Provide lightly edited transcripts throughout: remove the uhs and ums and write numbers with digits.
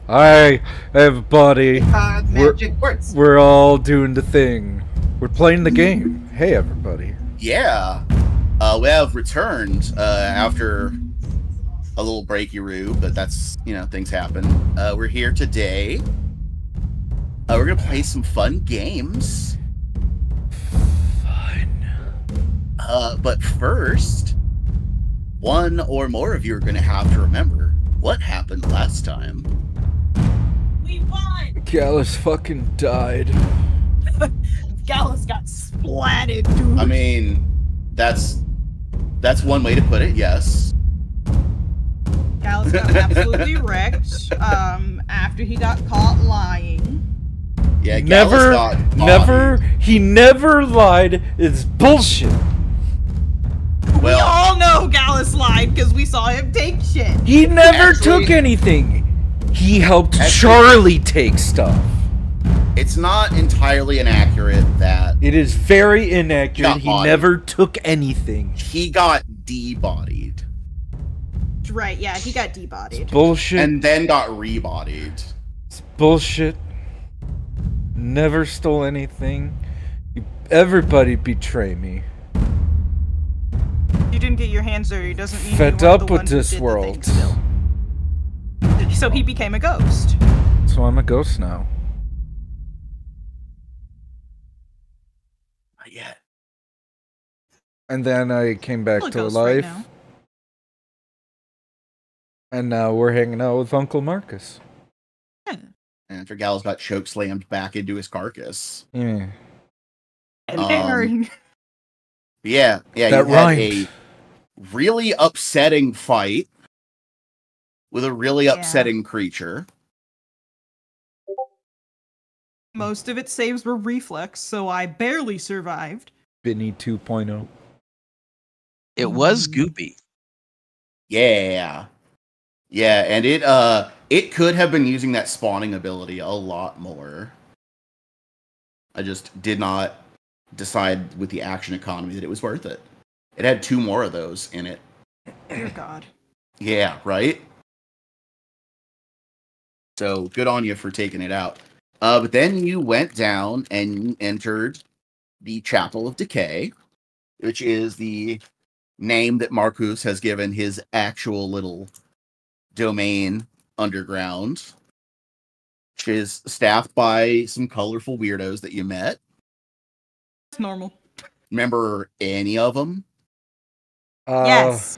Hi, everybody. Magic words. We're all doing the thing. We're playing the game. Hey, everybody. Yeah. We have returned after a little breaky-roo, but that's, things happen. We're here today. We're going to play some fun games. Fine. But first, one or more of you are going to have to remember what happened last time. We won! Gallus fucking died. Gallus got splatted, dude. I mean, that's one way to put it, yes. Gallus got absolutely wrecked after he got caught lying. Yeah, Gallus got he never lied. It's bullshit. We all know Gallus lied because we saw him take shit. He never took anything. He helped Charlie take stuff. It's not entirely inaccurate that... It is very inaccurate. He never took anything. He got debodied. Right, yeah, he got debodied. Bullshit. And then got rebodied. It's bullshit. Never stole anything. Everybody betray me. You didn't get your hands dirty doesn't mean Fed you weren't up the with one who this did the world. thing still. So he became a ghost. So I'm a ghost now. Not yet. And then I came back to life. Right, and now we're hanging out with Uncle Marcus. Yeah. And after Gallus got choke slammed back into his carcass. Yeah. Yeah, that you rhymed. Had a really upsetting fight with a really upsetting creature. Most of its saves were reflex, so I barely survived. Benny 2.0. It was goopy. Yeah. Yeah, and it could have been using that spawning ability a lot more. I just did not decide with the action economy that it was worth it. It had 2 more of those in it. Dear God. Yeah, right? So, good on you for taking it out. But then you went down and you entered the Chapel of Decay, which is the name that Marcus has given his actual little domain underground, which is staffed by some colorful weirdos that you met. It's normal. Remember any of them? Yes.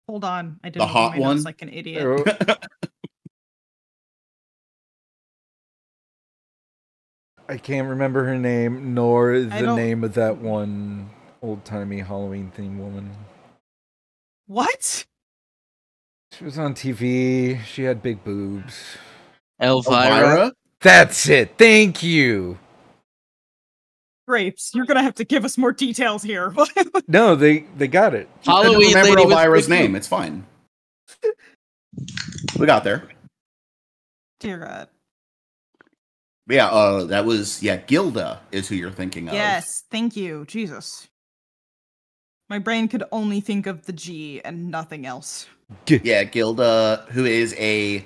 Hold on. I didn't the hot my notes one? Like an idiot. I can't remember her name, nor the name of that one old-timey Halloween-themed woman. What? She was on TV. She had big boobs. Elvira? That's it. Thank you. Grapes, you're gonna have to give us more details here. No, they got it. Halloween remember lady Elvira's name. It's fine. We got there. Dear God. Yeah, that was Gilda is who you're thinking of. Yes, thank you, Jesus. My brain could only think of the G and nothing else. Yeah, Gilda, who is a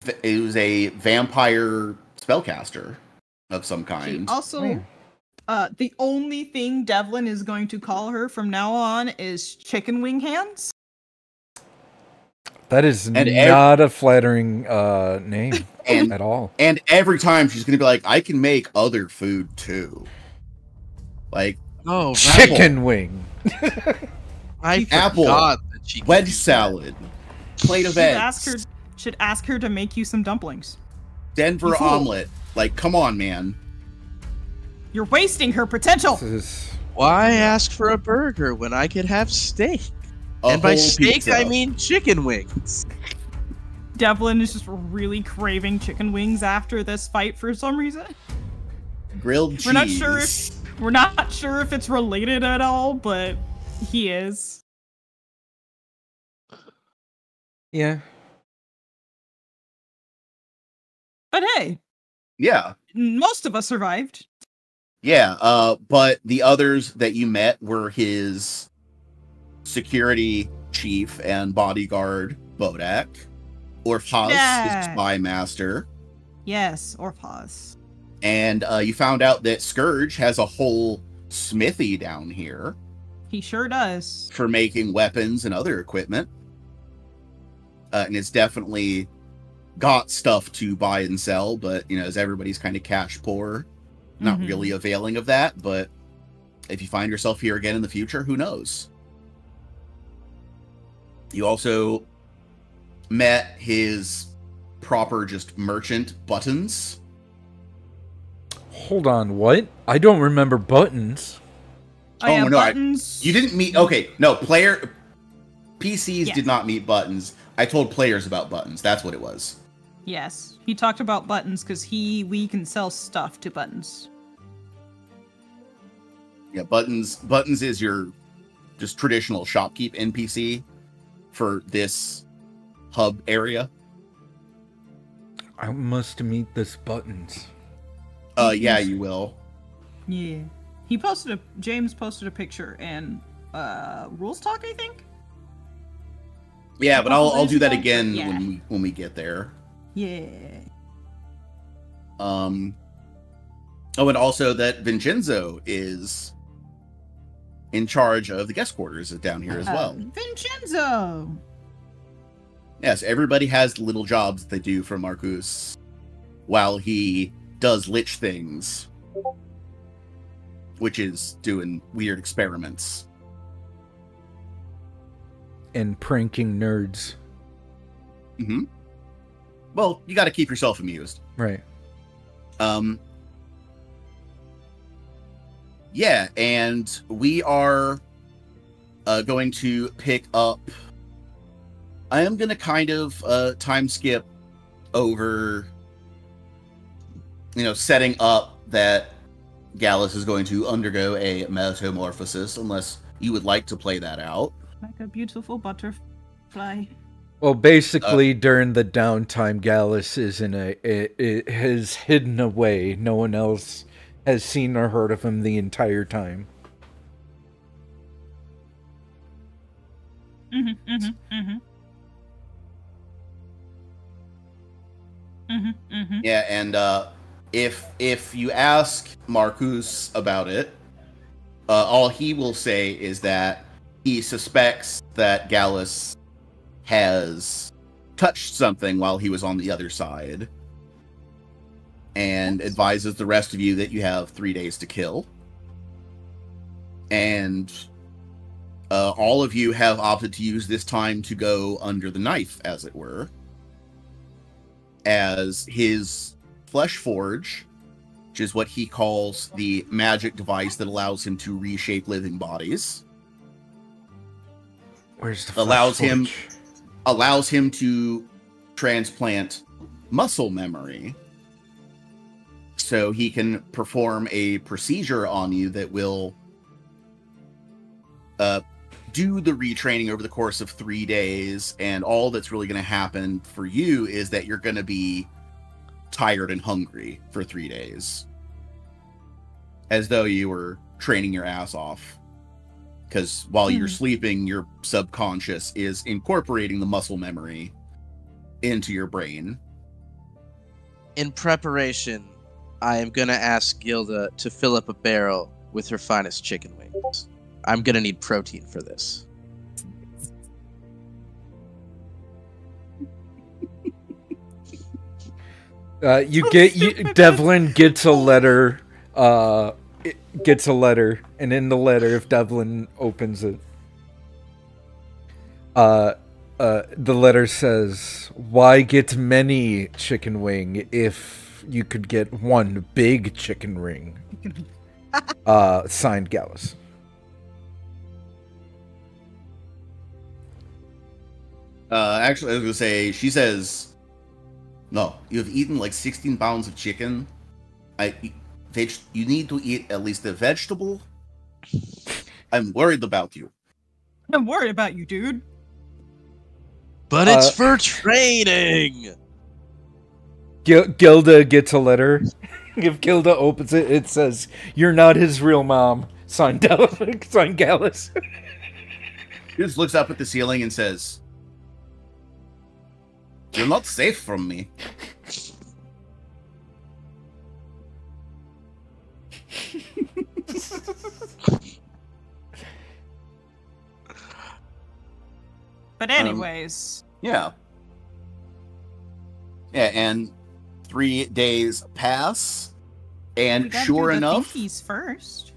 vampire spellcaster of some kind. Also, the only thing Devlin is going to call her from now on is chicken wing hands. That is not a flattering name at all. And every time she's going to be like, I can make other food too. Like, chicken wing. I apple, wedge salad, plate of eggs. Should ask her to make you some dumplings. Denver omelet. Like, come on, man. You're wasting her potential. Why ask for a burger when I could have steak? And by steak, pizza. I mean chicken wings. Devlin is just really craving chicken wings after this fight for some reason. Grilled cheese. We're not sure if it's related at all, but he is. Yeah. But hey. Yeah. Most of us survived. Yeah, but the others that you met were his security chief and bodyguard, Bodak, Orphaz, his spy master. Yes, Orphaz. And you found out that Scourge has a whole smithy down here. He sure does. For making weapons and other equipment. And it's definitely got stuff to buy and sell, but, you know, as everybody's kind of cash poor, not really availing of that. But if you find yourself here again in the future, who knows? You also met his proper just merchant, Buttons. Hold on, what? I don't remember Buttons. Oh, no, Buttons. You didn't meet... Okay, no, PCs did not meet Buttons. I told players about Buttons. That's what it was. Yes, he talked about Buttons because we can sell stuff to Buttons. Yeah, Buttons is your just traditional shopkeep NPC for this hub area. I must meet this Buttons. Yeah, you will. Yeah. James posted a picture and Rules Talk, I think? Yeah, but I'll do that again when we get there. Yeah. Oh, and also that Vincenzo is in charge of the guest quarters down here as well. Vincenzo! Yes, everybody has little jobs that they do for Marcus while he does lich things, which is doing weird experiments. And pranking nerds. Mm-hmm. Well, you got to keep yourself amused. Right. Yeah, and we are going to pick up... I am going to kind of time skip over, setting up that Gallus is going to undergo a metamorphosis, unless you would like to play that out. Like a beautiful butterfly. Well, basically, during the downtime, Gallus is has hidden away. No one else has seen or heard of him the entire time. Yeah, and if you ask Marcus about it, all he will say is that he suspects that Gallus has touched something while he was on the other side, and advises the rest of you that you have 3 days to kill. And all of you have opted to use this time to go under the knife, as it were, as his flesh forge, which is what he calls the magic device that allows him to reshape living bodies. Where's the allows him to transplant muscle memory, so he can perform a procedure on you that will do the retraining over the course of 3 days. And all that's really going to happen for you is that you're going to be tired and hungry for 3 days, as though you were training your ass off. Because while you're sleeping, your subconscious is incorporating the muscle memory into your brain. In preparation, I am going to ask Gilda to fill up a barrel with her finest chicken wings. I'm going to need protein for this. Devlin gets a letter. Gets a letter, and in the letter, if Devlin opens it, the letter says, "Why get many chicken wing if you could get one big chicken ring?" Signed, Gallus. Actually, I was going to say, she says, "No, you have eaten like 16 pounds of chicken. You need to eat at least a vegetable. I'm worried about you." I'm worried about you, dude. But it's for training. Gilda gets a letter. If Gilda opens it, it says, "You're not his real mom." Signed Gallus. He just looks up at the ceiling and says, You're not safe from me. But anyways. Yeah. Yeah, and 3 days pass, and We gotta sure do the enough, thinkies first.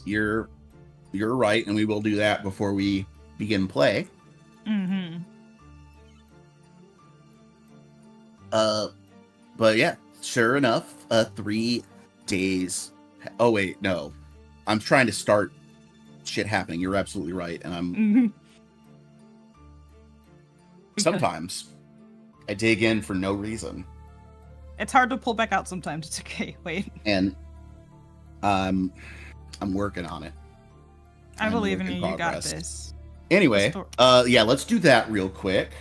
you're right, and we will do that before we begin play. Mm-hmm. But yeah, sure enough, 3 days. Oh wait, no, I'm trying to start shit happening. You're absolutely right, and I'm Mm-hmm. sometimes I dig in for no reason, It's hard to pull back out sometimes. It's okay. Wait. and I'm working on it. I I'm believe in work you. in You got progress. this. Anyway, Let's yeah, let's do that real quick.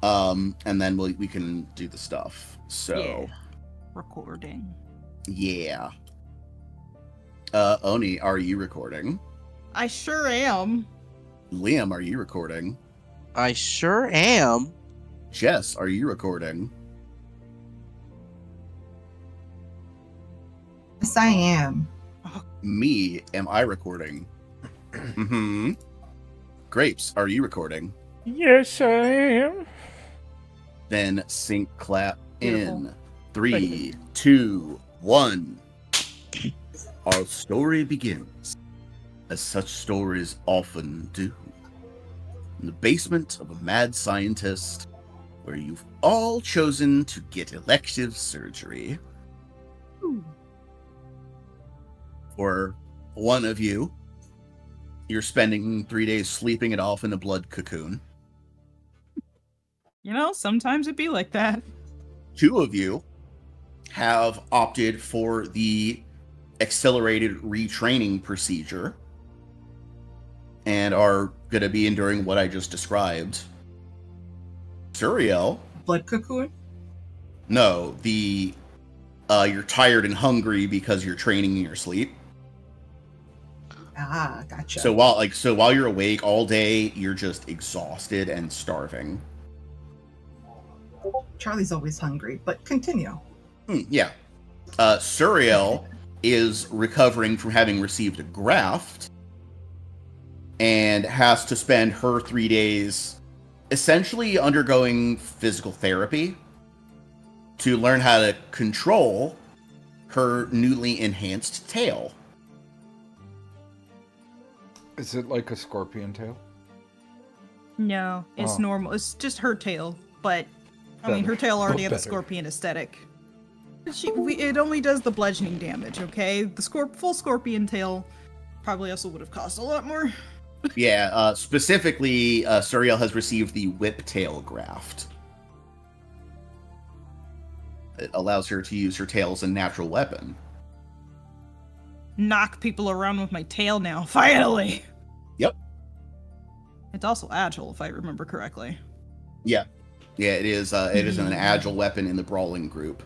And then we can do the stuff. So, Recording. yeah. Oni, are you recording? I sure am. Liam, are you recording? I sure am. Jess, are you recording? Yes, I am. Me, am I recording? Mm-hmm. Grapes, are you recording? Yes, I am. Then sync clap Beautiful. in 3, 2, 1. Our story begins, as such stories often do, in the basement of a mad scientist, where you've all chosen to get elective surgery. For one of you, you're spending 3 days sleeping it off in a blood cocoon. You know, sometimes it be like that. 2 of you have opted for the accelerated retraining procedure and are going to be enduring what I just described. Suriel, Blood cocoon? no, the you're tired and hungry because you're training in your sleep. Ah, gotcha. So while you're awake all day, you're just exhausted and starving. Charlie's always hungry, but continue. Yeah. Suriel is recovering from having received a graft and has to spend her 3 days essentially undergoing physical therapy to learn how to control her newly enhanced tail. Is it like a scorpion tail? No, it's Oh. normal. It's just her tail, but I mean, her tail already had the scorpion aesthetic. It only does the bludgeoning damage, okay? The full scorpion tail probably also would have cost a lot more. Yeah, specifically, Suriel has received the whip tail graft. It allows her to use her tail as a natural weapon. Knock people around with my tail now, finally! Yep. It's also agile, if I remember correctly. Yeah, it is. It is an agile weapon in the brawling group,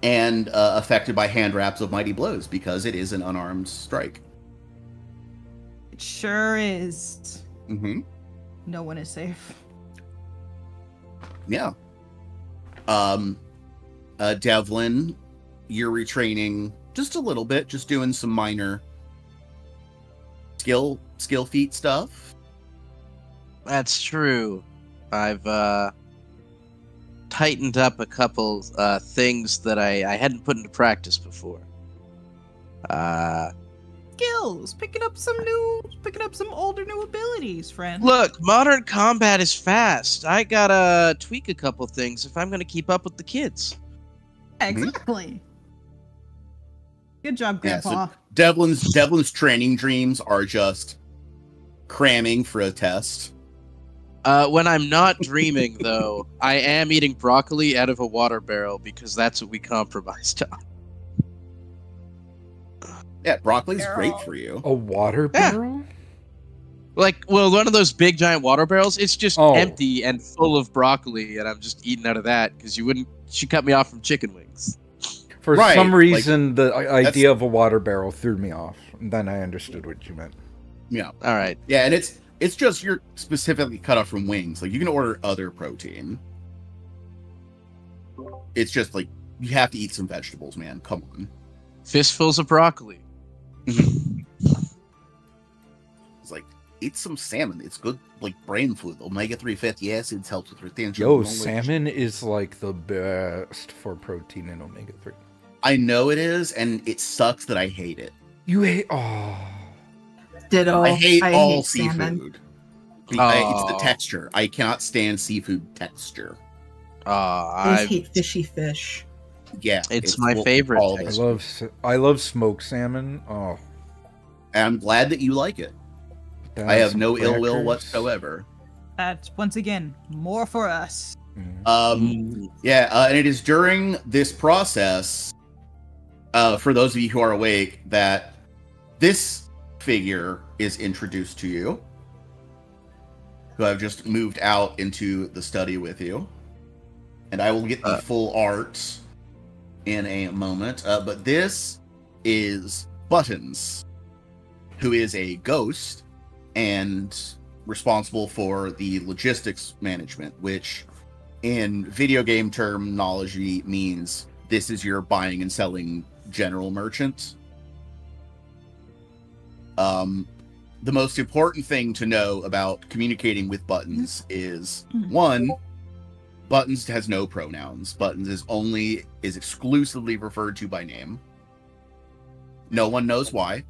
and affected by hand wraps of mighty blows because it is an unarmed strike. It sure is. Mm-hmm. No one is safe. Yeah. Devlin, you're retraining just a little bit, just doing some minor skill feat stuff. That's true. I've tightened up a couple things that I hadn't put into practice before. Skills! Picking up some older new abilities, friend. Look, modern combat is fast. I gotta tweak a couple things if I'm gonna keep up with the kids. Exactly. Good job, Yeah, Grandpa. so Devlin's training dreams are just cramming for a test. When I'm not dreaming, though, I am eating broccoli out of a water barrel because that's what we compromised on. Yeah, broccoli's Barrel. great for you. A water Yeah. barrel? Well, one of those big giant water barrels. It's just Oh. empty and full of broccoli, and I'm just eating out of that because she cut me off from chicken wings. For Right, some like, reason, the idea of a water barrel threw me off. And then I understood what you meant. Yeah. All right. Yeah, and it's It's just you're specifically cut off from wings. Like, you can order other protein. It's just like you have to eat some vegetables, man. Come on. Fistfuls of broccoli. It's like, eat some salmon. It's good, like brain food. Omega-3 fatty acids helps with retention. Yo, knowledge. salmon is like the best for protein and omega-3. I know it is, and it sucks that I hate it. You hate... Oh. Ditto. I hate all salmon. seafood. It's the texture. I cannot stand seafood texture. I hate fishy fish. Yeah, it's my favorite. I love smoked salmon. Oh, and I'm glad that you like it. I have no ill will whatsoever. That's once again more for us. Yeah, and it is during this process, for those of you who are awake, that this figure is introduced to you, who I've just moved out into the study with you, and I will get the full art in a moment. But this is Buttons, who is a ghost and responsible for the logistics management, which in video game terminology means this is your buying and selling general merchant. The most important thing to know about communicating with Buttons is, one, Buttons has no pronouns. Buttons is exclusively referred to by name. No one knows why.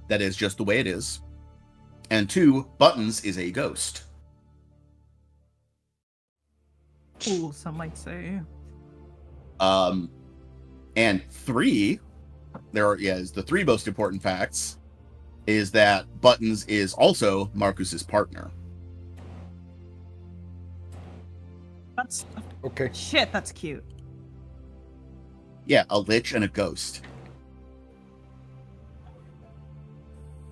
That is just the way it is. And two, Buttons is a ghost. Cool, some might say. And three, the three most important facts is that Buttons is also Marcus's partner. That's okay. Shit, that's cute. Yeah, a lich and a ghost.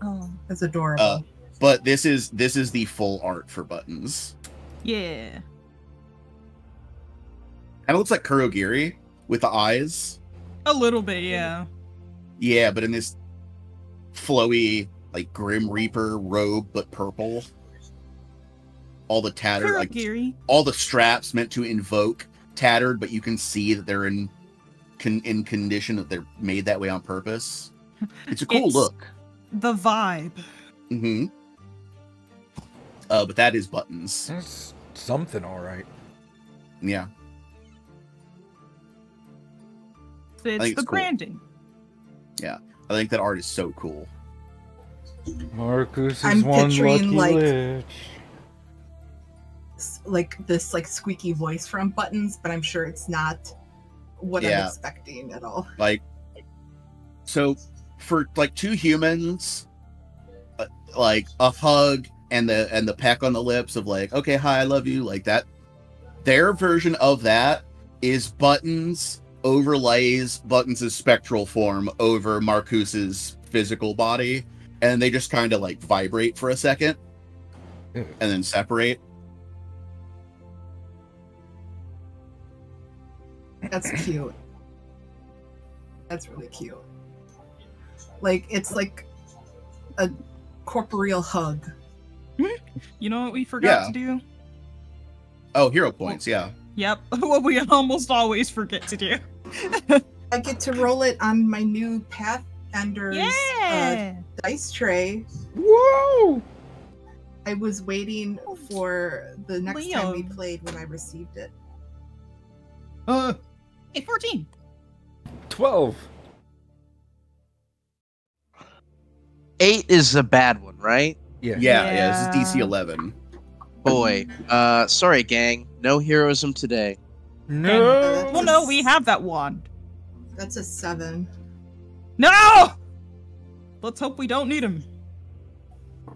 Oh, that's adorable. But this is the full art for Buttons. Yeah. And it looks like Kurogiri with the eyes. A little bit, yeah. Yeah, but in this flowy, like Grim Reaper robe, but purple. All the tattered, like all the straps meant to invoke tattered, but you can see that they're in condition, that they're made that way on purpose. It's a cool look. The vibe. Mm-hmm. But that is Buttons. That's something, all right. Yeah. It's the branding. Yeah, I think that art is so cool. Marcus is I'm one picturing lucky lich. Like this like squeaky voice from Buttons, but I'm sure it's not what I'm expecting at all. Like, so for like two humans, like a hug and the peck on the lips of like, okay, hi, I love you, like that. Their version of that is Buttons overlays Buttons' spectral form over Marcus's physical body, and they just kind of like vibrate for a second and then separate. That's cute. That's really cute. Like, it's like a corporeal hug. You know what we forgot to do? Oh, hero points, yeah. Yep, what we almost always forget to do. I get to roll it on my new Pathenders dice tray. Whoa! I was waiting for the next time we played when I received it. 14. 12. 8 is a bad one, right? Yeah, this is DC 11. Boy, sorry, gang. No heroism today. No. Well, no, we have that wand. That's a 7. No! Let's hope we don't need him.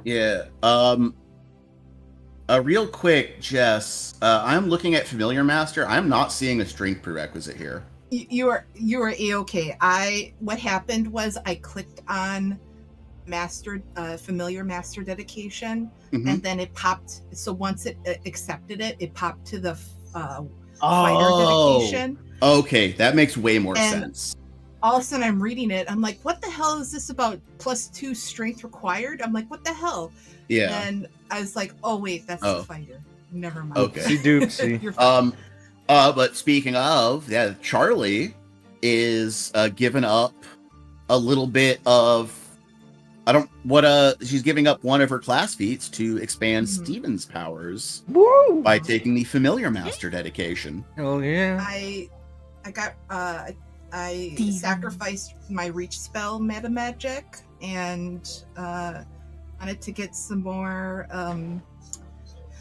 Yeah. Real quick, Jess. I'm looking at Familiar Master. I'm not seeing a strength prerequisite here. You are A-okay. What happened was I clicked on Familiar Master dedication, and then it popped. So once it accepted it, it popped to the fighter dedication. Okay, that makes way more sense. All of a sudden, I'm reading it. I'm like, what the hell is this about +2 strength required? I'm like, what the hell? Yeah. And I was like, oh wait, that's the fighter. Never mind. Okay. Oopsie You're fine. But speaking of, yeah, Charlie is giving up a little bit of she's giving up one of her class feats to expand Steven's powers by taking the Familiar Master dedication. Oh yeah. I got I sacrificed my reach spell meta magic and wanted to get some more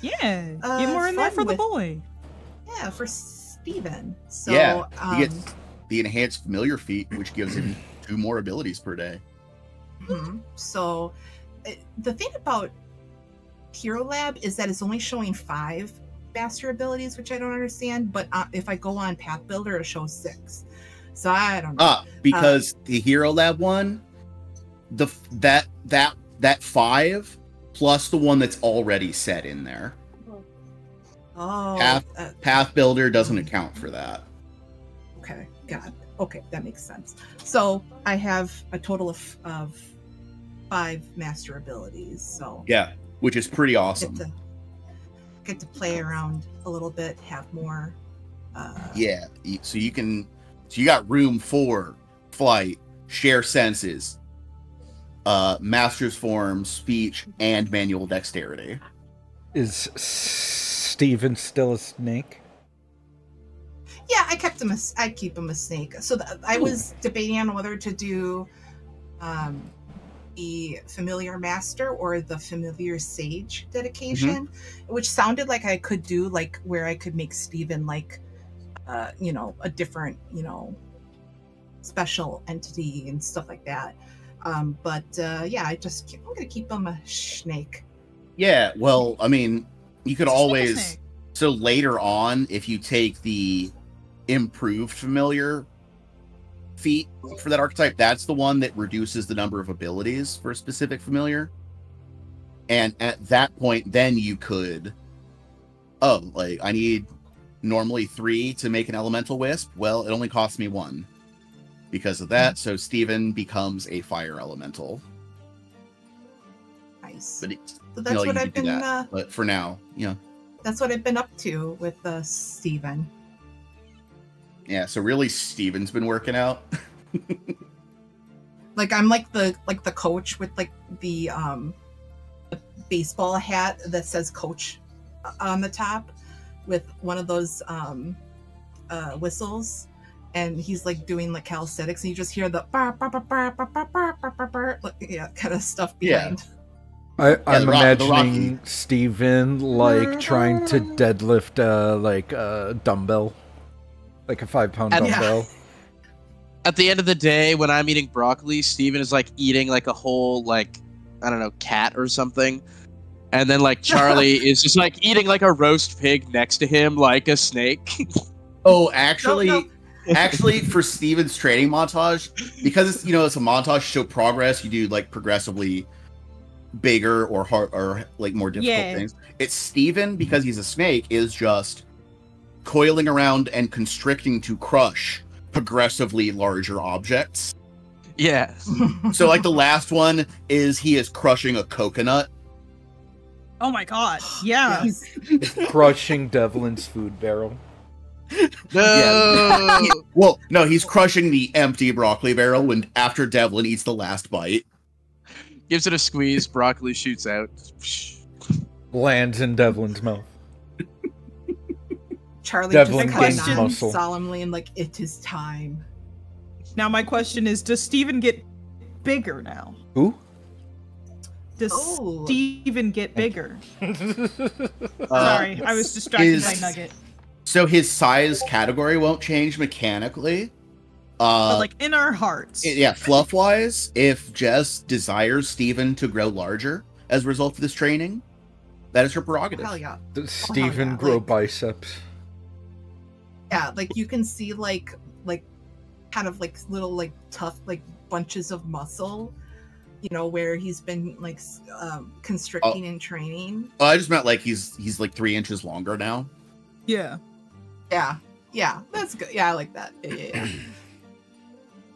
get more in there for the boy. Yeah, for Steven. So yeah, he gets the enhanced familiar feat, which gives him 2 more abilities per day. So the thing about Hero Lab is that it's only showing 5 master abilities, which I don't understand, but if I go on Path Builder, it shows 6. So I don't know. Because the Hero Lab one, that 5 plus the one that's already set in there. Oh, Path Builder doesn't account for that. Okay, got it. Okay, that makes sense. So I have a total of 5 master abilities. So yeah, which is pretty awesome. Get to play around a little bit, have more. Yeah, so you got room for flight, share senses, master's form, speech, and manual dexterity. Is Steven still a snake? Yeah, I keep him a snake. So I was debating on whether to do the Familiar Master or the Familiar Sage dedication, which sounded like I could do, like where I could make Steven like a different, special entity and stuff like that. But yeah, I'm gonna keep him a snake. Yeah, well, I mean, you could always. So later on, if you take the improved familiar feat for that archetype, that's the one that reduces the number of abilities for a specific familiar. And at that point, then you could, I need normally 3 to make an elemental wisp. Well, it only costs me 1 because of that. So Steven becomes a fire elemental. Nice. But so that's what I've been. But for now, that's what I've been up to with Steven. Yeah, so really Steven's been working out. Like I'm like the coach with like the baseball hat that says coach on the top with one of those whistles, and he's like doing like calisthenics, and you just hear the kind of stuff behind. I'm imagining Steven like trying to deadlift like a dumbbell, like a 5-pound dumbbell. At the end of the day, when I'm eating broccoli, Steven is like eating like a whole like, I don't know, cat or something. And then like Charlie is just like eating like a roast pig next to him like a snake. Oh, actually, actually for Steven's training montage, because it's, it's a montage to show progress, you do like progressively bigger or hard or like more difficult things. It's Steven, because he's a snake, is just coiling around and constricting to crush progressively larger objects. Yeah. So like the last one is he is crushing a coconut. Oh my god. Yeah. Crushing Devlin's food barrel. No. Yeah. Well, no, he's crushing the empty broccoli barrel when after Devlin eats the last bite. Gives it a squeeze, broccoli shoots out. Lands in Devlin's mouth. Charlie Devlin just gains comes muscle. solemnly and like, it is time. Now my question is, does Steven get bigger now? Who? Does Steven get bigger? Sorry, I was distracted by Nugget. So his size category won't change mechanically. But like in our hearts. Yeah, fluff-wise, if Jess desires Steven to grow larger as a result of this training, that is her prerogative. Hell yeah. Does Steven grow biceps? Yeah, like you can see like kind of like little like tough like bunches of muscle, where he's been like constricting and training. Oh, I just meant like he's like 3 inches longer now. Yeah. Yeah, that's good. Yeah, I like that. Yeah.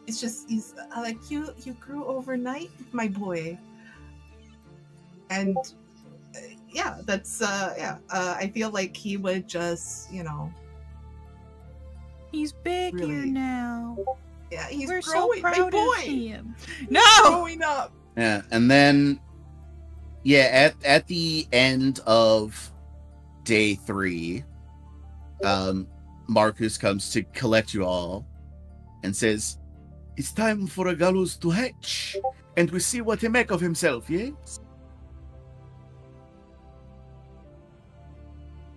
It's just he's like you grew overnight, my boy. And yeah, that's yeah. I feel like he would just, He's big here Really? now. yeah, he's We're so growing, my proud boy. of him. He's No! growing up. Yeah, and then at the end of day 3, Marcus comes to collect you all and says, "It's time for a Gallus to hatch, and we see what he make of himself, yes?"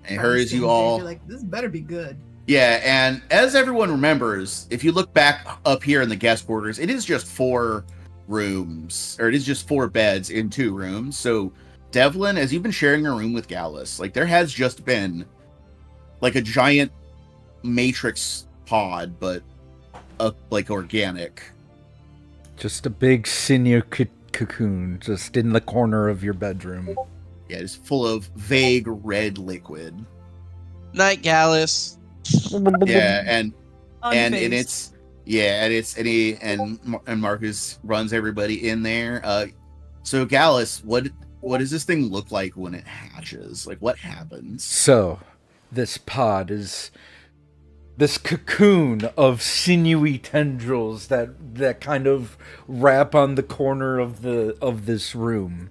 And hurries you all. You're like, this better be good. Yeah, and as everyone remembers, if you look back up here in the guest quarters, it is just 4 rooms, or it is just 4 beds in 2 rooms. So, Devlin, as you've been sharing a room with Gallus, like there has just been like a giant matrix pod, but like organic. Just a big sinew cocoon just in the corner of your bedroom. Yeah, it's full of vague red liquid. Night, Gallus. Yeah, and Unfazed. and Marcus runs everybody in there. So Gallus, what does this thing look like when it hatches? Like, what happens? So, this pod is this cocoon of sinewy tendrils that kind of wrap on the corner of this room.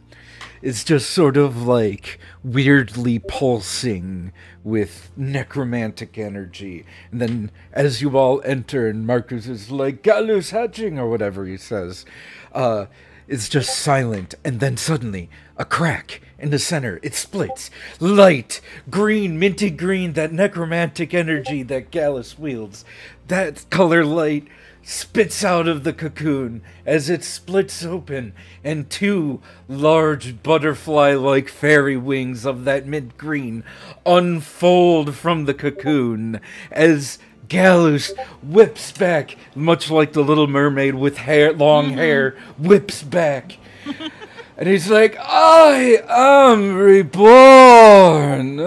It's just sort of like weirdly pulsing with necromantic energy. And then as you all enter and Marcus is like, "Gallus hatching," or whatever he says, it's just silent. And then suddenly, a crack in the center. It splits. Light, green, minty green, that necromantic energy that Gallus wields. That color light spits out of the cocoon as it splits open, and 2 large butterfly-like fairy wings of that mint green unfold from the cocoon as Gallus whips back, much like the Little Mermaid with long hair, whips back. And he's like, "I am reborn!"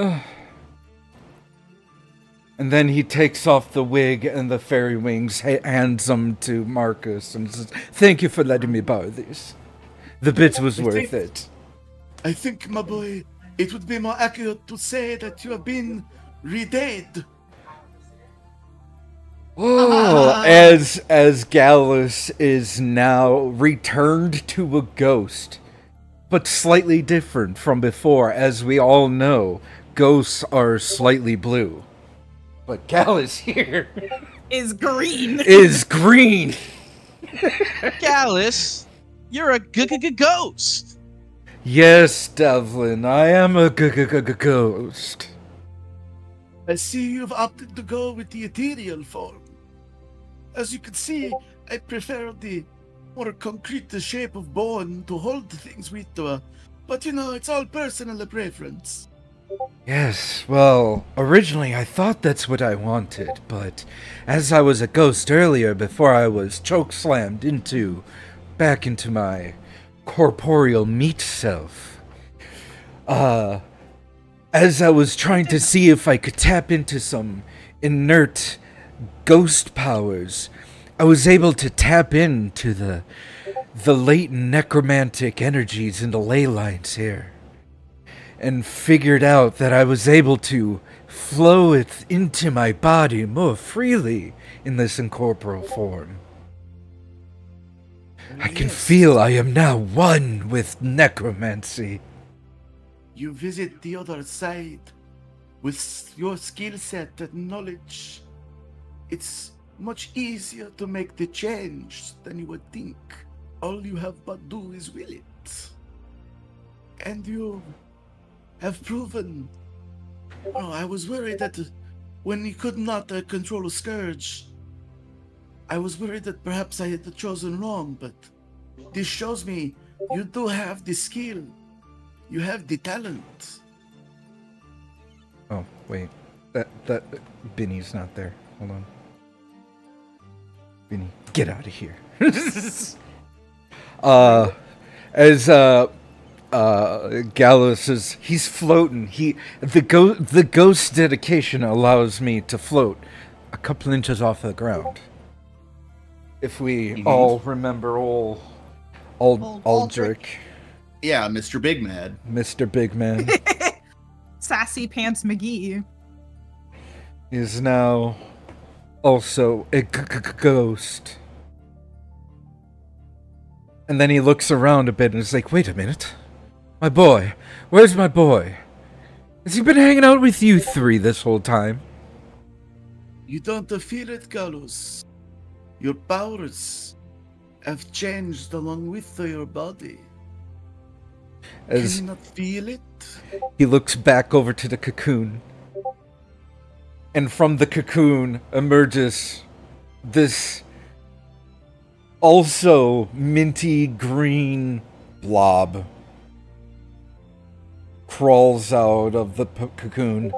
And then he takes off the wig and the fairy wings, hands them to Marcus, and says, "Thank you for letting me borrow these. The bit was worth it." I think, my boy, it would be more accurate to say that you have been redead. Oh, as Gallus is now returned to a ghost, but slightly different from before. As we all know, ghosts are slightly blue. But Gallus here Is green. is green. Gallus, you're a ghost. Yes, Devlin, I am a ghost. I see you've opted to go with the ethereal form. As you can see, I prefer the more concrete shape of bone to hold things with, but it's all personal preference. Yes, well, originally I thought that's what I wanted, but as I was a ghost earlier before I was choke-slammed back into my corporeal meat self, as I was trying to see if I could tap into some inert ghost powers, I was able to tap into the latent necromantic energies in the ley lines here, and figured out that I was able to flow it into my body more freely in this incorporeal form. I can feel I am now one with necromancy. You visit the other side with your skill set and knowledge. It's much easier to make the change than you would think. All you have but do is will it. And you have proven. Oh, I was worried that when you could not control a scourge, I was worried that perhaps I had chosen wrong, but this shows me you do have the skill. You have the talent. Oh, wait. That Binny's not there. Hold on. Binny, get out of here. As Gallus is, he's floating. The ghost dedication allows me to float a couple inches off the ground. If we all remember Aldrich. Yeah, Mr. Big Mad. Mr. Big Man, Sassy Pants McGee. is now also a ghost. And then he looks around a bit and is like, wait a minute. My boy. Where's my boy? Has he been hanging out with you three this whole time? You don't feel it, Gallus. Your powers have changed along with your body. As Can you not feel it? he looks back over to the cocoon. And from the cocoon emerges this also minty green blob. Crawls out of the cocoon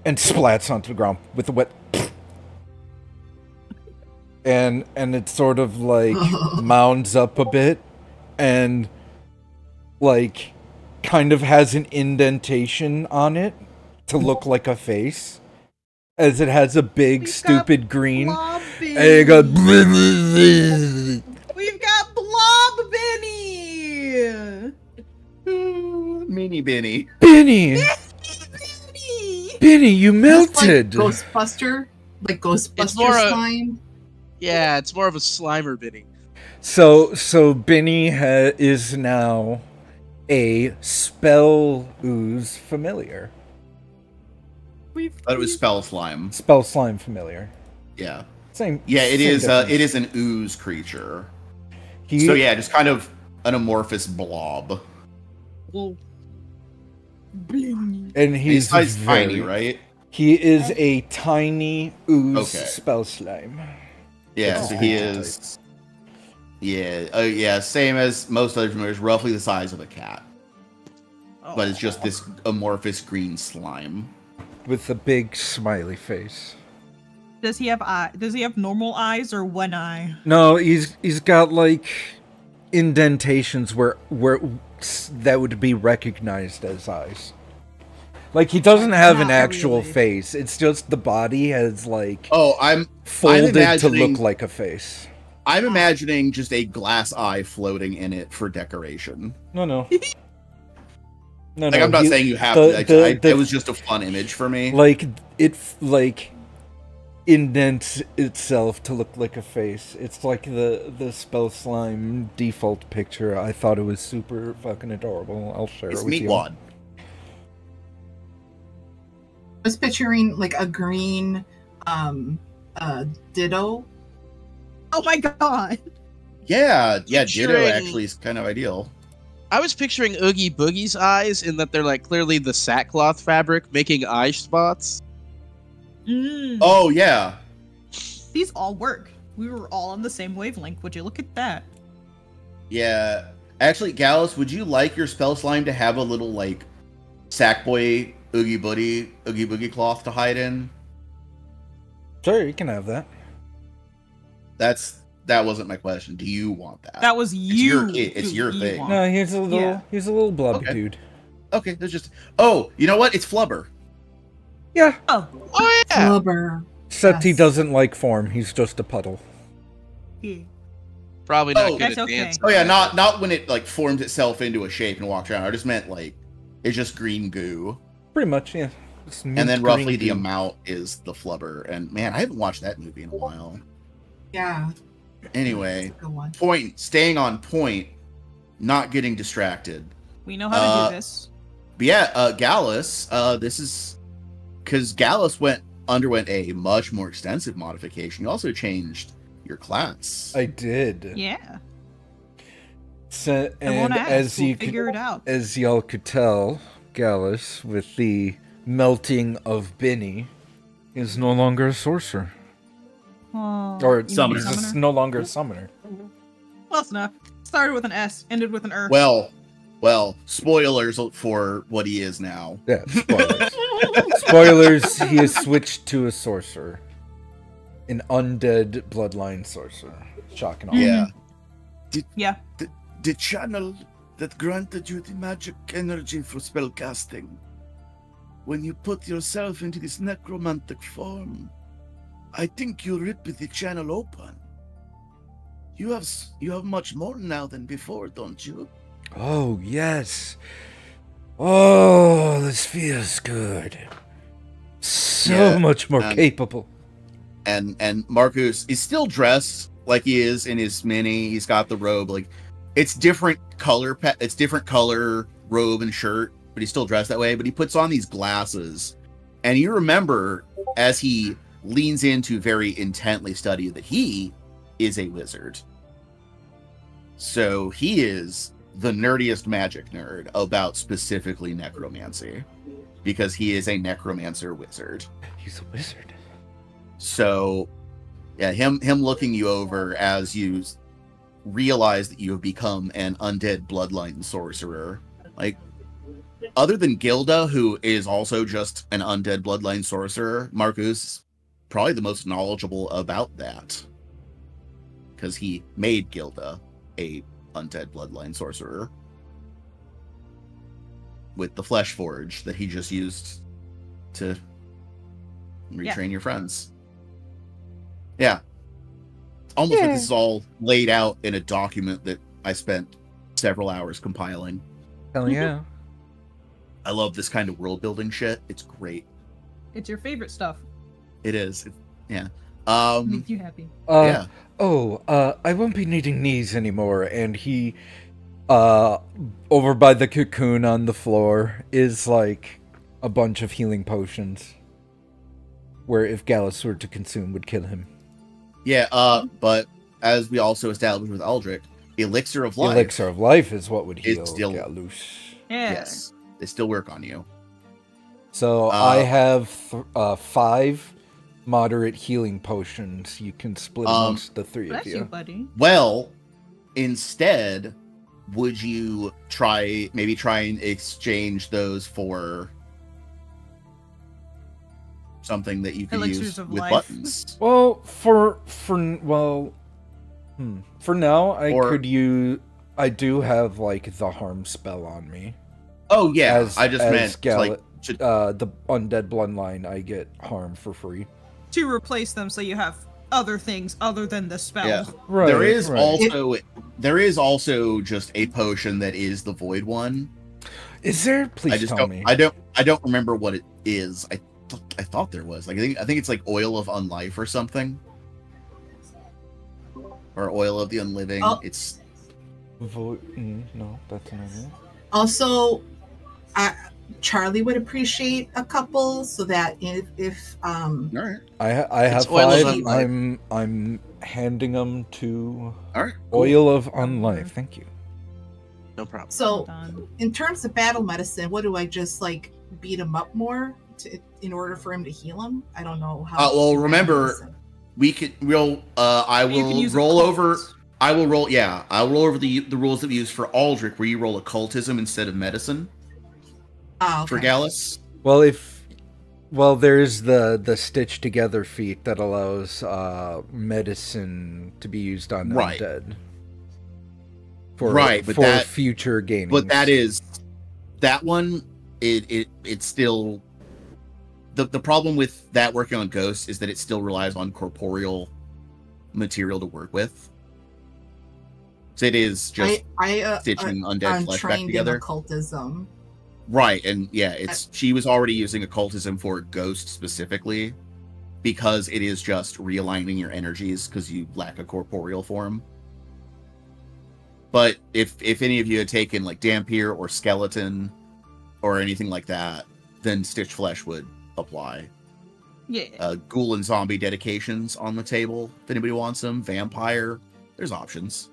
and splats onto the ground with a wet. And it sort of like mounds up a bit and like kind of has an indentation on it to look like a face, as it has a big stupid green. Blob And it goes. We've got Blob Benny! Mini Benny. Benny! Benny, you melted! Like Ghostbuster? Like Ghostbuster more a- slime? Yeah, it's more of a Slimer Benny. So Benny is now a spell ooze familiar. Thought it was Spell Slime. Spell slime familiar. Yeah. Same. Yeah, it same is. difference. It is an ooze creature. He, So yeah, just kind of an amorphous blob. and he's He's very, tiny, right? He is a tiny ooze Okay. spell slime. Yeah, so he is. Yeah, yeah, same as most other familiars, roughly the size of a cat, but it's just this amorphous green slime. With a big smiley face. Does he have Does he have normal eyes or one eye? No, he's got like indentations where that would be recognized as eyes. Like he doesn't have an Not actual really. face. It's just the body has like Oh, I'm folded to imagining- look like a face. I'm imagining just a glass eye floating in it for decoration. No. No, Like I'm not saying you have the- to. the- It was just a fun image for me. like it like indents itself to look like a face. It's like the spell slime default picture. I thought it was super fucking adorable. I'll share It's it with you. Meatwad. I was picturing like a green ditto. Oh my god! Yeah, Ditto Picturing- actually is kind of ideal. I was picturing Oogie Boogie's eyes in that they're like clearly the sackcloth fabric making eye spots. Oh yeah, These all work. We were all on the same wavelength. Would you look at that? yeah. Actually, Gallus, would you like your spell slime to have a little like Sackboy Oogie Boogie cloth to hide in? Sure, you can have that. That wasn't my question. Do you want that? That was you. it's who your you thing. want. No, he's a little Yeah. blobby Okay. dude. Okay, there's just. Oh, you know what? It's Flubber. Yeah. Oh, Oh yeah, Flubber. Except he Yes. doesn't like form. He's just a puddle. yeah. probably not Oh, good that's at okay. dancing. Oh yeah, not when it like forms itself into a shape and walks around. I just meant like it's just green goo, Pretty much, yeah. Just and then mint roughly green the goo. amount is the Flubber. And man, I haven't watched that movie in a while. Yeah. Anyway, That's a good one. staying on point, not getting distracted. We know how to do Uh, this. But yeah, Gallus, this is because Gallus underwent a much more extensive modification. You also changed your class. I did. Yeah. So, I won't and ask. as We'll you figure could, it out. as y'all could tell, Gallus, with the melting of Benny, is no longer a sorcerer. Oh, Or you mean he's just summoner? no longer a summoner. Close enough. Started with an S, ended with an R. Well, spoilers for what he is now. Yeah, spoilers. Spoilers, he has switched to a sorcerer. An undead bloodline sorcerer. Shock and awe. Yeah. Yeah. The channel that granted you the magic energy for spellcasting. When you put yourself into this necromantic form, I think you rip the channel open. You have much more now than before, don't you? Oh, yes. Oh, this feels good. So much more capable. And Marcus is still dressed like he is in his mini. He's got the robe. Like, it's different color. It's different color robe and shirt, but he's still dressed that way. But he puts on these glasses, and you remember as he leans in to very intently study that he is a wizard. So he is the nerdiest magic nerd about specifically necromancy, because he is a necromancer wizard. He's a wizard. So, yeah, him looking you over as you realize that you have become an undead bloodline sorcerer. Like, other than Gilda, who is also just an undead bloodline sorcerer, Marcus is probably the most knowledgeable about that, because he made Gilda a undead bloodline sorcerer with the flesh forge that he just used to retrain your friends. Yeah. Almost like this is all laid out in a document that I spent several hours compiling. Hell yeah. I love this kind of world building shit. It's great. It's your favorite stuff. It is. Yeah. Makes you happy. Yeah. I won't be needing these anymore. And he, over by the cocoon on the floor, is like a bunch of healing potions, where if Gallus were to consume, would kill him. Yeah, but as we also established with Aldrich, Elixir of Life. Elixir of Life is what would heal Gallus. Yeah. Yes. They still work on you. So I have 5 moderate healing potions. You can split amongst the 3 Bless of you, buddy. Well, instead, would you maybe try and exchange those for something that you can Elixirs use of with life. buttons? Well, for now, I do have like the harm spell on me. Oh yeah, I just meant the undead bloodline. I get harm for free To replace them, so you have other things other than the spell. Yeah. Right. There is also just a potion that is the void one. Is there? Please tell me. I don't remember what it is. I thought there was. Like I think it's like oil of unlife or something, or oil of the unliving. Oh. It's Void. No, that's not it. Also, Charlie would appreciate a couple, so that if all right. I have It's oil of 5. unlife. I'm handing them to All right. Cool. Oil of Unlife. Thank you. No problem. so Done. in terms of battle medicine, what do I just like beat him up more in order for him to heal him? I don't know how. Well, remember, I You can will use roll over. occults. I will roll. Yeah, I'll roll over the rules that we use for Aldrich, where you roll occultism instead of medicine for Okay. Gallus. Well, there's the stitch together feat that allows medicine to be used on Right. undead. But for that future gaming. But that one. It's still the problem with that working on ghosts is that it still relies on corporeal material to work with. So it is just stitching undead flesh back together. In occultism. Right, and yeah, she was already using occultism for ghost specifically because it is just realigning your energies because you lack a corporeal form. But if any of you had taken like Dampier or Skeleton or anything like that, then Stitch Flesh would apply. Yeah. Ghoul and Zombie dedications on the table if anybody wants them. Vampire, there's options.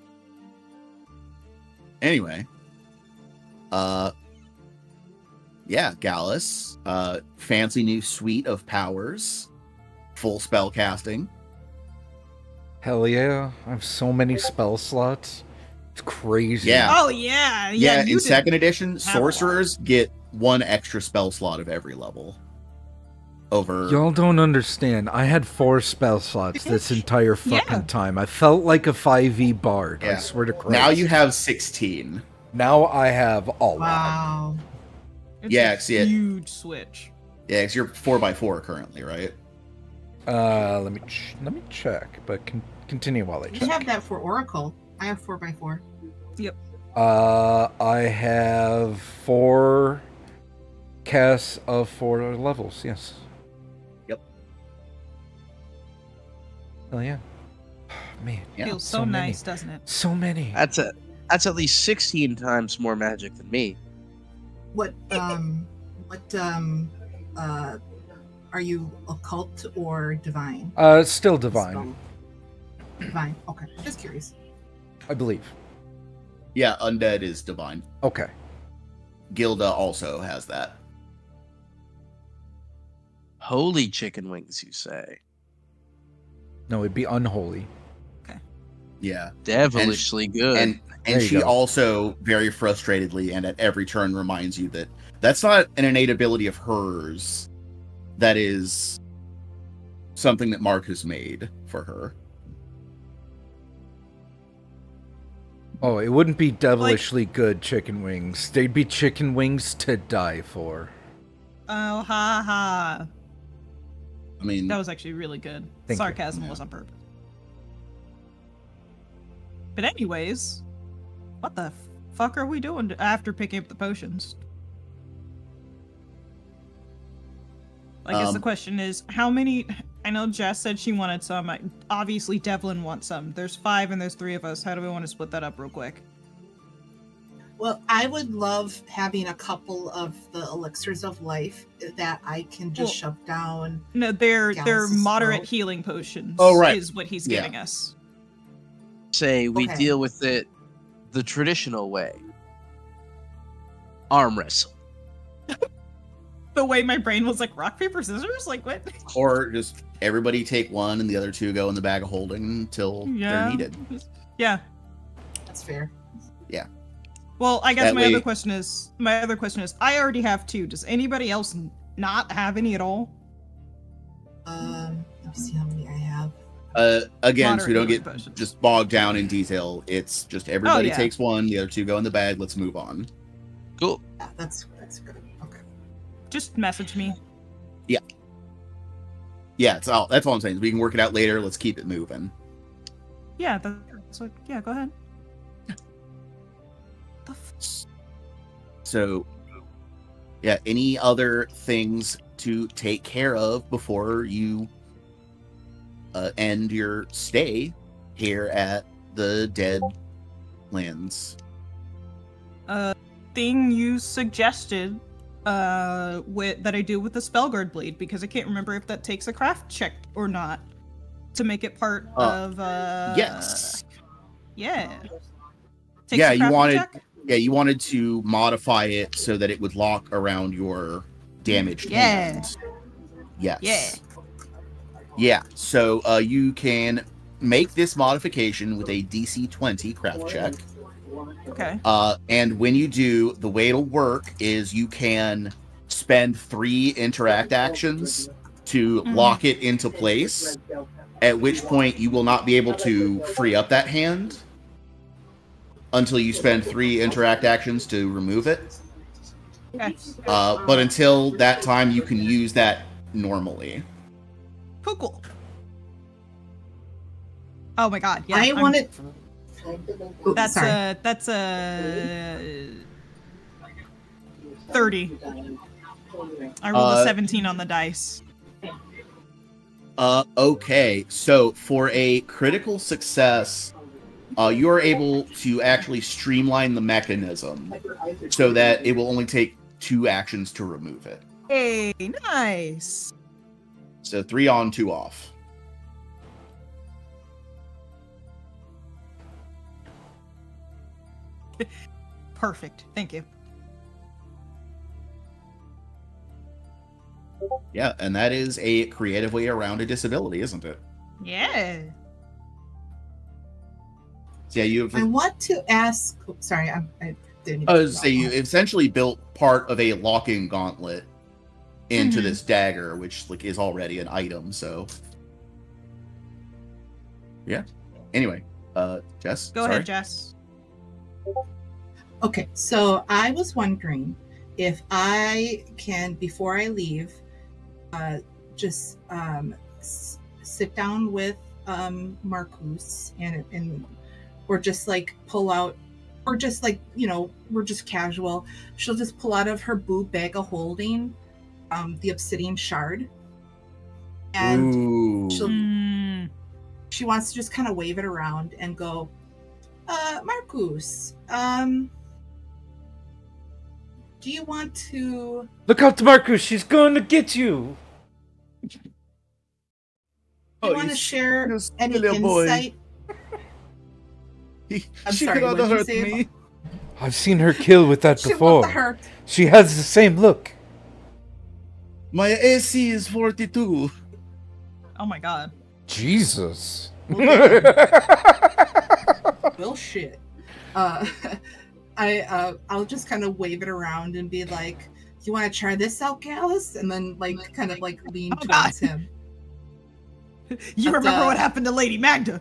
Anyway, yeah, Gallus, fancy new suite of powers, full spell casting. Hell yeah! I have so many spell slots. It's crazy. Yeah. Oh yeah. Yeah, you in did second edition, have a lot. sorcerers get 1 extra spell slot of every level. Over. Y'all don't understand. I had 4 spell slots this entire fucking Yeah. time. I felt like a 5e bard. I Yeah. swear to Christ. Now you have 16. Now I have a lot. Wow. It's Yeah, a see it. huge switch. Yeah, because you're 4x4 currently, right? Let me check, but continue while I You check. have that for Oracle. I have 4x4. Yep. I have 4 casts of 4 levels, yes. Yep. Oh, yeah. Man, Yeah. Feels so many. nice, doesn't it? So many. That's at least 16 times more magic than me. What are you, occult or divine? Still divine, Divine. Okay. Just curious. I believe. Yeah, undead is divine. Okay. Gilda also has that. Holy chicken wings, you say? No, it'd be unholy. Yeah. Devilishly good. And There you she go. also very frustratedly and at every turn reminds you that that's not an innate ability of hers. That is something that Marcus made for her. Oh, it wouldn't be devilishly good chicken wings. They'd be chicken wings to die for. Oh, ha ha. I mean, That was actually really good. Thank you. Sarcasm was on purpose. But anyways, what the fuck are we doing after picking up the potions? I guess the question is, how many... I know Jess said she wanted some. Obviously, Devlin wants some. There's 5 and there's 3 of us. How do we want to split that up real quick? Well, I would love having a couple of the elixirs of life that I can just shove down. No, they're Gallus' moderate throat. healing potions. Oh, right. Is what he's Yeah. giving us. Say we Okay. deal with it the traditional way. Arm wrestle. The way my brain was like, rock, paper, scissors? Like, what? or just everybody take one and the other 2 go in the bag of holding until they're needed. Yeah. That's fair. Well, I guess That my way- other question is, I already have 2. Does anybody else not have any at all? Let me see how many I have. Again, so we don't Moderate get healing potions. just bogged down in detail. It's just everybody yeah. takes one, the other 2 go in the bag. Let's move on. Cool. Yeah, that's good. Okay. Just message me. Yeah, that's all I'm saying. We can work it out later. Let's keep it moving. Yeah, that's what, yeah, go ahead. The So, yeah, any other things to take care of before you end your stay here at the Dead Lands? thing you suggested that I do with the Spellguard Blade, because I can't remember if that takes a craft check or not to make it part of Yes. Yeah. Yeah, a you crafting wanted check? you wanted to modify it so that it would lock around your damaged Yeah. hand. Yes. Yeah. Yeah. So you can make this modification with a DC 20 craft check. Okay. And when you do, the way it'll work is you can spend 3 interact actions to lock it into place, at which point you will not be able to free up that hand until you spend 3 interact actions to remove it. Okay. But until that time, you can use that normally. Cool. Oh my god, yeah. I wanted. That's sorry. that's a 30. I rolled a 17 on the dice. Okay, so for a critical success, you are able to actually streamline the mechanism so that it will only take 2 actions to remove it. Hey, nice. So 3 on, 2 off. Perfect. Thank you. Yeah, and that is a creative way around a disability, isn't it? Yeah. So yeah, you have. I want to ask. Sorry, I didn't. So you essentially built part of a locking gauntlet into this dagger, which like is already an item. So yeah. Anyway, Jess. Go ahead, Jess. Okay, so I was wondering if I can, before I leave, just sit down with Marcus and or just like pull out or just like, we're just casual, she'll just pull out of her boot bag of holding the obsidian shard. And Ooh. she wants to just kind of wave it around and go, Marcus, do you want to... Look out, Marcus, she's going to get you! Do you want to share any insight? She could have hurt me. I've seen her kill with that She before. wants to hurt. She has the same look. My AC is 42. Oh my god. Jesus. Well, shit. I'll just kind of wave it around and be like, "You want to try this out, Gallus?" And then kind of lean towards him. You remember what happened to Lady Magda?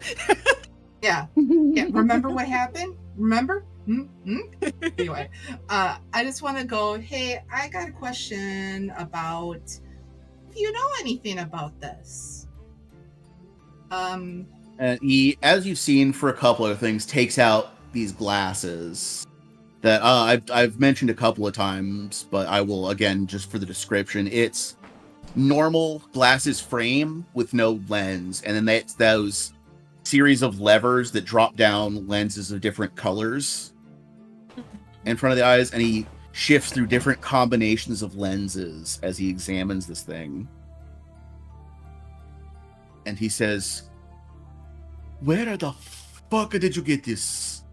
Yeah. Remember what happened? Remember? Anyway, I just want to go, hey, I got a question about if you know anything about this. And he, as you've seen for a couple of things, takes out these glasses that I've mentioned a couple of times, but I will again just for the description. It's normal glasses frame with no lens, and then that's those series of levers that drop down lenses of different colors in front of the eyes, and he shifts through different combinations of lenses as he examines this thing. And he says, "Where the fuck did you get this?"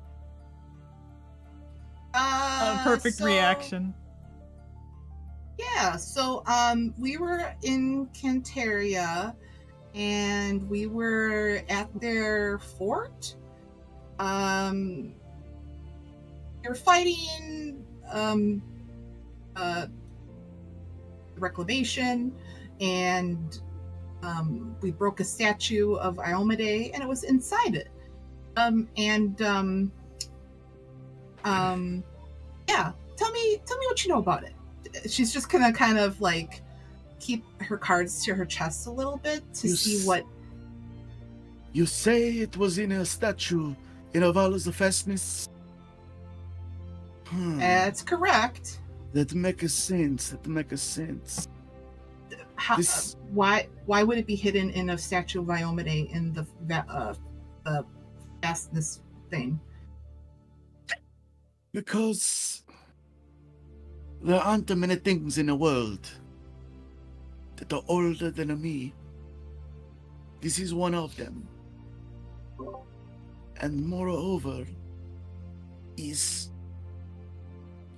Perfect reaction. Yeah, so we were in Cantaria, and we were at their fort. They were fighting reclamation, and we broke a statue of Iomade, and it was inside it. Yeah, tell me what you know about it. She's just gonna kind of keep her cards to her chest a little bit to see what. You say it was in a statue in Avala's fastness? That's correct. That makes sense. How, why would it be hidden in a statue of Iomade in the fastness thing? Because there aren't many things in the world that are older than me. This is one of them. And moreover, is...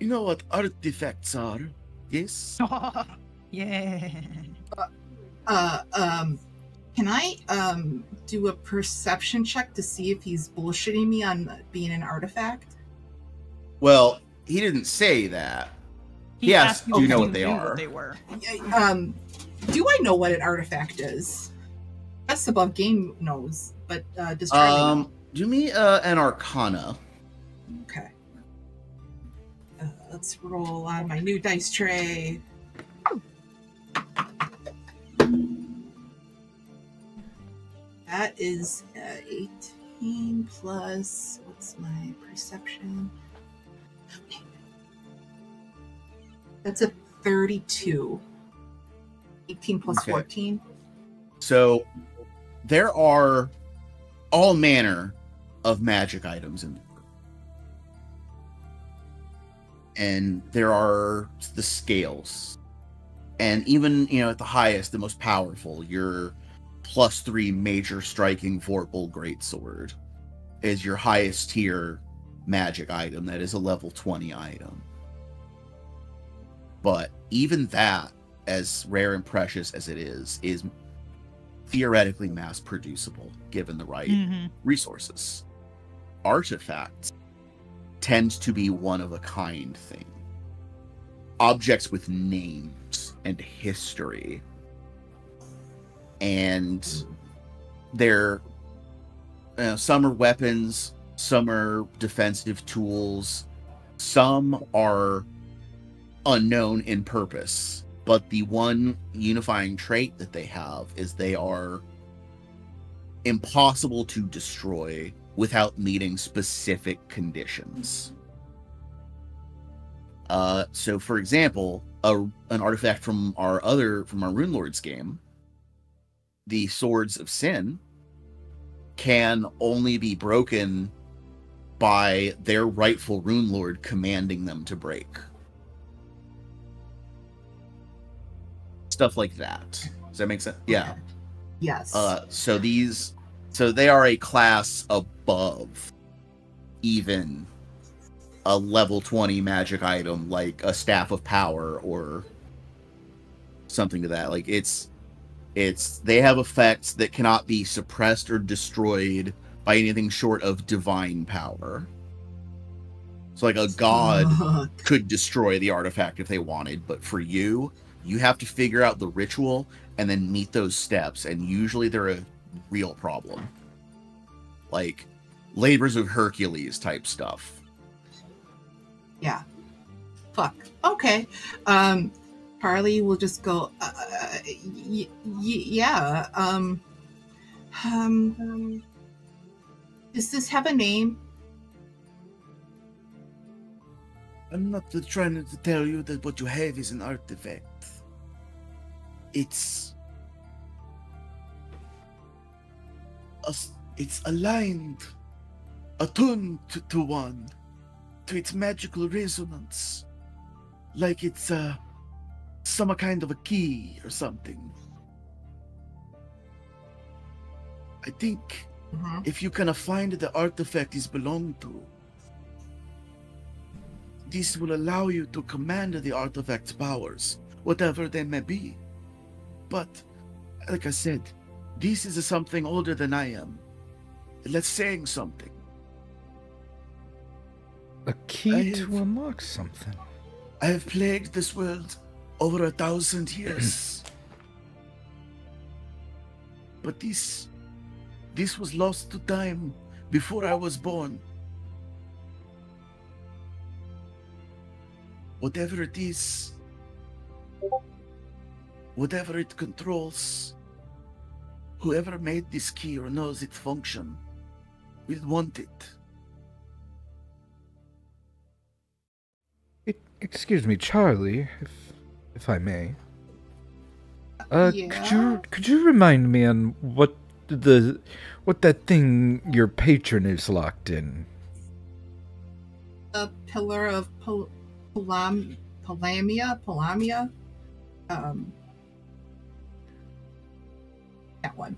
You know what artifacts are? Yes? Yeah. Can I do a perception check to see if he's bullshitting me on being an artifact? well, he didn't say that. He asked, do you know what they are? What they were. Do I know what an artifact is? That's above game knows, but does Charlie know? Do me an Arcana. Okay. Let's roll on my new dice tray. That is 18 plus, what's my perception? That's a 32. 18 plus Okay. 14. So there are all manner of magic items in there. And there are the scales. And even, at the highest, the most powerful, your +3 major striking Vorpal Greatsword is your highest tier magic item. That is a level 20 item. But even that, as rare and precious as it is theoretically mass producible given the right resources. Artifacts tend to be one of a kind thing. Objects with names and history. And they're some are weapons, some are defensive tools, some are unknown in purpose, but the one unifying trait that they have is they are impossible to destroy without meeting specific conditions. So for example, an artifact from our Rune Lords game, the Swords of Sin, can only be broken by their rightful Rune Lord commanding them to break. Stuff like that. Does that make sense? Yeah. Yes. So they are a class above even a level 20 magic item like a Staff of Power or something to that. Like they have effects that cannot be suppressed or destroyed by anything short of divine power. So like a god could destroy the artifact if they wanted, but for you have to figure out the ritual and then meet those steps, and usually they're a real problem. Like Labors of Hercules type stuff. Yeah. Fuck. Okay. Harley will just go, yeah. Does this have a name? I'm not trying to tell you that what you have is an artifact. It's aligned, attuned to one, to its magical resonance, like it's some kind of a key or something. I think if you can find the artifact is belonged to, this will allow you to command the artifact's powers, whatever they may be. But, like I said, this is something older than I am. That's saying something. A key to unlock something. I have plagued this world over 1,000 years. But this was lost to time before I was born. Whatever it is, whatever it controls, whoever made this key or knows its function will want it. Excuse me, Charlie, if I may. Yeah? Could you remind me on what that thing your patron is locked in? The Pillar of Palamia? That one.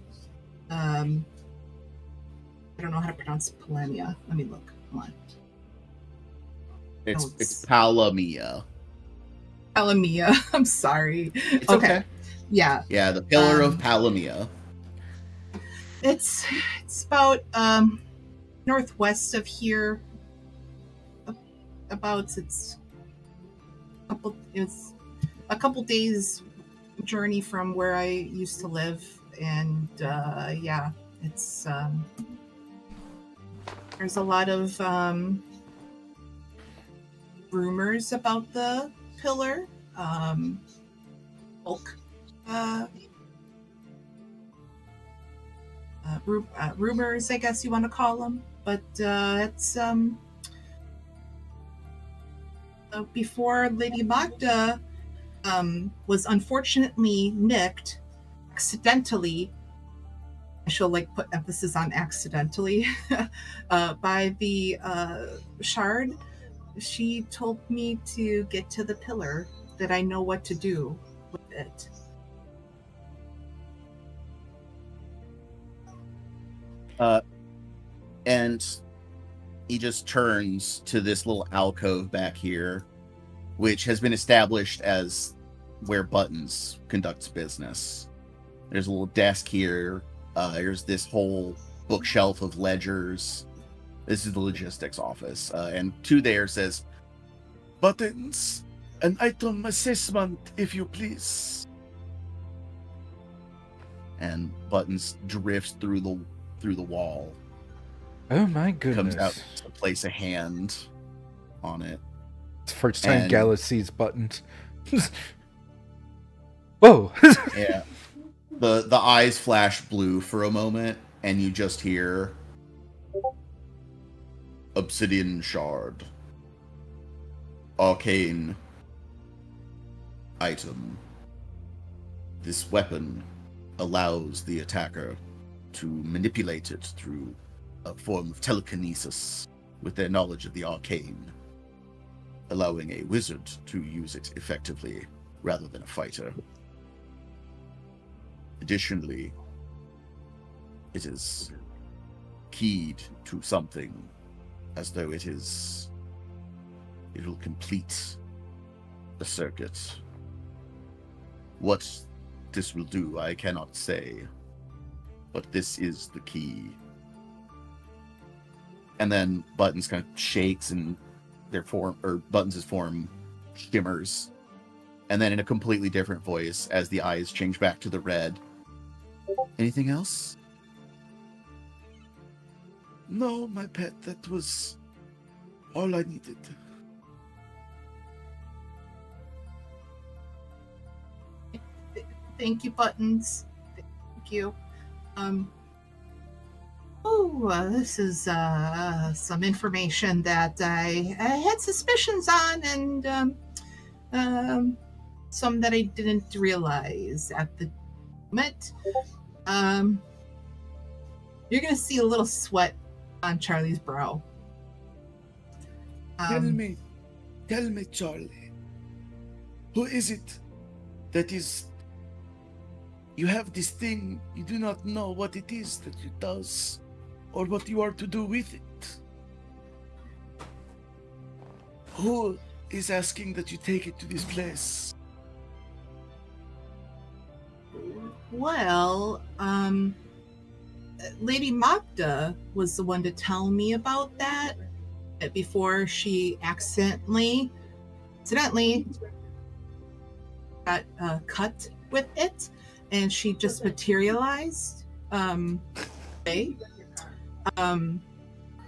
I don't know how to pronounce Palamia. Let me look. Come on. It's Palamia. Palamia. I'm sorry. It's okay. Yeah. Yeah, the Pillar of Palamia. It's about northwest of here. It's a couple days journey from where I used to live, and yeah, it's there's a lot of rumors about the pillar, bulk rumors, I guess you want to call them, but it's before Lady Magda was unfortunately nicked accidentally. I shall put emphasis on accidentally by the shard. She told me to get to the pillar, that I know what to do with it. And he just turns to this little alcove back here, which has been established as where Buttons conducts business. There's a little desk here. There's this whole bookshelf of ledgers. This is the logistics office. And to there says, Buttons, an item assessment, if you please. And Buttons drifts through the wall. Oh my goodness. Comes out to place a hand on it. It's the first time Gallus sees Buttons. Whoa! Yeah. The eyes flash blue for a moment, and you just hear, obsidian shard. Arcane item. This weapon allows the attacker to manipulate it through a form of telekinesis with their knowledge of the arcane, allowing a wizard to use it effectively rather than a fighter. Additionally, it is keyed to something as though it will complete the circuit. What this will do, I cannot say, but this is the key. And then Buttons kind of shakes and their form, or Buttons' form shimmers. And then in a completely different voice, as the eyes change back to the red. Anything else? No, my pet, that was all I needed. Thank you, Buttons. Thank you. This is some information that I had suspicions on, and some that I didn't realize at the moment. You're gonna see a little sweat on Charlie's brow. Tell me, Charlie, who is it that is... You have this thing, you do not know what it is that it does, or what you are to do with it. Who is asking that you take it to this place? Well, Lady Magda was the one to tell me about that before she accidentally got cut with it, and she just materialized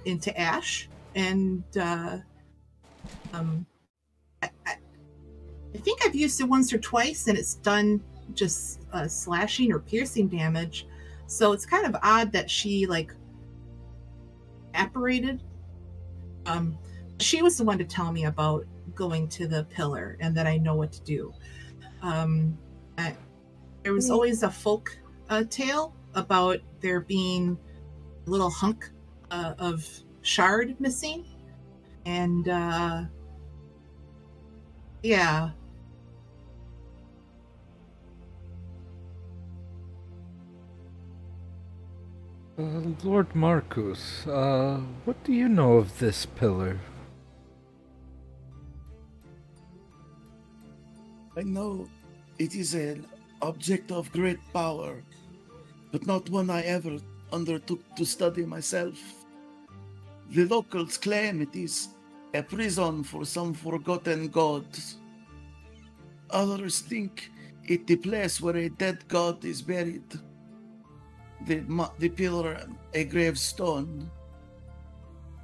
into ash, and I think I've used it once or twice, and it's done just slashing or piercing damage. So it's kind of odd that she like apparated. She was the one to tell me about going to the pillar and that I know what to do. There was always a folk tale about there being a little hunk of shard missing, and yeah. Lord Marcus, what do you know of this pillar? I know it is an object of great power, but not one I ever undertook to study myself. The locals claim it is a prison for some forgotten god. Others think it the place where a dead god is buried. The pillar, a gravestone.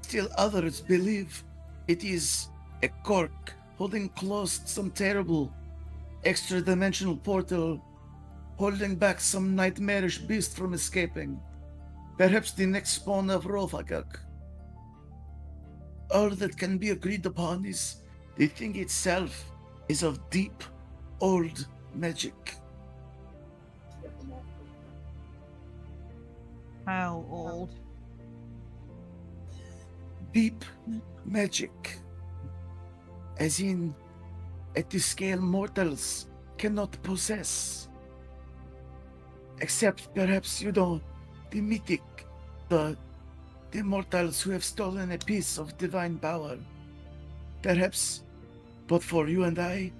Still others believe it is a cork holding closed some terrible extra-dimensional portal, holding back some nightmarish beast from escaping. Perhaps the next spawn of Rofagak. All that can be agreed upon is the thing itself is of deep, old magic. How old? Deep magic. As in, at the scale mortals cannot possess. Except perhaps, the mythic, the mortals who have stolen a piece of divine power. Perhaps, but for you and I,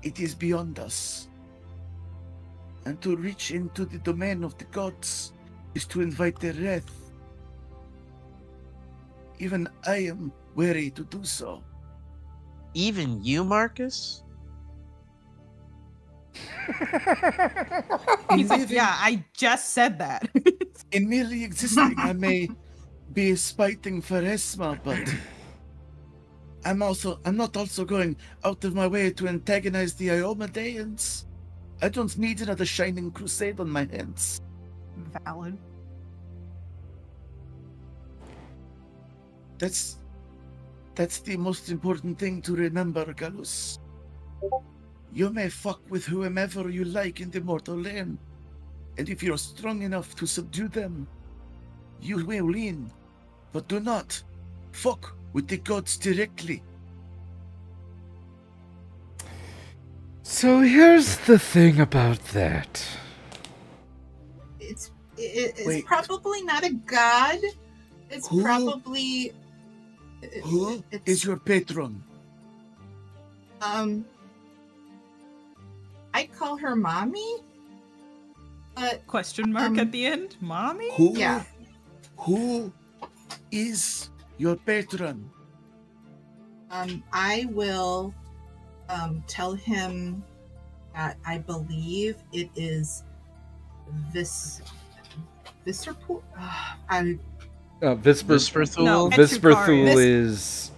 it is beyond us. And to reach into the domain of the gods is to invite their wrath. Even I am wary to do so. Even you, Marcus? He's like, yeah, I just said that. In merely existing, I may be spiting Pharesma, but I'm not also going out of my way to antagonize the Iomedeans. I don't need another shining crusade on my hands. Valid. That's the most important thing to remember, Gallus. You may fuck with whomever you like in the mortal land, and if you're strong enough to subdue them, you will win. But do not fuck with the gods directly. So here's the thing about that. It's Wait. probably not a god. It's Who? probably Who it's, is your patron? I call her mommy, but Question mark at the end? Mommy? Who? yeah. Who is your patron? I will tell him that I believe it is Viscerpool. Visperthul? No, Visperthul Vis- is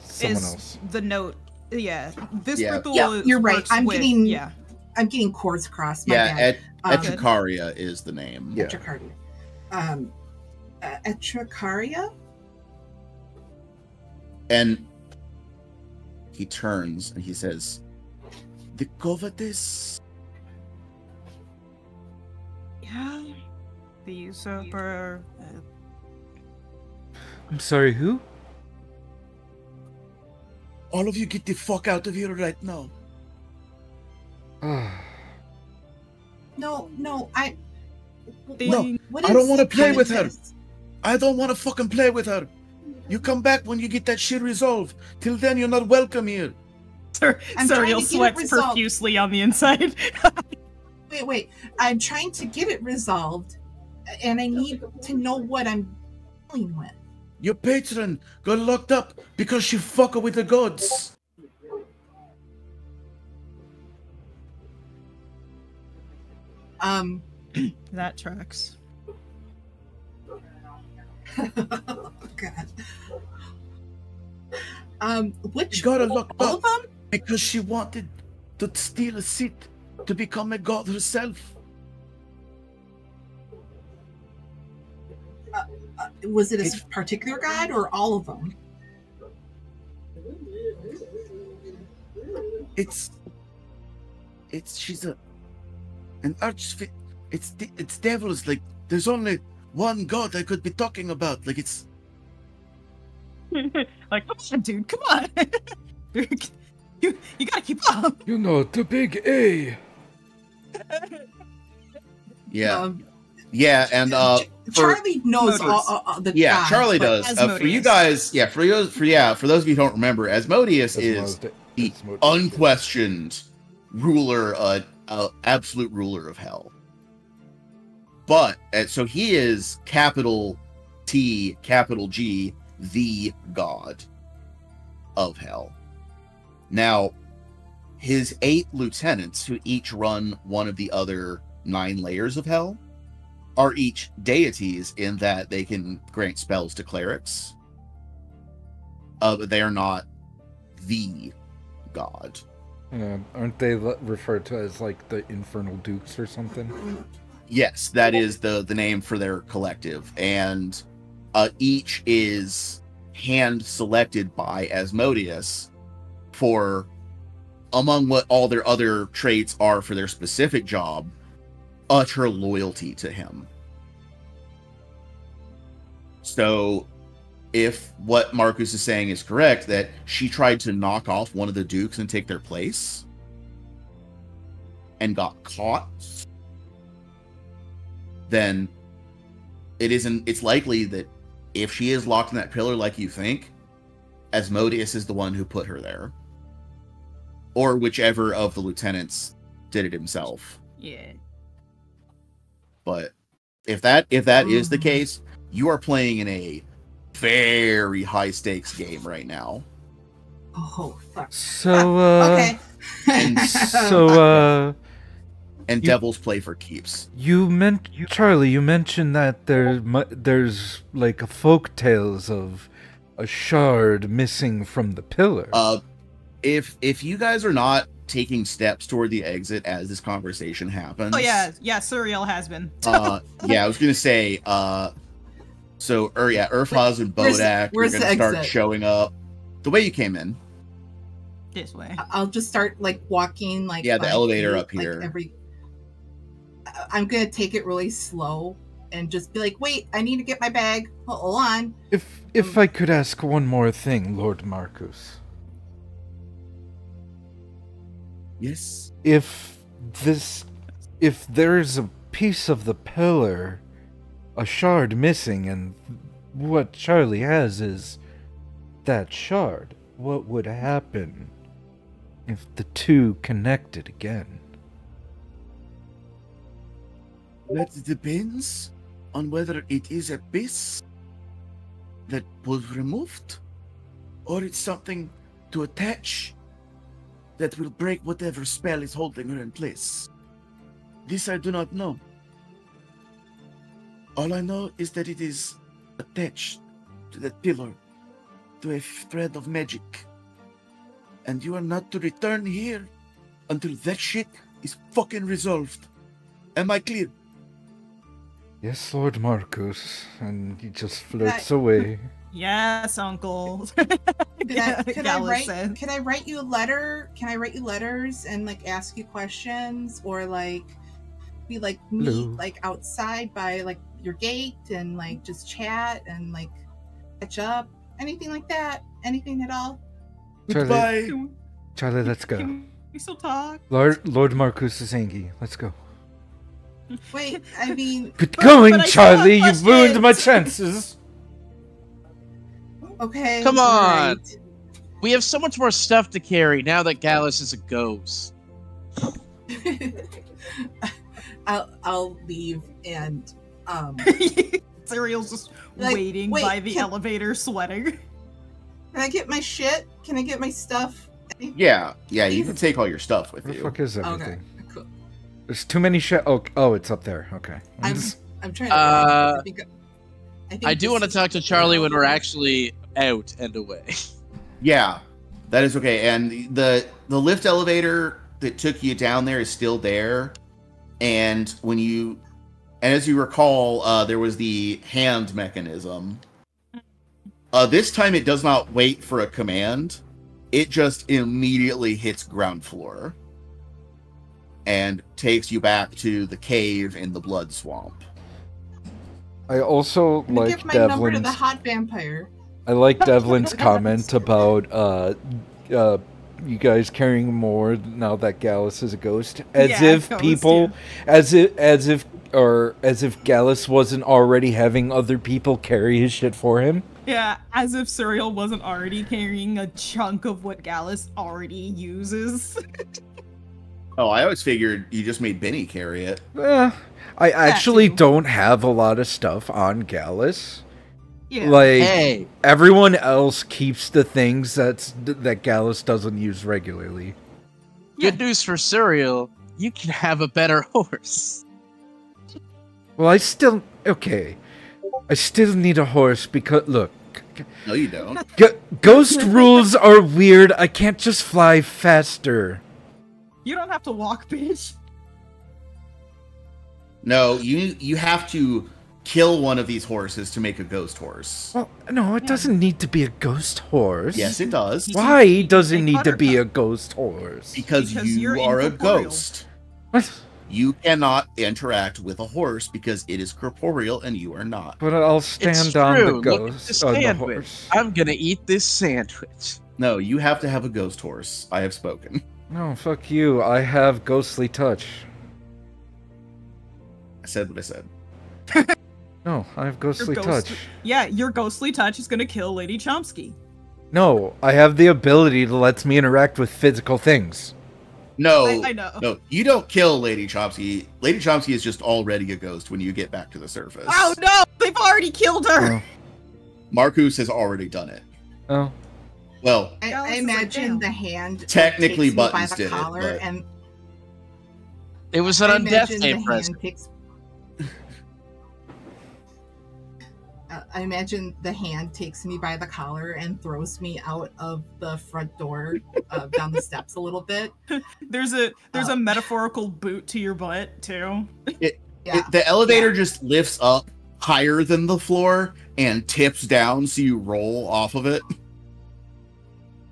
someone Is else. the note. Yeah. Visperthul Yeah, you're right. works I'm with- getting- Yeah. I'm getting chords crossed. My bad. Etricaria is the name. Yeah. Etricaria. Etricaria? And he turns and he says, The covetous? Yeah. The usurper. I'm sorry, who? All of you get the fuck out of here right now. No, No, what I don't wanna play with her. this? I don't want to fucking play with her. You come back when you get that shit resolved. Till then, you're not welcome here. I'm trying Suriel to get it sweats resolved. profusely on the inside. Wait. I'm trying to get it resolved, and I need to know what I'm dealing with. Your patron got locked up because she fucked with the gods. That tracks. Oh, God. Which She got her locked all of up them? because she wanted to steal a seat to become a god herself. Was it a particular god or all of them? She's an it's devils. Like, there's only one god I could be talking about. Like, it's Like, come on, dude, come on. you gotta keep up. You know, the big A. yeah. Yeah, and Charlie knows Asmodeus. all the yeah, gods, Charlie but does. For you Asmodeus. guys, for those of you who don't remember, Asmodeus is the unquestioned ruler, absolute ruler of hell. But so he is capital T, capital G, the god of hell. Now, his 8 lieutenants, who each run one of the other 9 layers of hell, are each deities in that they can grant spells to clerics. But they are not the god. Aren't they referred to as like the Infernal Dukes or something? Yes, that is the name for their collective. And each is hand selected by Asmodeus for, among what all their other traits are for their specific job, utter loyalty to him. So if what Marcus is saying is correct, that she tried to knock off one of the dukes and take their place and got caught, then it's likely that if she is locked in that pillar like you think, Asmodeus is the one who put her there. Or whichever of the lieutenants did it himself. Yeah. But if that is the case, you are playing in a very high stakes game right now. Oh, fuck. So, Okay. And devils play for keeps. Charlie, you mentioned that there's like a folk tales of a shard missing from the pillar. If you guys are not taking steps toward the exit as this conversation happens. Oh yeah, Suriel has been. Yeah, I was gonna say, So, Urfaz and Bodak are where's going the to start exit? showing up the way you came in. This way. I'll just start like walking like Yeah, the 5 elevator feet, up here. Like, I'm gonna take it really slow and just be like, wait, I need to get my bag. Hold on. If I could ask one more thing, Lord Marcus. Yes. If there's a piece of the pillar, a shard missing, and what Charlie has is that shard, what would happen if the two connected again? That depends on whether it is a piece that was removed, or it's something to attach that will break whatever spell is holding her in place. This I do not know. All I know is that it is attached to that pillar, to a thread of magic. And you are not to return here until that shit is fucking resolved. Am I clear? Yes, Lord Marcus, and he just floats away. Yes, Uncle. Could Gallus said. I write you a letter? Can I write you letters and like ask you questions, or like be like meet Hello. like outside by like your gate and like just chat and like catch up? Anything like that? Anything at all? Goodbye. Charlie, let's go. Can we still talk? Lord Marcus is angry. Let's go. Wait, I mean, Good going, but I still have Charlie. You've ruined my questions. chances. okay. Come on. alright. We have so much more stuff to carry now that Gallus is a ghost. I'll leave and Serial's just Like, waiting wait, by the can- elevator, sweating. Can I get my shit? Can I get my stuff? Yeah, you can take all your stuff with Where the you. fuck is Okay, everything? cool. There's too many Oh, it's up there. Okay. I'm trying to. I think I do this want to is- talk to Charlie when we're actually out and away. Yeah, that is okay. And the lift elevator that took you down there is still there. And as you recall, there was the hand mechanism. This time it does not wait for a command. It just immediately hits ground floor and takes you back to the cave in the blood swamp. I also I'm gonna like give my number to Devlin's. the hot vampire. I like Devlin's comment about you guys caring more now that Gallus is a ghost, as Yeah, if ghost, people, as if Gallus wasn't already having other people carry his shit for him. Yeah, as if Serial wasn't already carrying a chunk of what Gallus already uses. Oh, I always figured you just made Benny carry it. I actually too. don't have a lot of stuff on Gallus. Yeah. Like Hey, everyone else keeps the things that Gallus doesn't use regularly. good news for Serial. You can have a better horse. Well, I still need a horse because look, No, you don't. ghost rules are weird. I can't just fly faster. You don't have to walk, bitch. No, you have to kill one of these horses to make a ghost horse. Well, no, it doesn't need to be a ghost horse. Yes, it does. Why does it Like need to be a Buttercup. ghost horse? Because Because you you're are a incorporeal. ghost. What? You cannot interact with a horse because it is corporeal and you are not. But I'll It's stand true. on the Look at ghost this on the sandwich. horse. I'm gonna eat this sandwich. No, you have to have a ghost horse. I have spoken. No, fuck you. I have ghostly touch. I said what I said. No, I have ghostly Your touch. Yeah, your ghostly touch is gonna kill Lady Chomsky. No, I have the ability that lets me interact with physical things. No, I know. no, you don't kill Lady Chomsky. Lady Chomsky is just already a ghost when you get back to the surface. Oh no! They've already killed her! Oh. Marcus has already done it. Oh. Well, I Gallus is like, imagine damn. the hand Technically, takes me by Buttons the did it, collar but- and It was an I undeath imagine day the present. hand takes. I imagine the hand takes me by the collar and throws me out of the front door, down the steps a little bit. There's a metaphorical boot to your butt too. Yeah, the elevator just lifts up higher than the floor and tips down so you roll off of it.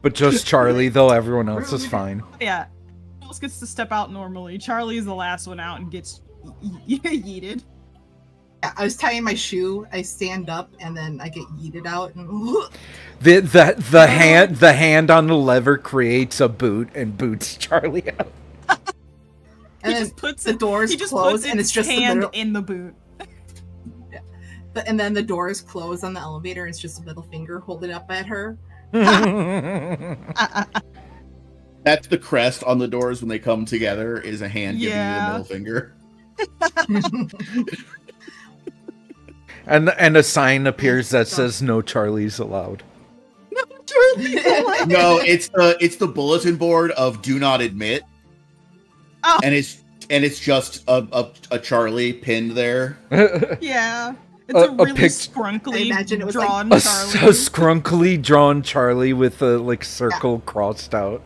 But just Charlie, though everyone else is fine. Yeah. Everyone else gets to step out normally. Charlie's the last one out and gets yeeted. Yeah, I was tying my shoe. I stand up and then I get yeeted out. And The hand on the lever creates a boot and boots Charlie out. And then the doors close and it's just hand the in the boot. Yeah. And then the doors close on the elevator. And it's just a middle finger holding up at her. That's the crest on the doors when they come together, is a hand giving you the middle finger. And a sign appears that says "No Charlies allowed." No Charlies allowed. No, it's the bulletin board of "Do not admit," and it's just a Charlie pinned there. Yeah. It's a really scrunkly drawn Charlie. A scrunkly drawn Charlie with a circle crossed out.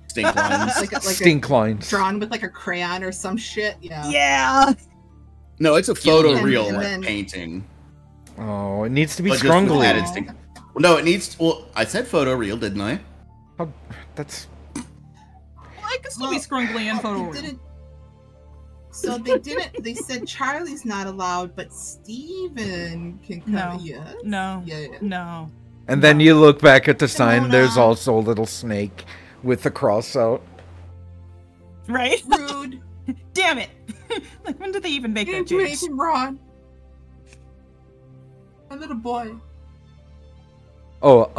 Stink lines. Stink lines. Drawn with a crayon or some shit. Yeah. Yeah. No, it's a photoreal painting. Oh, it needs to be scrunkly. Well, no, it needs. Well, I said photoreal, didn't I? Oh, that's. Well, I could still be scrunkly and photoreal. So they didn't. They said Charlie's not allowed, but Steven can come. No. Yes. No. Yeah. No. And then you look back at the sign. There's also a little snake with the cross out. Right. Rude. Damn it! When did they even make that change? You didn't do anything wrong. A little boy. Oh,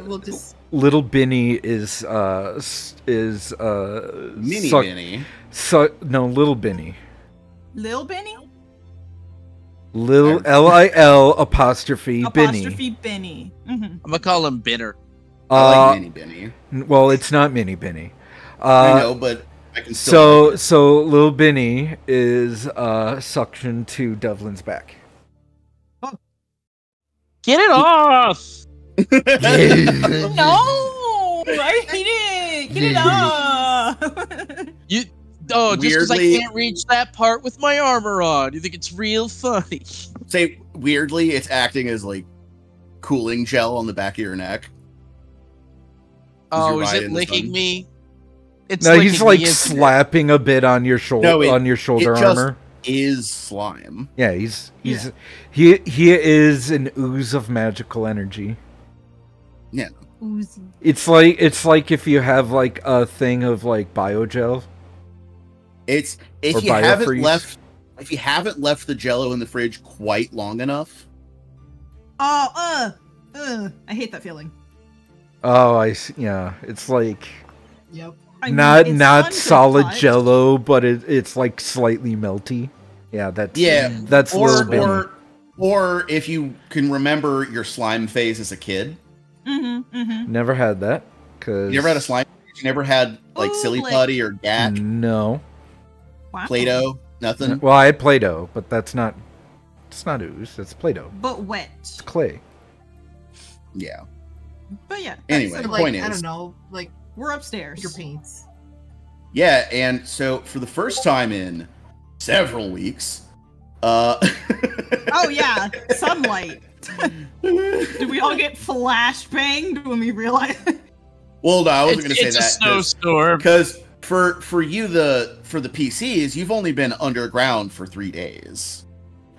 we'll just... Little Binny is Mini Binny. No, Little Binny. Lil Binny? Lil Lil apostrophe Binny. Apostrophe Binny. Mm-hmm. I'm gonna call him Binner. I like Mini Binny. Well, it's not Mini Binny. I know, but I can still. So Lil Binny is suction to Devlin's back. Oh. Get it off! No, I hate it. Get it off. Just because I can't reach that part with my armor on. You think it's real funny? Say weirdly, it's acting as cooling gel on the back of your neck. Oh, is it licking me? It's no, he's slapping a bit on your shoulder armor. Is slime. Yeah, he is an ooze of magical energy. Yeah. Oozy. It's like if you have a thing of biogel. It's if you haven't left the Jello in the fridge quite long enough. Oh, I hate that feeling. Oh, I see. Yeah, it's like. Yep. Not solid Jello, but it's slightly melty. Yeah, that's Lil Binny. Or if you can remember your slime phase as a kid. Mm-hmm, mm-hmm. Never had that. You never had a slime phase? You never had Silly Putty or Gak? No. Wow. Play-Doh? Nothing? Well, I had Play-Doh, but it's not ooze. It's Play-Doh. But wet. It's clay. Yeah. But yeah. Anyway, point is, I don't know, we're upstairs. Your paints. Yeah, and so for the first time in several weeks, oh yeah, sunlight. Did we all get flashbanged when we realized? Well, no, I wasn't going to say that. It's a snowstorm. Because for you, for the PCs, you've only been underground for 3 days.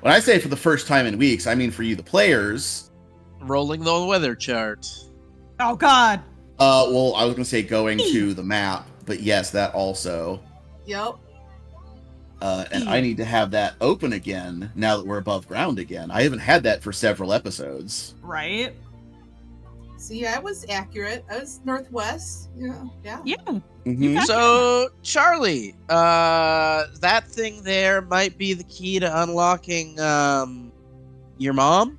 When I say for the first time in weeks, I mean for you, the players. Rolling the weather chart. Oh God. Well, I was going to say going to the map, but yes, that also. Yep. And I need to have that open again now that we're above ground again. I haven't had that for several episodes. Right. So yeah, I was accurate. I was northwest. Yeah. Yeah. Mm-hmm. So Charlie, that thing there might be the key to unlocking your mom.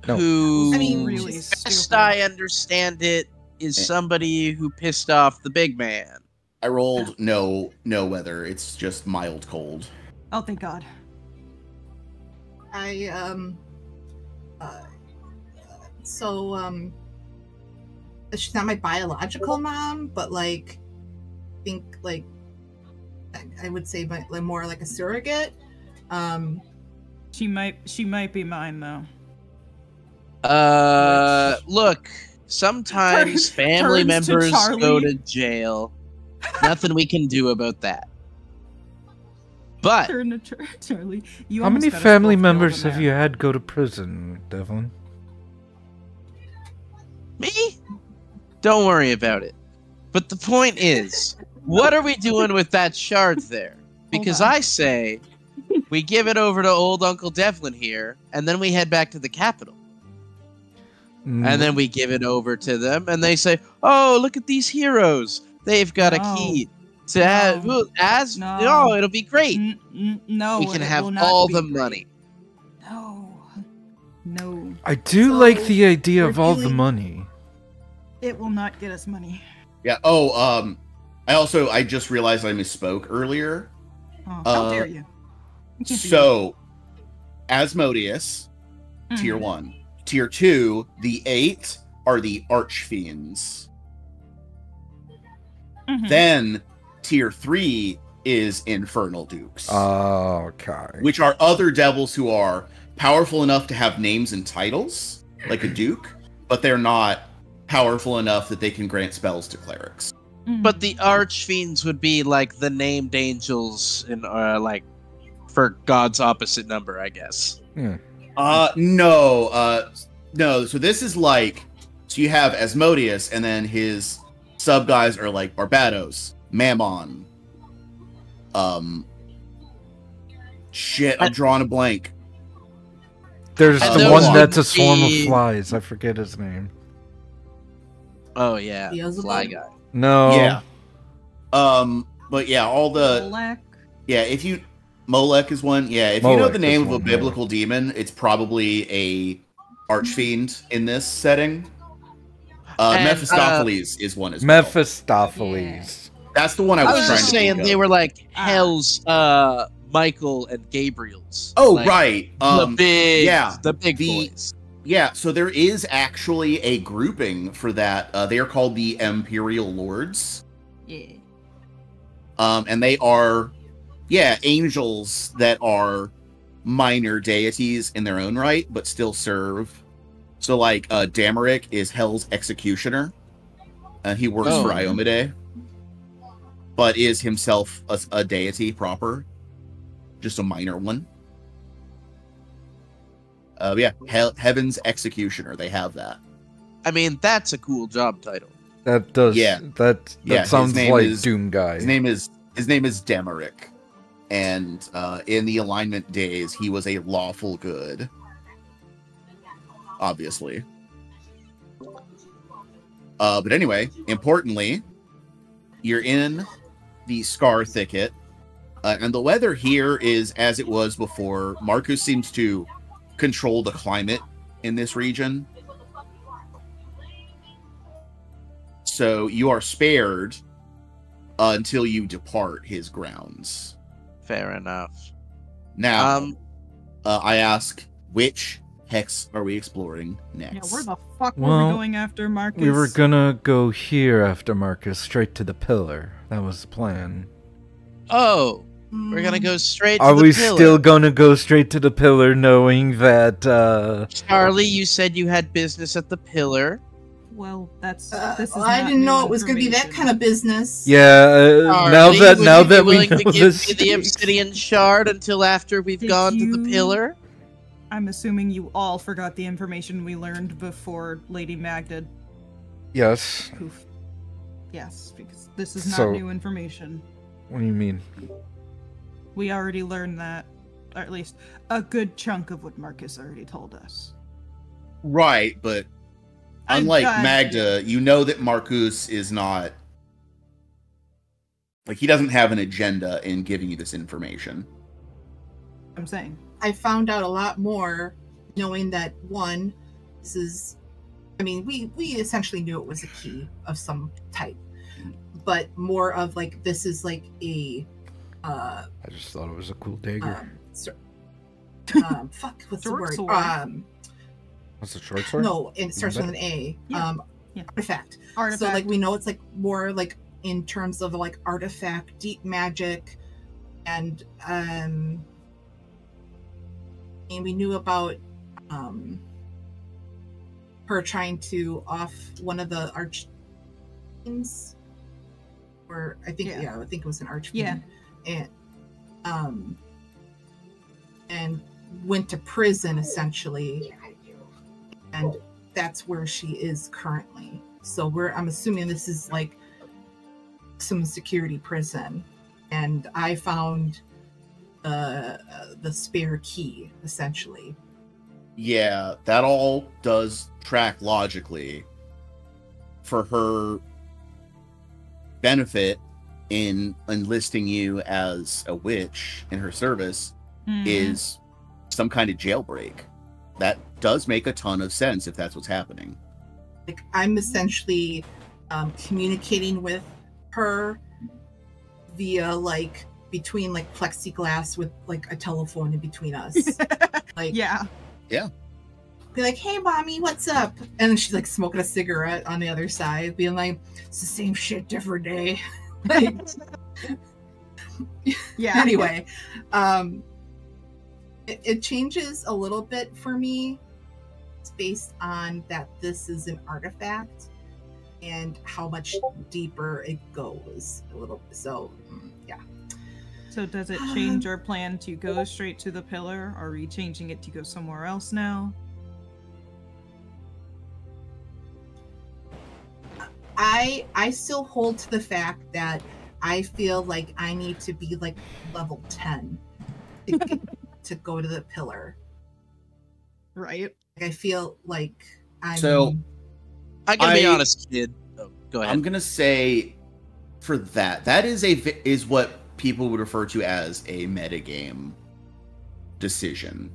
No. Who, I mean, really best I understand it, is somebody who pissed off the big man. I rolled no weather. It's just mild cold. Oh, thank God. She's not my biological mom, but I would say more like a surrogate. She might be mine though. Look, sometimes family turns to members Charlie. go to jail. Nothing we can do about that. But Turn to Charlie. You How almost many got us family both members killed in have you had go to prison, Devlin? me? Don't worry about it. But the point is, what are we doing with that shard there? Because on. I say we give it over to old Uncle Devlin here, and then we head back to the capital. And then we give it over to them, and they say, "Oh, look at these heroes! They've got a key to No. it'll be great. No, we can it have will not all be the great. money." No. I do So, like the idea we're of all the dealing- money. It will not get us money. Yeah. I just realized I misspoke earlier. Oh, how dare you? You can't do So, Asmodeus, that. tier Mhm. 1. Tier 2, the 8 are the Archfiends. Mhm. Then, tier 3 is Infernal Dukes, Okay. which are other devils who are powerful enough to have names and titles, like a duke, but they're not powerful enough that they can grant spells to clerics. Mhm. But the archfiends would be like the named angels in like for God's opposite number, I guess. No. So this is like, so you have Asmodeus, and then his sub guys are like Barbados, Mammon. I'm drawing a blank. There's And the those one would that's a swarm of be- flies. I forget his name. Oh yeah, Beelzebub? fly guy. No. Yeah. But yeah, all the Molech. if you Molech is one. Yeah, if you know Molech the name is of a one, biblical demon, it's probably a archfiend in this setting. And, Mephistopheles is one as well. Mephistopheles. That's the one I I was, was trying just to saying think they of. were like Hell's Michael and Gabriel's. Oh, like, right. The big, the boys. Yeah, so there is actually a grouping for that. They are called the Imperial Lords. Yeah. And they are, angels that are minor deities in their own right, but still serve. So, like, Damaric is Hell's executioner. He works for Iomade, but is himself a deity proper. Just a minor one. Heaven's executioner. They have that. I mean, that's a cool job title. That does. Yeah. That his sounds name like is- Doom Guy. His name is Damaric, and in the alignment days, he was a lawful good. Obviously. But anyway, importantly, you're in the Scar Thicket, and the weather here is as it was before. Marcus seems to control the climate in this region. So you are spared until you depart his grounds. Fair enough. Now, I ask, which hex are we exploring next? Yeah, where the fuck were Well, we going after, Marcus? We were gonna go here after Marcus, straight to the pillar. That was the plan. Oh, we're gonna go straight to Are the we pillar. still gonna go straight to the pillar, knowing that? Charlie, you said you had business at the pillar. Well, this is. I not didn't know new it was going to be that information. kind of business. Yeah. Now Charlie, that would you be we willing know to give this, me the obsidian shard until after we've Did gone to the you- pillar? I'm assuming you all forgot the information we learned before Lady Magda. yes. Poof. Yes, because this is not So- new information. What do you mean? We already learned that, or at least a good chunk of what Marcus already told us. Right, but unlike Magda, you know that Marcus is not... Like, he doesn't have an agenda in giving you this information. I'm saying. I found out a lot more knowing that, one, this is... I mean, we essentially knew it was a key of some type. But more of, like, this is like a... I just thought it was a cool dagger. Fuck, what's the Short word? sword. What's the short sword? No, it starts with an A. Yeah. Artifact. Artifact. So, like, we know it's, like, more, like, in terms of, like, artifact, deep magic, and, And we knew about her trying to off one of the archfiends, or I think I think it was an archfiend, and went to prison essentially, and that's where she is currently. So I'm assuming this is like some security prison, and I found the spare key essentially. Yeah, that all does track logically. For her benefit in enlisting you as a witch in her service is some kind of jailbreak. That does make a ton of sense if that's what's happening. Like, I'm essentially communicating with her via like between like plexiglass with like a telephone in between us. Like, yeah. Be like, hey mommy, what's up? And then she's like smoking a cigarette on the other side, being like, it's the same shit, different day. Like, yeah. Anyway, it changes a little bit for me. It's based on that this is an artifact and how much deeper it goes a little bit. So yeah. So does it change our plan to go straight to the pillar? Are we changing it to go somewhere else now? I still hold to the fact that I feel like I need to be like level 10 to go to the pillar. Right. I feel like I'm... So, I gotta be honest, kid. Oh, go ahead. I'm gonna say, for that is what people would refer to as a metagame decision.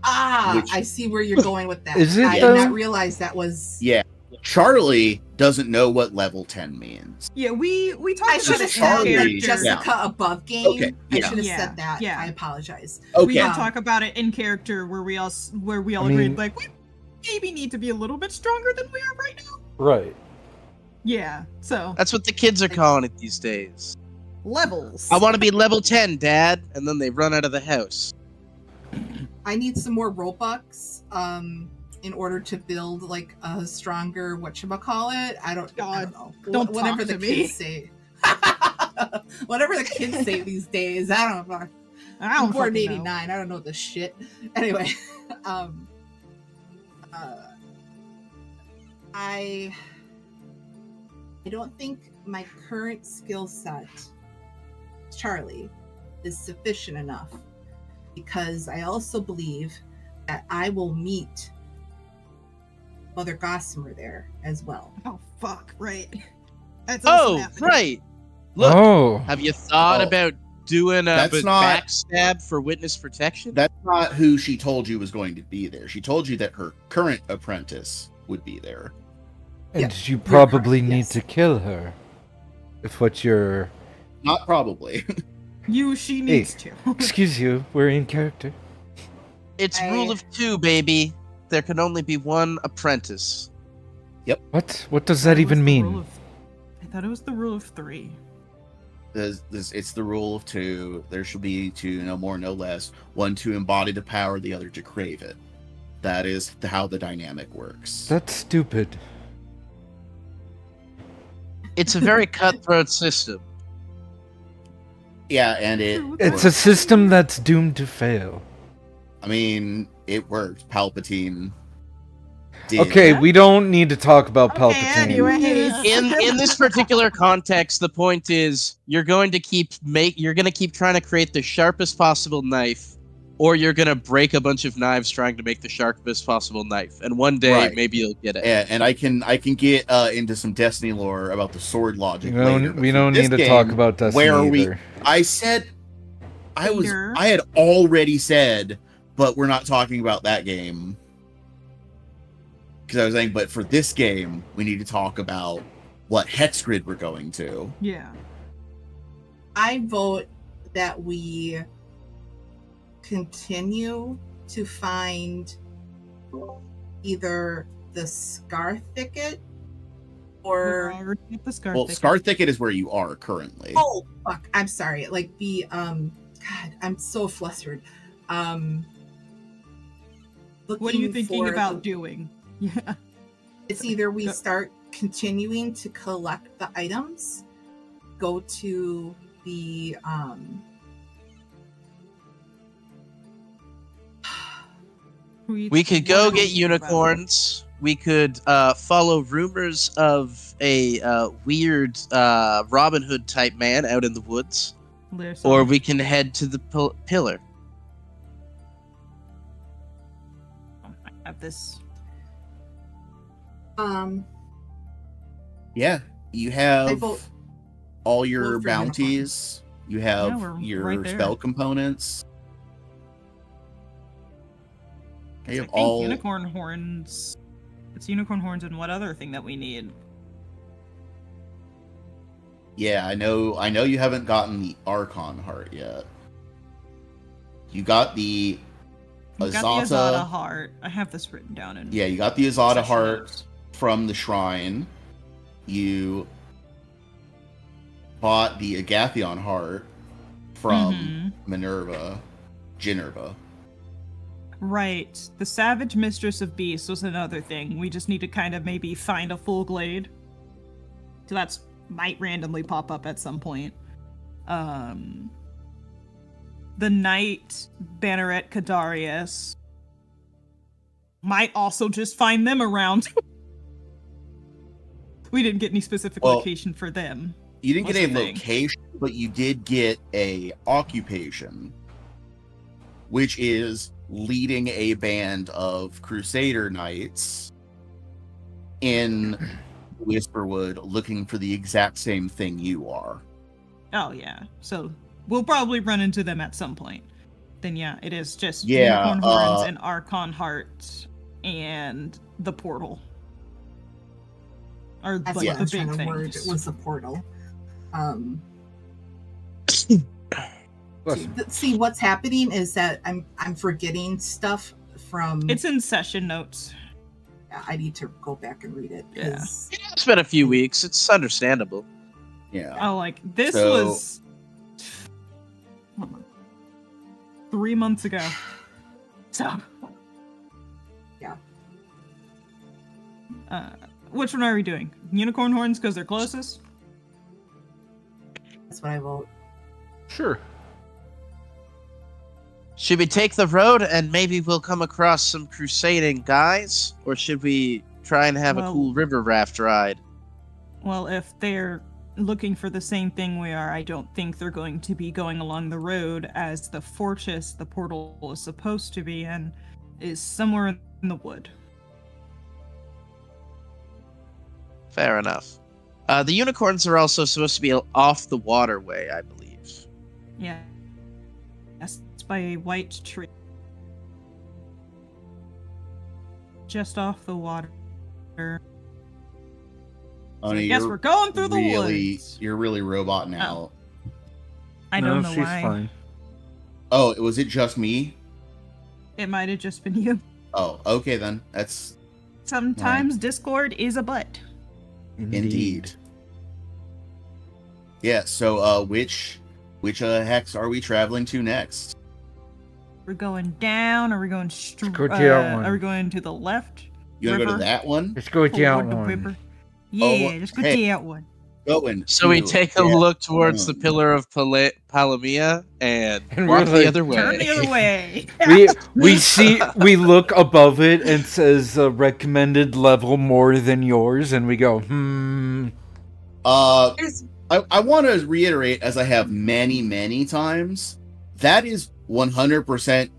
I see where you're going with that. Is it, I did not realize that was... Yeah. Charlie doesn't know what level 10 means. Yeah, we talked I about should have it in said like character. Jessica above game. Okay, I should have Yeah. said that. Yeah. I apologize. Okay. We did talk about it in character where we all agreed like we maybe need to be a little bit stronger than we are right now. Right. Yeah. So That's what the kids are calling it these days. levels. I want to be level 10, Dad, and then they run out of the house. I need some more Robux in order to build like a stronger whatchamacallit. I don't know. Don't Whatever talk the to me. kids say. Whatever the kids say these days. I don't know. I don't I'm born in fucking know. 89. I don't know this shit. Anyway, I don't think my current skill set, Charlie, is sufficient enough, because I also believe that I will meet Mother Gossamer there as well. Oh fuck! Right. That's also Oh, happening. right. Look, Oh. have you thought Oh. about doing a That's not- backstab for witness protection? That's not who she told you was going to be there. She told you that her current apprentice would be there. And Yeah, you probably correct, need yes. to kill her. If what you're... Not probably. She needs to. Excuse you, we're in character. It's rule of 2, baby. There can only be one apprentice. What? What does that even mean? I thought it was the rule of 3. It's the rule of 2. There shall be 2, no more, no less. One to embody the power, the other to crave it. That is how the dynamic works. That's stupid. It's a very cutthroat system. Yeah, and It's a system that's doomed to fail. I mean, it worked. Palpatine did. Okay, we don't need to talk about Palpatine. anyways. In this particular context, the point is you're going to keep trying to create the sharpest possible knife, or you're gonna break a bunch of knives trying to make the sharpest possible knife. And one day Right. maybe you'll get it. Yeah, and I can get into some Destiny lore about the sword logic We later. don't, but we for don't this need to game, talk about Destiny where either. I said Later. I had already said, but we're not talking about that game. Because I was saying, but for this game, we need to talk about what hex grid we're going to. Yeah. I vote that we continue to find either the Scar Thicket We're or already at the Scar Well, Thicket. Scar Thicket is where you are currently. oh fuck, I'm sorry. Like the God, I'm so flustered. What are you thinking for about doing? Yeah. It's either we start continuing to collect the items, go to the We could go get unicorns. We could follow rumors of a weird Robin Hood type man out in the woods, or we can head to the pillar. I have this. Yeah, you have all your vote for bounties. You have we're your right there. spell components. I You have think all. unicorn horns. It's unicorn horns and what other thing that we need? Yeah, I know you haven't gotten the Archon heart yet. You got the You got the Azata. Azata heart. I have this written down in. Yeah, you got the Azata session heart notes. from the shrine. You bought the Agathion heart from Ginevra. Right. The Savage Mistress of Beasts was another thing. We just need to kind of maybe find a full glade. So that's might randomly pop up at some point. The Knight Banneret Kadarius might also just find them around. We didn't get any specific location for them. You didn't What's get a the thing? location, but you did get a occupation, which is leading a band of Crusader Knights in Whisperwood looking for the exact same thing you are. Oh yeah. So we'll probably run into them at some point. Then yeah, it is just Yeah, unicorn horns and Archon heart and the portal. Or that's like what I the was trying big to word. things. It was the portal. Bless you. See, what's happening is that I'm forgetting stuff from. It's in session notes. I need to go back and read it. Yeah. 'cause- It's been a few weeks. It's understandable. Yeah. Oh, like this So- was 3 months ago. So Yeah. Which one are we doing? Unicorn horns because they're closest? That's what I vote. Sure. Should we take the road and maybe we'll come across some crusading guys? Or should we try and have a Well- cool river raft ride? Well, if they're looking for the same thing we are, I don't think they're going to be going along the road, as the fortress the portal is supposed to be in is somewhere in the wood. Fair enough. The unicorns are also supposed to be off the waterway, I believe. Yeah. Yes, it's by a white tree. Just off the water. Oh, I guess we're going through the woods. You're really roboting out. I don't know why. Fine. Oh, was it just me? It might have just been you. Oh, okay then. That's Sometimes Discord is a butt. indeed. Yeah. So, which hex are we traveling to next? We're going down. Are we going straight? go to that one. Are we going to the left? You want to go to River? that one? Let's go with the Toward the one. river? Yeah, let's go to hey. that one. Going. So we to take a that look towards the one. pillar of Palamia and And walk we're like, the other way. Turn the other way. we look above it and it says recommended level more than yours, and we go, There's I want to reiterate, as I have many times, that is 100%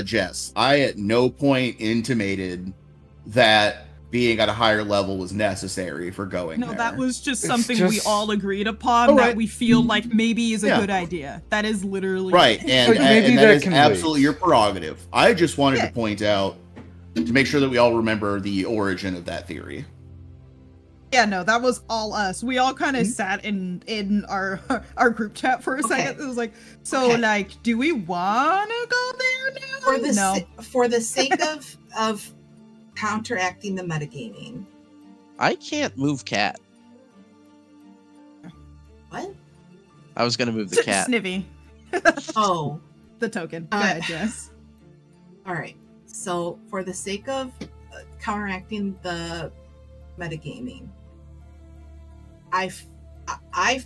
Jess. I at no point intimated that being at a higher level was necessary for going No, there. that was just It's something we just- all agreed upon All that right. we feel like maybe is a Yeah. good idea. That is literally right, and, Like, maybe and that that is can absolutely wait. your prerogative. I just wanted Yeah. to point out, to make sure that we all remember the origin of that theory. Yeah, no, that was all us. We all kind of sat in our group chat for a Okay. second. It was like, so Okay. like, do we want to go there now? for the no. for the sake of counteracting the metagaming. I can't move cat. What? I was gonna move the cat. Snivy, Oh, the token. Go ahead, Jess. all right. So for the sake of counteracting the metagaming, I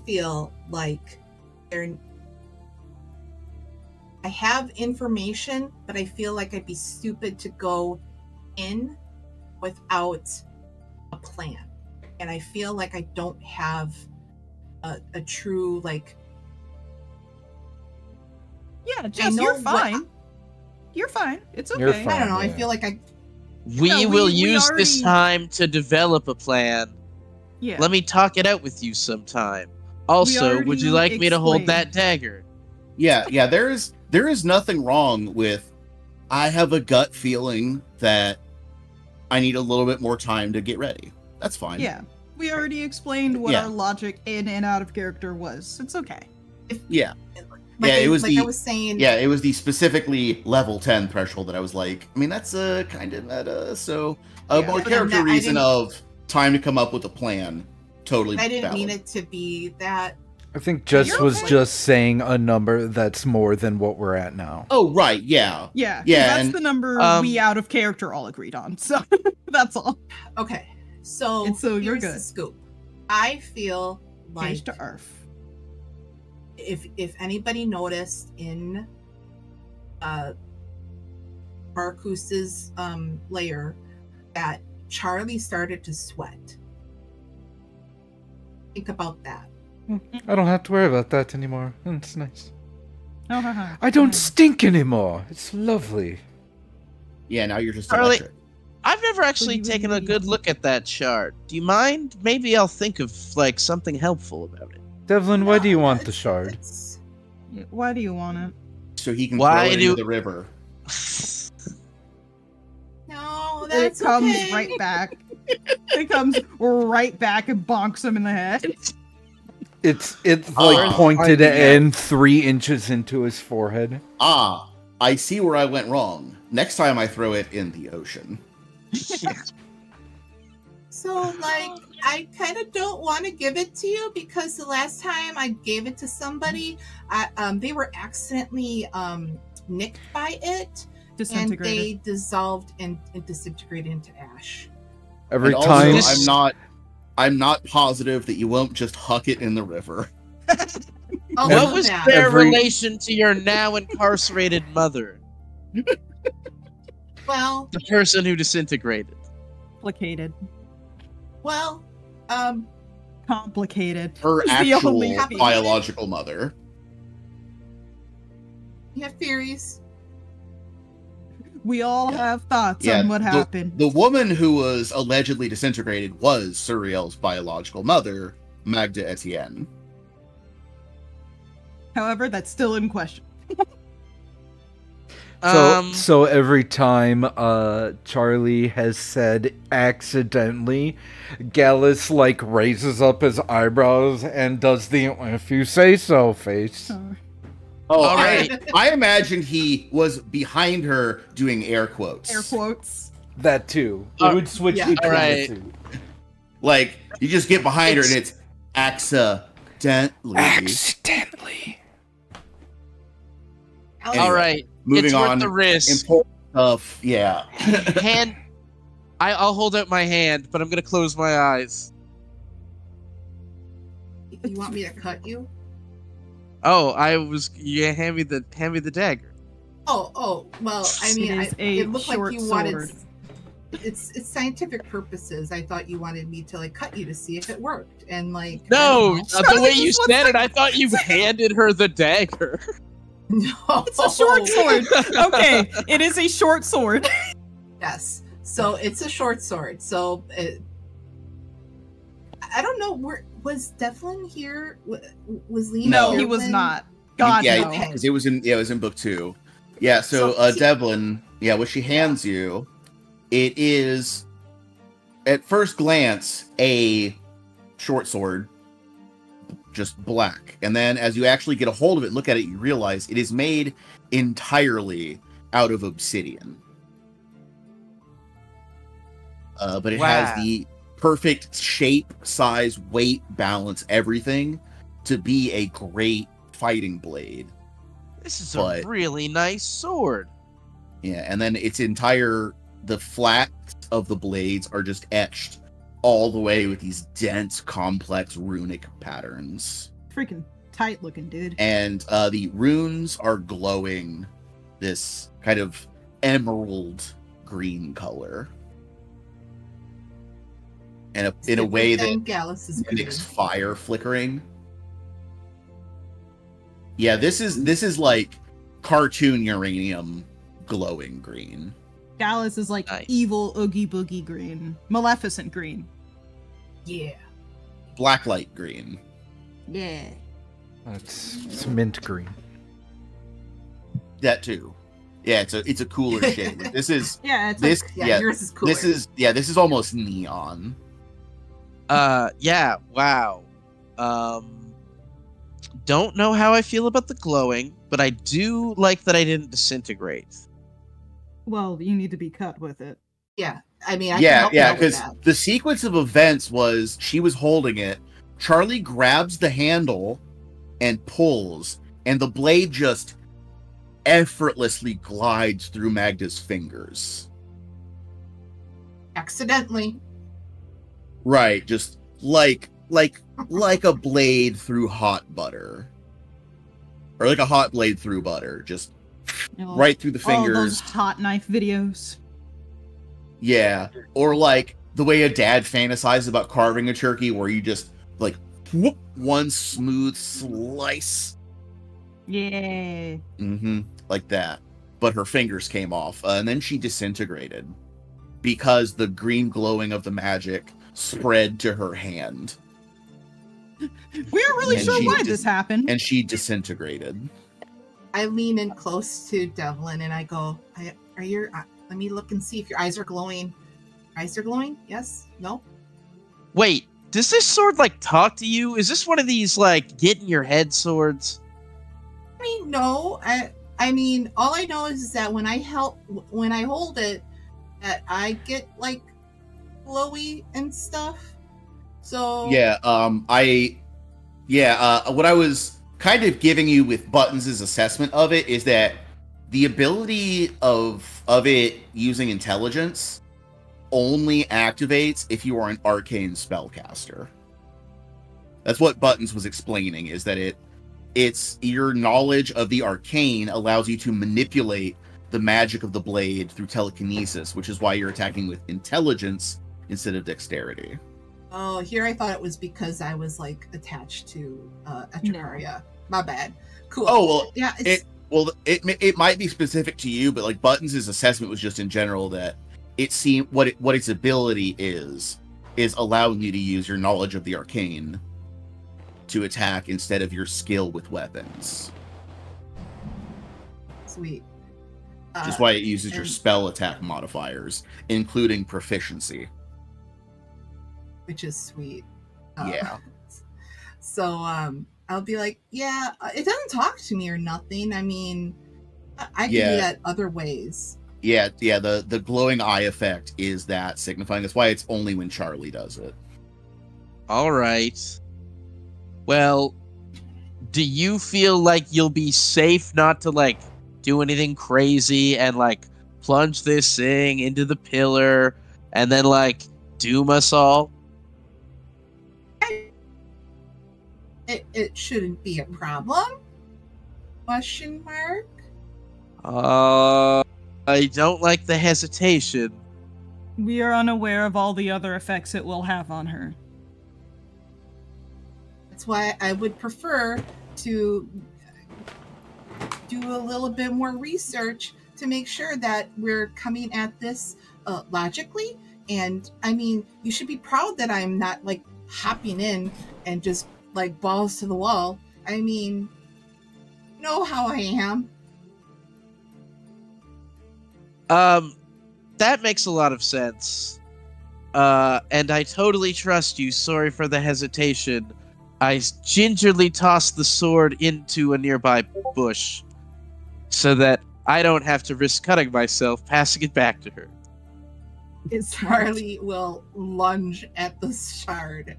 feel like I have information, but I feel like I'd be stupid to go in without a plan. And I feel like I don't have a true, like... Yeah, Jess, you're fine. You're fine. It's okay. You're fine. I don't know, Yeah. I feel like I... We will use already... this time to develop a plan. Yeah. Let me talk it out with you sometime. Also, would you like me to hold that dagger? Yeah, there is nothing wrong with, I have a gut feeling that I need a little bit more time to get ready. That's fine. Yeah. We already explained what Yeah. our logic in and out of character was. It's okay. Yeah. Like Yeah, it was I was saying... Yeah, it was the specifically level 10 threshold that I was like, I mean, that's a kind of meta, so Yeah. more But character I reason didn't- of time to come up with a plan. Totally I didn't valid. mean it to be that... I think Jess You're was okay. just saying a number that's more than what we're at now. Oh, right, yeah. Yeah. 'Cause Yeah, that's and- the number we out of character all agreed on. So that's all. Okay, so, And so you're here's the good. scoop. I feel like Page to Earth. if anybody noticed in Marcus's lair that Charlie started to sweat. Think about that. I don't have to worry about that anymore. It's nice. Oh, haha. I don't stink anymore. It's lovely. Yeah, now you're just Charlie- electric. I've never actually taken a good look at that shard. Do you mind? Maybe I'll think of like something helpful about it. Devlin, why do you No, want the it's- shard? it's- Why do you want it? So he can Why throw it do- into the river. No, It that's comes okay. right back. It comes right back and bonks him in the head. It's like pointed and 3 inches into his forehead. Ah, I see where I went wrong. Next time I throw it in the ocean. So, like, I kind of don't want to give it to you because the last time I gave it to somebody, they were accidentally nicked by it, and Disintegrated. they dissolved and disintegrated into ash. Every And also, time I'm not positive that you won't just huck it in the river. Oh, What was that. their Every- relation to your now incarcerated mother? Well, The person who disintegrated. Complicated. well, Complicated. Her It's the actual only thing. biological mother. you have theories. We all have thoughts Yeah, on what happened. The woman who was allegedly disintegrated was Suriel's biological mother, Magda Etienne. However, that's still in question. So every time Charlie has said accidentally, Gallus like raises up his eyebrows and does the "if you say so" face. Oh, All right. I imagined he was behind her doing air quotes. Air quotes. That too. It would switch yeah. between Alright. the two. Like, you just get behind her and it's accidentally. Accidentally. Anyway, All right. Moving It's worth on. the risk. Important stuff. Yeah. Hand. I'll hold out my hand, but I'm gonna close my eyes. You want me to cut you? Oh, I was. Yeah, hand me the dagger. Oh. Well, I mean, It is a it looked like short you wanted. sword. It's scientific purposes. I thought you wanted me to like cut you to see if it worked, and like I No, don't the way you said it, I thought you handed her the dagger. know. No, It's a short sword. Okay, it is a short sword. Yes, so it's a short sword. So I don't know. Was Devlin here? Was Lena? No, here he was when- not. God yeah, no. okay. because it was in book 2. Yeah, so So- Devlin, what she hands you, it is at first glance a short sword, just black. And then as you actually get a hold of it, look at it, you realize it is made entirely out of obsidian. But it Wow. has the perfect shape, size, weight, balance, everything to be a great fighting blade. This is But- a really nice sword. Yeah, and then the flats of the blades are just etched all the way with these dense, complex runic patterns. Freaking tight looking, dude. And the runes are glowing this kind of emerald green color. And in a way that Gallus is mimics fire flickering. Yeah, this is like cartoon uranium glowing green. Gallus is like Nice. evil Oogie Boogie green. Maleficent green. Yeah. Blacklight green. Yeah. It's mint green. That too. Yeah, it's a cooler shade. This is Yeah, it's this Yeah, yours is cooler. this is almost neon. Yeah, wow. Don't know how I feel about the glowing, but I do like that I didn't disintegrate. well, you need to be cut with it. Yeah. I mean, I can Yeah, help you out with because that. the sequence of events was she was holding it, Charlie grabs the handle and pulls, and the blade just effortlessly glides through Magda's fingers. Accidentally. Right, just like a blade through hot butter. Or like a hot blade through butter, just You know, right through the all fingers. those hot knife videos. Yeah, or like the way a dad fantasizes about carving a turkey, where you just like whoop, one smooth slice, Yeah. like that. But her fingers came off, and then she disintegrated because the green glowing of the magic spread to her hand, We aren't really And sure she why just- this happened. and she disintegrated. I lean in close to Devlin and I go, "Are your? Let me look and see if your eyes are glowing. Eyes are glowing? Yes? No? Wait, does this sword like talk to you? Is this one of these like get in your head swords? I mean, no. I mean, all I know is that when I hold it, that I get like glowy and stuff. So What I was kind of giving you with Buttons' assessment of it is that the ability of it using intelligence only activates if you are an arcane spellcaster. That's what Buttons was explaining, is that it's your knowledge of the arcane allows you to manipulate the magic of the blade through telekinesis, which is why you're attacking with intelligence instead of dexterity. Oh, here I thought it was because I was like attached to Etricaria. My bad. Cool. Oh, well, Yeah, it might be specific to you, but like Buttons' assessment was just in general that it seemed what its ability is allowing you to use your knowledge of the arcane to attack instead of your skill with weapons. sweet. Which is why it uses your and- spell attack modifiers, including proficiency. Which is sweet. Yeah. So I'll be like, yeah, it doesn't talk to me or nothing. I mean, I can do Yeah. that other ways. Yeah, the glowing eye effect is that signifying. That's why it's only when Charlie does it. All right. Well, do you feel like you'll be safe not to like do anything crazy and like plunge this thing into the pillar and then like doom us all? It shouldn't be a problem? Question mark? I don't like the hesitation. We are unaware of all the other effects it will have on her. That's why I would prefer to do a little bit more research to make sure that we're coming at this logically. And I mean, you should be proud that I'm not like hopping in and just like balls to the wall. I mean, you know how I am. That makes a lot of sense. And I totally trust you. Sorry for the hesitation. I gingerly tossed the sword into a nearby bush so that I don't have to risk cutting myself passing it back to her. Charlie will lunge at the shard.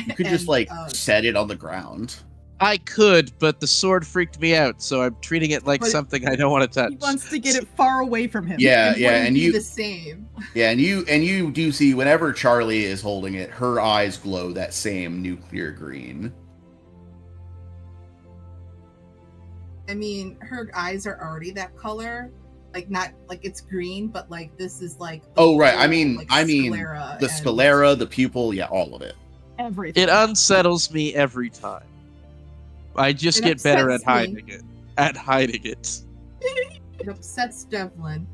You could just and, like set it on the ground. I could, but the sword freaked me out, so I'm treating it like But- something I don't want to touch. He wants to get it far away from him. Yeah, It yeah, wouldn't and be you, the same. yeah, and you do see whenever Charlie is holding it, her eyes glow that same nuclear green. I mean, her eyes are already that color. Like not like it's green, but like this is like. the Oh, right. full, I mean, sclera the and- sclera, the pupil, yeah, all of it. Everything. It unsettles me every time. I just It get better at upsets me. hiding it. At hiding it. It upsets Devlin.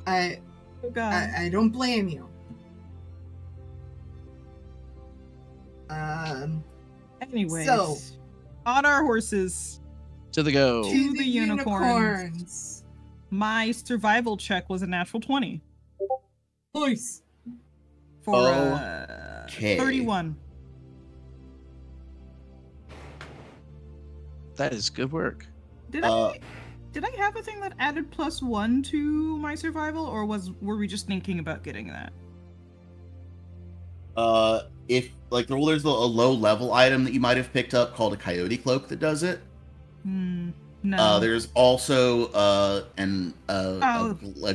I Oh god. I don't blame you. Anyways, so- on our horses, To the go. To the unicorns. unicorns. my survival check was a natural 20 Nice. for Okay. 31. That is good work. Did I have a thing that added +1 to my survival, or were we just thinking about getting that? If like there's a low level item that you might have picked up called a coyote cloak that does it. No. There's also a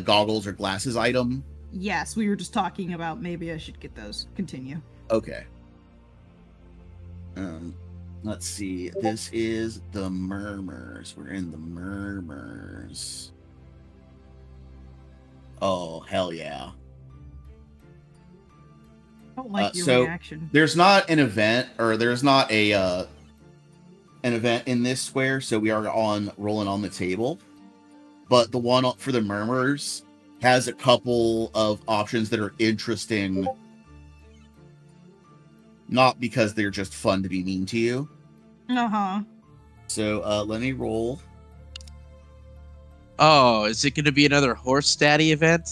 goggles or glasses item. Yes, we were just talking about maybe I should get those. Continue. Okay. Let's see. This is the Murmurs. We're in the Murmurs. Oh, hell yeah. I don't like your so reaction. There's not an event, or there's not a an event in this square, so we are rolling on the table. But the one for the Murmurs has a couple of options that are interesting, not because they're just fun to be mean to you. Uh-huh. So let me roll. Oh, is it going to be another horse daddy event?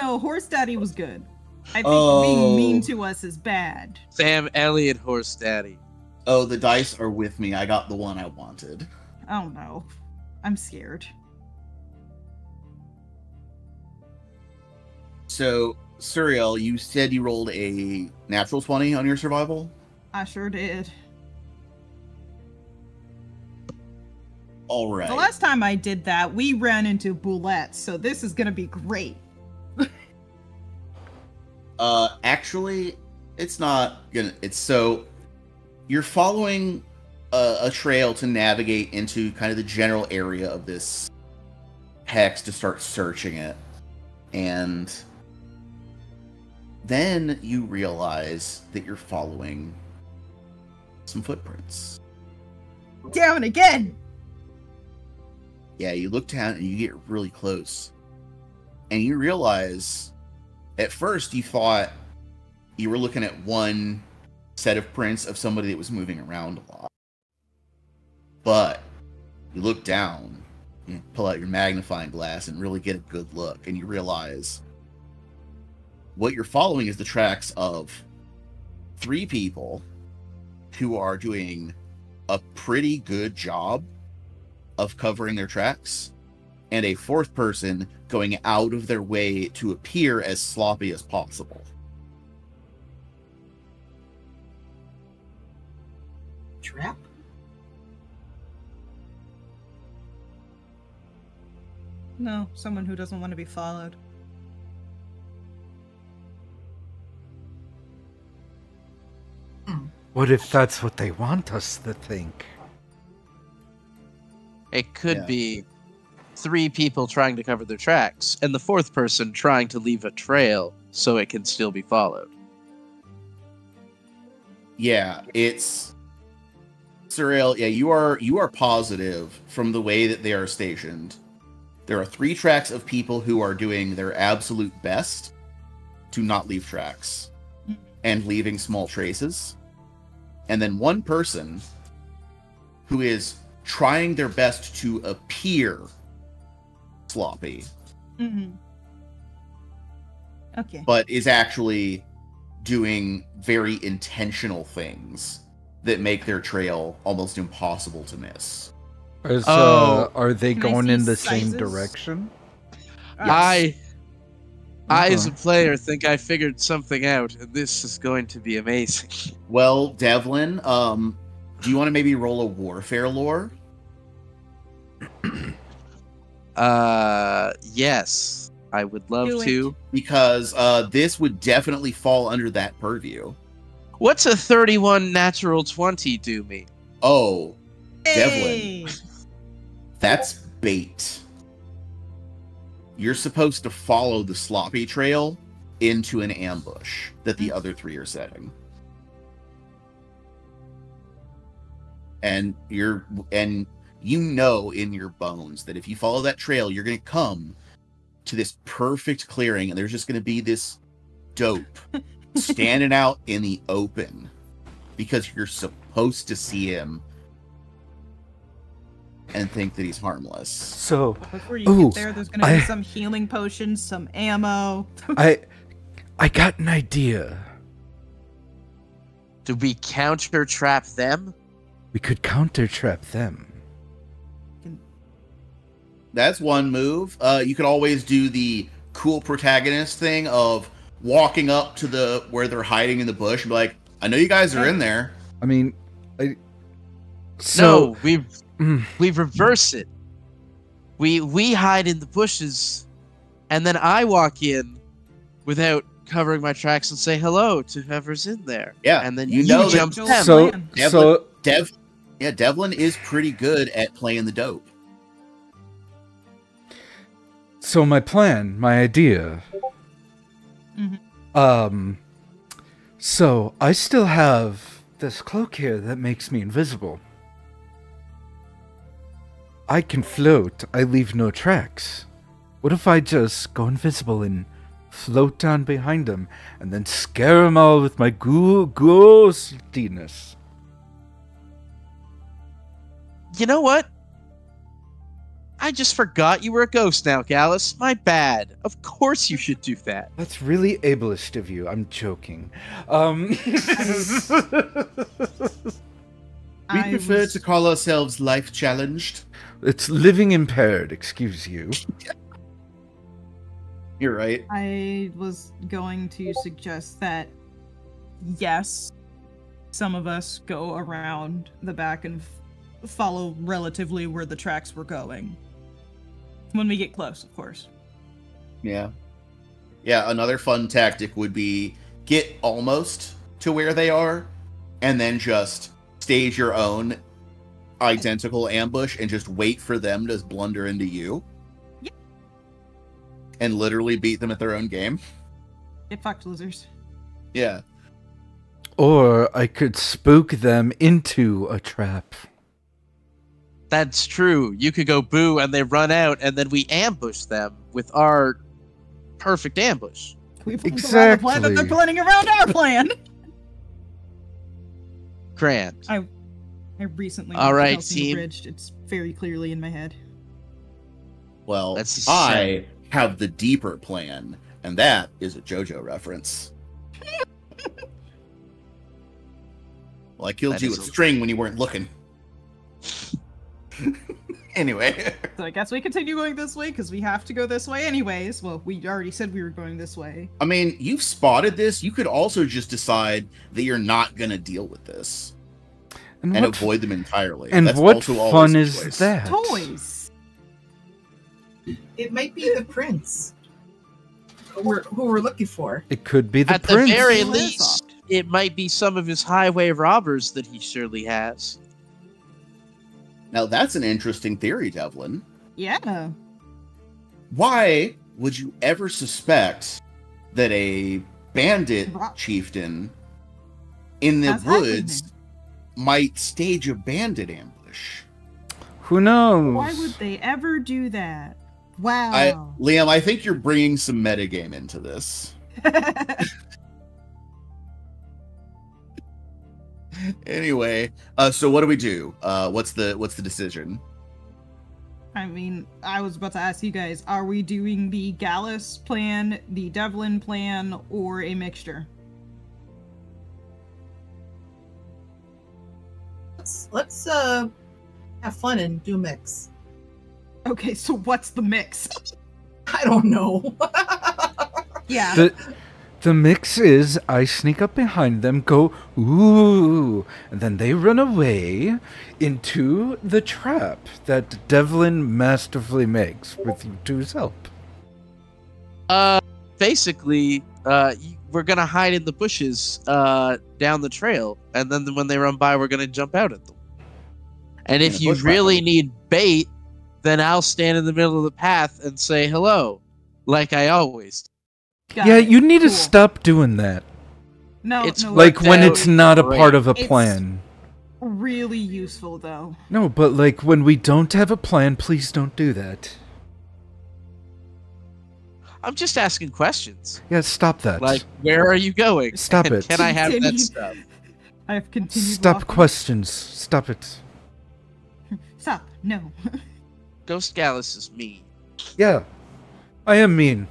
No, Horse Daddy was good. I think Oh. being mean to us is bad. Sam Elliott horse daddy. Oh, the dice are with me. I got the one I wanted. Oh no. I'm scared. So, Suriel, you said you rolled a natural 20 on your survival? I sure did. All right. The last time I did that, we ran into boulettes, so this is gonna be great. Actually, it's not gonna. It's so you're following a trail to navigate into kind of the general area of this hex to start searching it, and then you realize that you're following some footprints. Damn it again! Yeah, you look down and you get really close, and you realize. At first, you thought you were looking at one set of prints of somebody that was moving around a lot. But you look down, you pull out your magnifying glass and really get a good look, and you realize what you're following is the tracks of 3 people who are doing a pretty good job of covering their tracks, and a 4th person going out of their way to appear as sloppy as possible. Trap? No, someone who doesn't want to be followed. What if that's what they want us to think? It could Yeah. be 3 people trying to cover their tracks, and the 4th person trying to leave a trail so it can still be followed. Yeah, it's Surreal. Yeah, you are positive from the way that they are stationed. There are 3 tracks of people who are doing their absolute best to not leave tracks and leaving small traces. And then 1 person who is trying their best to appear sloppy, Mm-hmm. Okay. but is actually doing very intentional things that make their trail almost impossible to miss. Are they Can I going see in the same sizes? direction? I I, as a player, think I figured something out, and this is going to be amazing. Well, Devlin, do you want to maybe roll a warfare lore? Yes, I would love Do it. to. Because this would definitely fall under that purview. What's a 31 natural 20 do me? Oh, Hey! Devlin, that's bait. You're supposed to follow the sloppy trail into an ambush that the other three are setting. And you know in your bones that if you follow that trail, you're going to come to this perfect clearing, and there's just going to be this dope standing out in the open because you're supposed to see him and think that he's harmless. So, Before you get there, there's going to be some healing potions, some ammo. I got an idea. Do we counter trap them? We could counter trap them. That's one move. You could always do the cool protagonist thing of walking up to where they're hiding in the bush and be like, I know you guys are in there. I mean, No, we reverse it. We hide in the bushes, and then I walk in without covering my tracks and say hello to whoever's in there. Yeah, and then you you know that- jump them. So Devlin is pretty good at playing the dope. So my plan, my idea. So I still have this cloak here that makes me invisible. I can float. I leave no tracks. What if I just go invisible and float down behind them and then scare them all with my ghostiness? You know what? I just forgot you were a ghost now, Gallus. My bad. Of course you should do that. That's really ableist of you. I'm joking. We prefer to call ourselves life challenged. It's living impaired, excuse you. You're right. I was going to suggest that, yes, some of us go around the back and follow relatively where the tracks were going. When we get close, of course. Yeah. Yeah, another fun tactic would be get almost to where they are and then just stage your own identical ambush and just wait for them to blunder into you. Yep. And literally beat them at their own game. Get fucked, losers. Yeah. Or I could spook them into a trap. That's true. You could go boo and they run out and then we ambush them with our perfect ambush. We plan around the plan that they're Exactly. planning around our plan. Grand. I recently All right, Helsing team. Abridged. It's very clearly in my head. Well, That's I have the deeper plan, and that is a JoJo reference. Well, I killed That you is with a- string when you weren't looking. Anyway. So I guess we continue going this way because we have to go this way anyways. Well, we already said we were going this way. I mean, you've spotted this. You could also just decide that you're not going to deal with this and what avoid them entirely. and That's what also always fun a is choice. that? Toys. It might be the prince who we're looking for. It could be the At the prince. very Prince. least, it might be some of his highway robbers that he surely has. Now, that's an interesting theory, Devlin. Yeah. Why would you ever suspect that a bandit chieftain in the That's woods might stage a bandit ambush? Who knows? Why would they ever do that? Wow. Liam, I think you're bringing some metagame into this. Anyway, so what do we do? What's the decision? I mean, I was about to ask you guys, are we doing the Gallus plan, the Devlin plan, or a mixture? Let's have fun and do mix. Okay, so what's the mix? I don't know. Yeah. The mix is I sneak up behind them, go, ooh, and then they run away into the trap that Devlin masterfully makes with you two's help. Basically, we're gonna hide in the bushes down the trail, and then when they run by, we're gonna jump out at them. And if you really need bait, then I'll stand in the middle of the path and say hello, like I always do. Yeah, you need to stop doing that. No, It's no. Like when out it's not a great. part of a It's- plan. Really useful though. No, but like when we don't have a plan, please don't do that. I'm just asking questions. Yeah, stop that. Like, where are you going? Stop And it. Can I have that Continue. stuff? I have continued. Stop walking. questions. Stop it. Stop. No. Ghost Gallus is mean. Yeah, I am mean.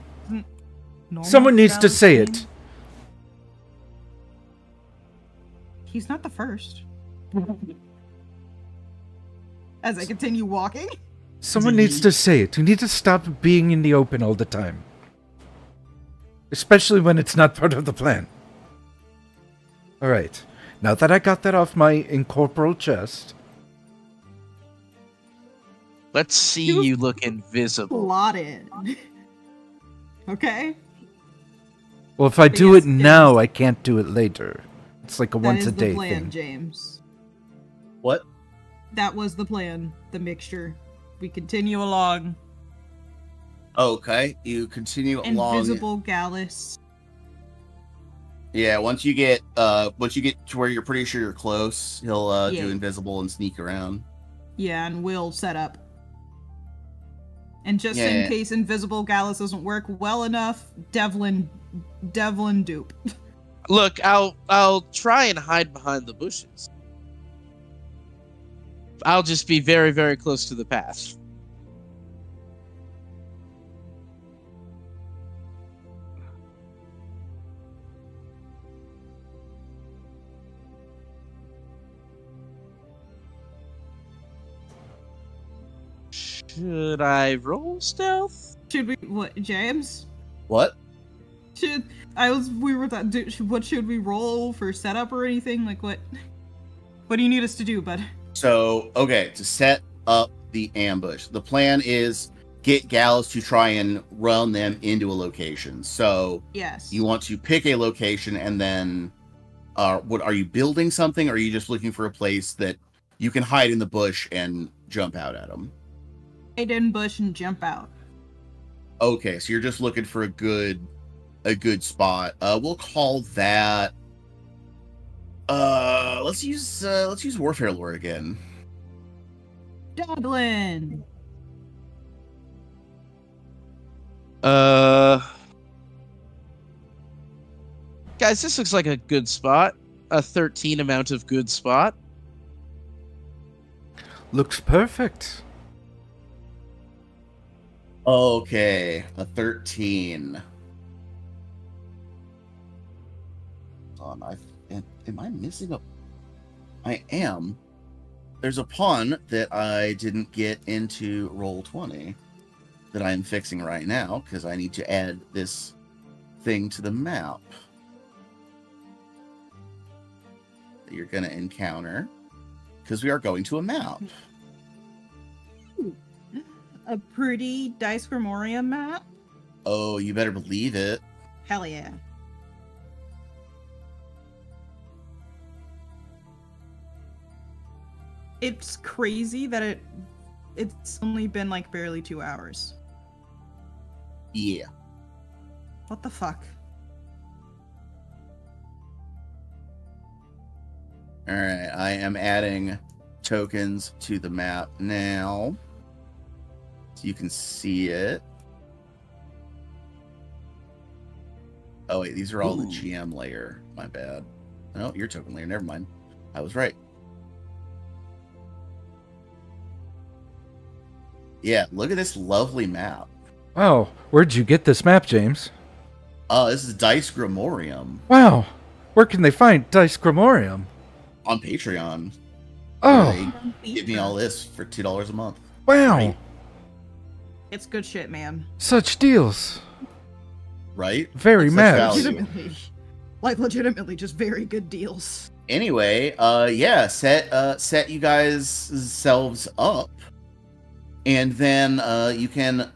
Normal Someone needs to say Gallus it. He's not the first. As I continue walking. Someone needs to say it. You need to stop being in the open all the time. Especially when it's not part of the plan. Alright. Now that I got that off my incorporeal chest. Let's see You- you look invisible. Plotted. Okay. Well, if I But do yes, it now, I can't do it later. It's like a That once is a day the plan, thing. James. What? That was the plan. The mixture. We continue along. Okay, you continue along. Invisible Gallus. Yeah, once you get to where you're pretty sure you're close, he'll Yeah. do invisible and sneak around. Yeah, and we'll set up. And just Yeah, in yeah. case Invisible Gallus doesn't work well enough, Devlin dupe. Look, I'll try and hide behind the bushes. I'll just be very, very close to the path. Should I roll stealth? Should we what, James? What? What should we roll for setup or anything? Like what do you need us to do, bud? So, okay, to set up the ambush, the plan is get Gallus to try and run them into a location. So, Yes. you want to pick a location and then, what are you building something? Or are you just looking for a place that you can hide in the bush and jump out at them? hide in bush and jump out. Okay, so you're just looking for a good spot. We'll call that. Let's use warfare lore again. Devlin. Guys, this looks like a good spot. A 13 amount of good spot. Looks perfect. Okay, a 13. Hold on, am I missing a? I am. There's a pawn that I didn't get into Roll20 that I'm fixing right now because I need to add this thing to the map that you're going to encounter because we are going to a map. A pretty Dice Grimorium map? Oh, you better believe it. Hell yeah. It's crazy that it's only been like barely 2 hours. Yeah. What the fuck? All right, I am adding tokens to the map now. So you can see it. Oh wait, these are all the GM layer. My bad. No, your token layer. Never mind. I was right. Yeah, look at this lovely map. Wow, where'd you get this map, James? This is Dice Grimorium Wow, where can they find Dice Grimorium? on Patreon. Oh, They give me all this for $2 a month. wow, Right. It's good shit, man. such deals. right? Very Such mad. value. Legitimately, just very good deals. Anyway, yeah, set you guys selves up, and then you can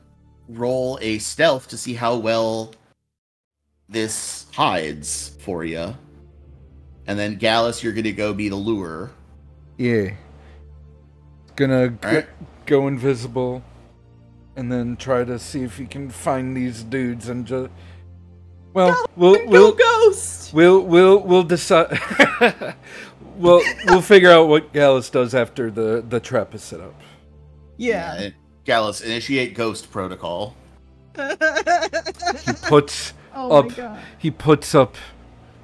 roll a stealth to see how well this hides for you. And then Gallus, you're gonna go be the lure. Yeah. Gonna Alright. go invisible, and then try to see if he can find these dudes and just. Well, Go ghost! we'll decide. we'll figure out what Gallus does after the trap is set up. Yeah. Gallus, initiate ghost protocol. He puts Oh up. my god. He puts up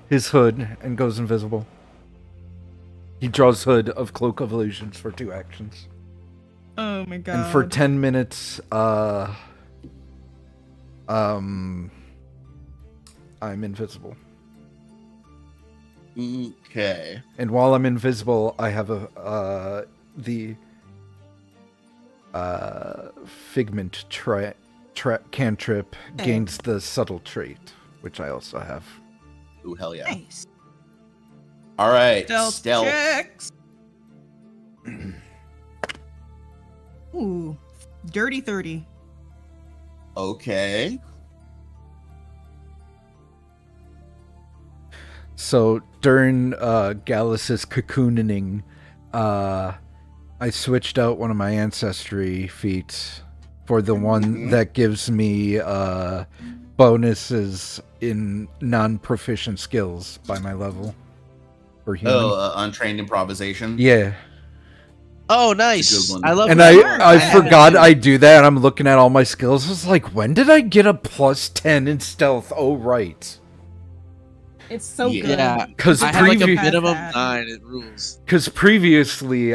his hood and goes invisible. He draws hood of cloak of illusions for 2 actions, Oh my god. and for 10 minutes, I'm invisible. Okay. And while I'm invisible, I have the Figment cantrip gains the subtle trait, which I also have. Ooh, hell yeah. Nice. All right. Stealth checks. Ooh. Dirty 30. Okay. So during Gallus's cocooning, I switched out one of my ancestry feats for the one that gives me bonuses in non-proficient skills by my level for human. Oh, untrained improvisation. Yeah. Oh, That's a nice. good one. I love And that. I forgot I do that, and I'm looking at all my skills. I was like, when did I get a plus 10 in stealth? Oh, right. It's so Yeah. good. Yeah, Because I have like a previ- minimum that. 9. It rules. previously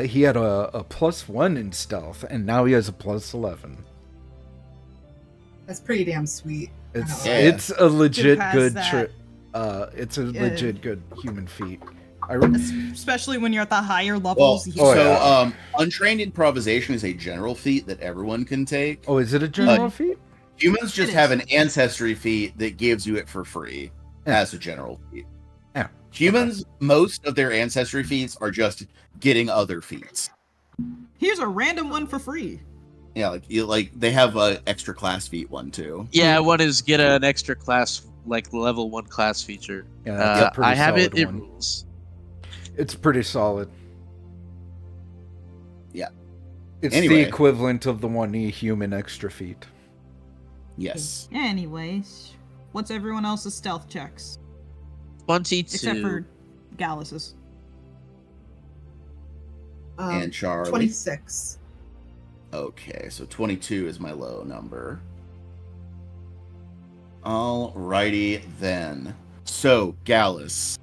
he had a plus 1 in stealth, and now he has a plus 11. That's pretty damn sweet. It's Yeah. it's a legit pass good that. it's a Yeah. legit good human feat. Especially when you're at the higher levels. Oh, So, yeah. untrained improvisation is a general feat that everyone can take. Oh, is it a general feat? Humans just It have is. an ancestry feat that gives you it for free as a general feat. Yeah. Humans, most of their ancestry feats are just getting other feats. Here's a random one for free. Yeah, like they have a extra class feat one too. Yeah, one is get an extra class, like level 1 class feature. Yeah, that's a pretty I have it. solid It one. rules. It's pretty solid. Yeah. It's Anyway. the equivalent of the 1E human extra feat. Yes. Anyways, what's everyone else's stealth checks? 22. Except for Gallus's. And Charlie. 26. Okay, so 22 is my low number. Alrighty then. So, Gallus.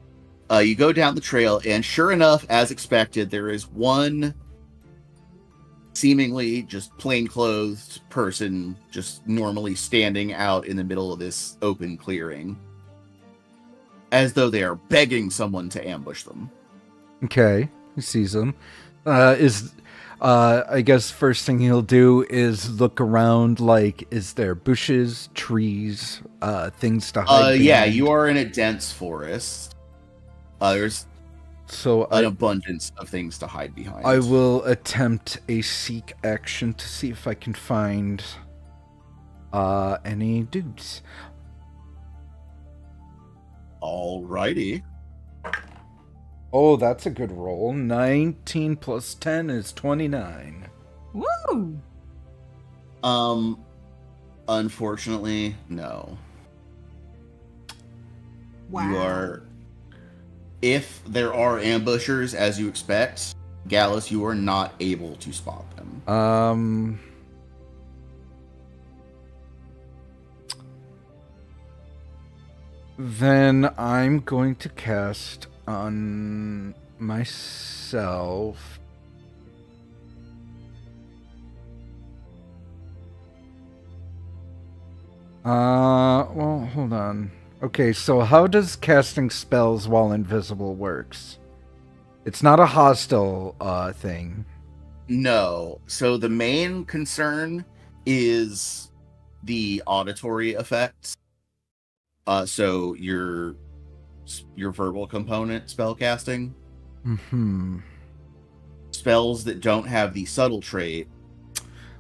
You go down the trail, and sure enough, as expected, there is one seemingly just plainclothed person just normally standing out in the middle of this open clearing. As though they are begging someone to ambush them. Okay, he sees them. I guess first thing he'll do is look around, like, is there bushes, trees, things to hide Yeah, behind? you are in a dense forest. There's So an abundance of things to hide behind. I will attempt a seek action to see if I can find any dudes. Alrighty. Oh, that's a good roll. 19 plus 10 is 29. Woo! Unfortunately, no. Wow. You are. If there are ambushers, as you expect, Gallus, you are not able to spot them. Then I'm going to cast on myself. Well, hold on. Okay, so how does casting spells while invisible works? It's not a hostile thing. No. So the main concern is the auditory effects. So your verbal component spell casting. Mm-hmm. Spells that don't have the subtle trait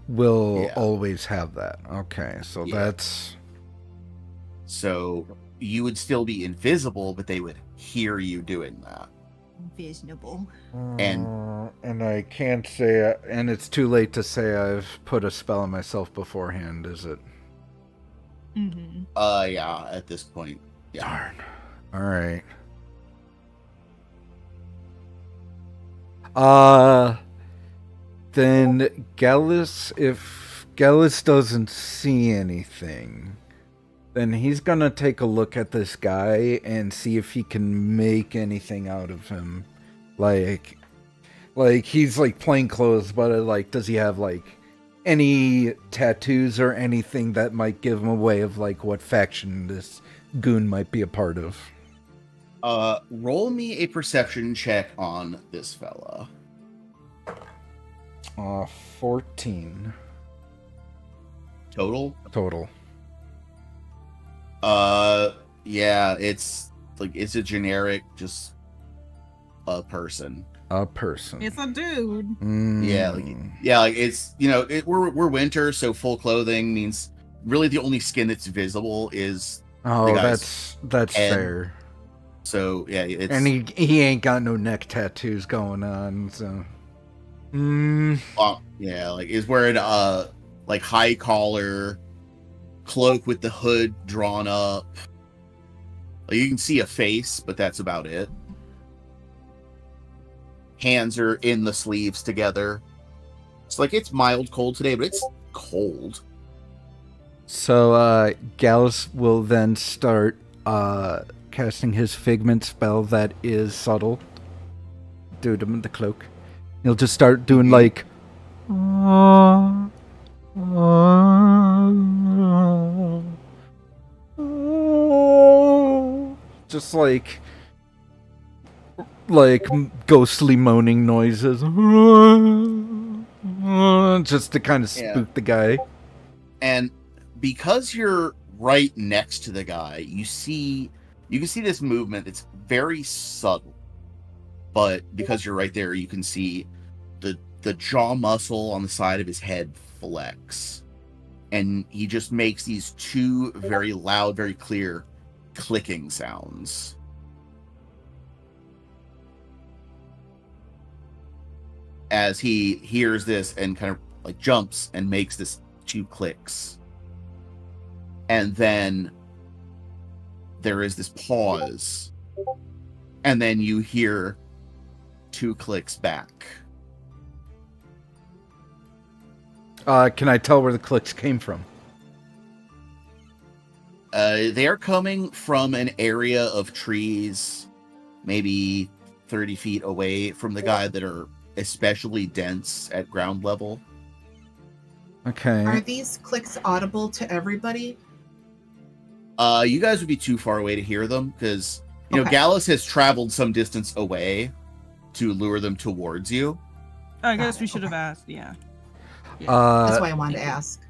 Will always have that. Okay, so that's... So you would still be invisible, but they would hear you doing that. Invisible. And I can't say... And it's too late to say I've put a spell on myself beforehand, is it? Mm-hmm. Yeah, at this point. Yeah. Darn. Alright. Then Gallus, if Gallus doesn't see anything, then he's gonna take a look at this guy and see if he can make anything out of him. Like he's like plain clothes, but like, does he have like any tattoos or anything that might give him away of like what faction this goon might be a part of? Roll me a perception check on this fella. 14. Total? Total. Yeah, it's a generic, just a person. A person. It's a dude. Yeah, like it's, we're winter, so full clothing means really the only skin that's visible is Oh, the guy's that's head. fair. So yeah, it's, And he ain't got no neck tattoos going on, so. yeah, like is wearing a like high collar cloak with the hood drawn up. Like you can see a face, but that's about it. Hands are in the sleeves together. It's like it's mild cold today, but it's cold. So Gallus will then start casting his figment spell that is subtle. Do him in the cloak. He'll just start doing like just like ghostly moaning noises, just to kind of spook the guy. And because you're right next to the guy, you can see this movement. It's very subtle, but because you're right there, you can see the jaw muscle on the side of his head flex, and he just makes these two very loud, very clear clicking sounds. As he hears this and kind of like jumps and makes this two clicks. And then there is this pause. And then you hear two clicks back. Can I tell where the clicks came from? They are coming from an area of trees, maybe 30 feet away from the guy, that are especially dense at ground level. Okay. Are these clicks audible to everybody? You guys would be too far away to hear them, because you know Okay. Gallus has traveled some distance away to lure them towards you. I guess we should have asked. Yeah. That's why I wanted to ask.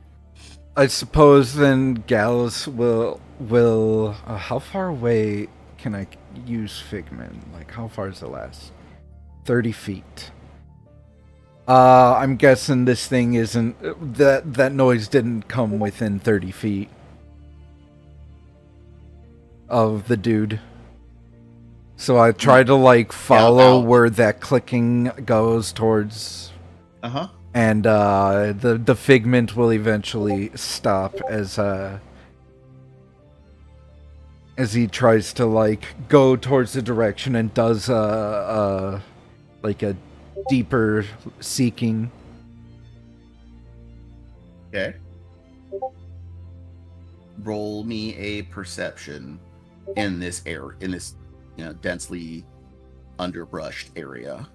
I suppose then Gallus will how far away can I use Figment? Like, how far does it last? 30 feet. I'm guessing this thing isn't... That noise didn't come within 30 feet of the dude. So I try to, like, follow where that clicking goes towards... Uh-huh. And the Figment will eventually stop as he tries to like go towards the direction and does like a deeper seeking. Okay. Roll me a perception in this area, in this densely underbrushed area.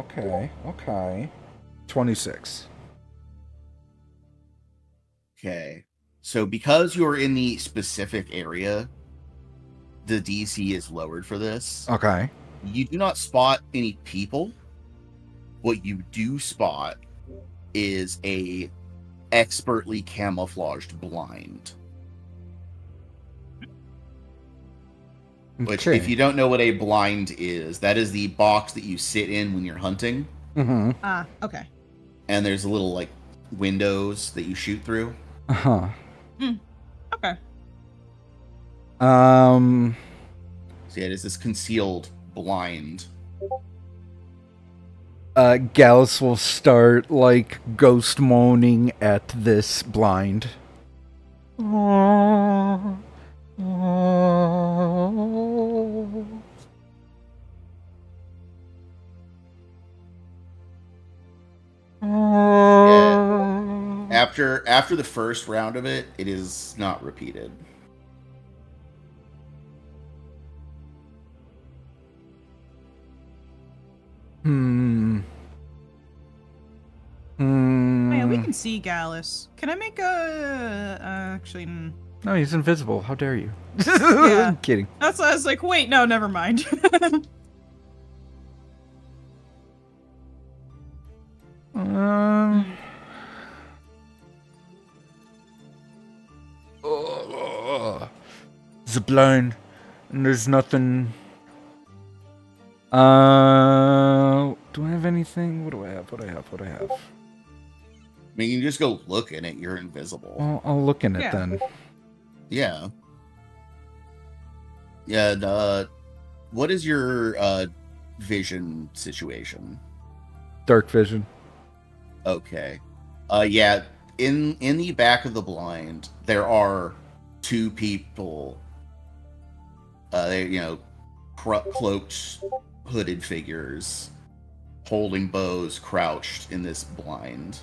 Okay. 26. Okay. So because you're in the specific area, the DC is lowered for this. Okay. You do not spot any people. What you do spot is a expertly camouflaged blind. Which, if you don't know what a blind is, that is the box that you sit in when you're hunting. Ah, okay. And there's little, like, windows that you shoot through. Uh-huh. Okay. So yeah, it is this concealed blind. Gallus will start, like, ghost moaning at this blind. Yeah. After the first round of it, it is not repeated. Man, we can see Gallus. Can I make a... actually... No, he's invisible. How dare you? Yeah. I'm kidding. That's why I was like, wait, no, never mind. It's blind, and there's nothing. Do I have anything? What do I have? What do I have? I mean, you can just go look in it. You're invisible. Well, I'll look in it then. Yeah. Yeah. What is your vision situation? Dark vision. Okay. Yeah. In the back of the blind, there are two people. They cloaked, hooded figures, holding bows, crouched in this blind.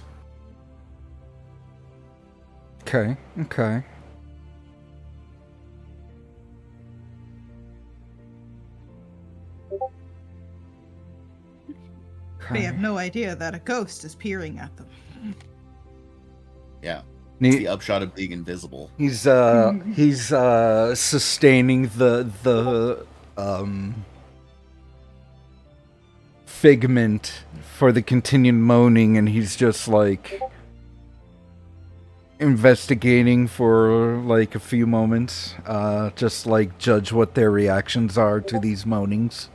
Okay. They have no idea that a ghost is peering at them. Yeah. It's the upshot of being invisible. He's sustaining the figment for the continued moaning, and he's just like investigating for like a few moments, just like judge what their reactions are to these moanings.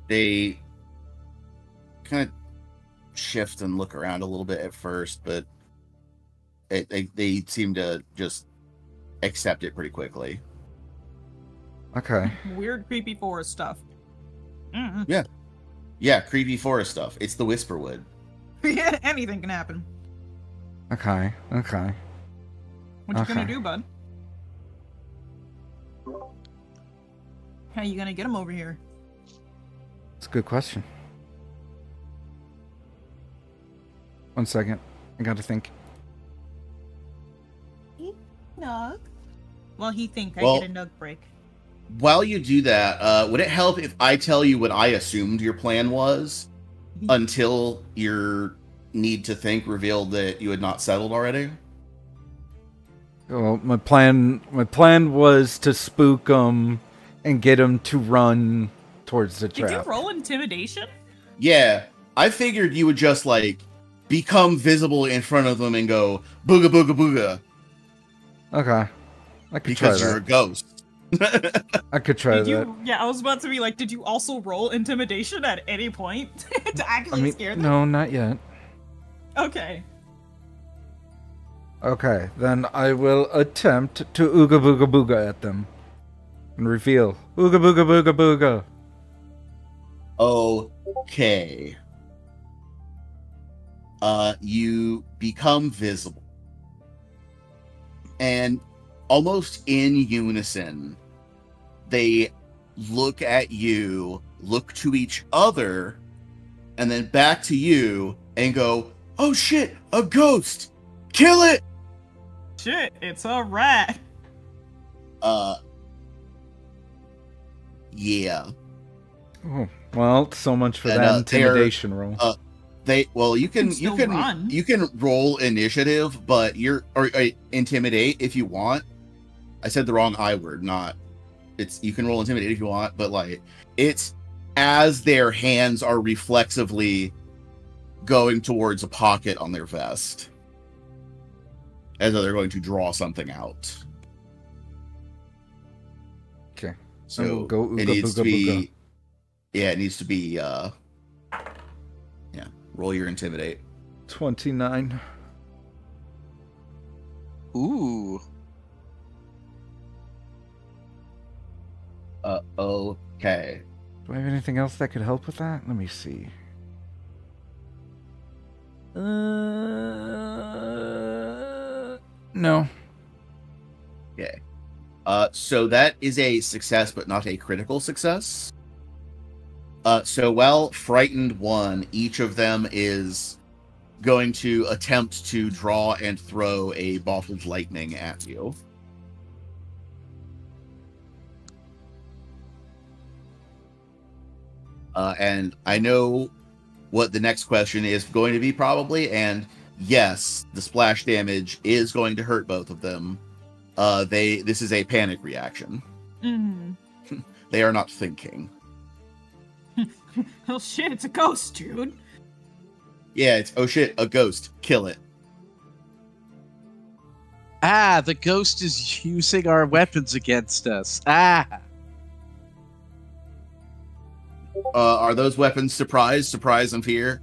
They kind of shift and look around a little bit at first, but they seem to just accept it pretty quickly. Okay. Weird, creepy forest stuff. Yeah, creepy forest stuff. It's the Whisperwood. Yeah, anything can happen. Okay. What you gonna do, bud? How you gonna get him over here? It's a good question. One second. I gotta think. Nug. Well, he think I Well, get a nug break. While you do that, would it help if I tell you what I assumed your plan was until your need to think revealed that you had not settled already? Well, my plan was to spook him and get him to run towards the trap. Did you roll intimidation? Yeah, I figured you would just like become visible in front of them and go booga booga booga. Okay, I could because try you're a that. ghost. I could try Did that. you? Yeah, I was about to be like, did you also roll intimidation at any point to actually scare them? No, not yet. Okay. Okay, then I will attempt to ooga booga booga at them and reveal ooga booga booga booga. Okay. You become visible. And almost in unison, they look at you, look to each other, and then back to you and go, "Oh shit, a ghost! Kill it!" Shit, it's a rat. Yeah. Oh, well, so much for And, that intimidation roll. You can still run. roll initiative, but or intimidate if you want. I said the wrong I word, not it's you can roll intimidate if you want, but like it's as their hands are reflexively going towards a pocket on their vest, as though they're going to draw something out. Okay. So Go it ooga needs to booga be. booga. Yeah, it needs to be. Yeah. Roll your intimidate. 29. Ooh. Okay. Do I have anything else that could help with that? Let me see. No. Okay. So that is a success, but not a critical success. So while frightened one, each of them is going to attempt to draw and throw a bottled lightning at you. And I know what the next question is going to be probably, and yes, the splash damage is going to hurt both of them. This is a panic reaction. They are not thinking. Oh shit, it's a ghost, dude. Yeah, it's, oh shit, a ghost. Kill it. Ah, the ghost is using our weapons against us. Ah. Are those weapons surprise, and fear?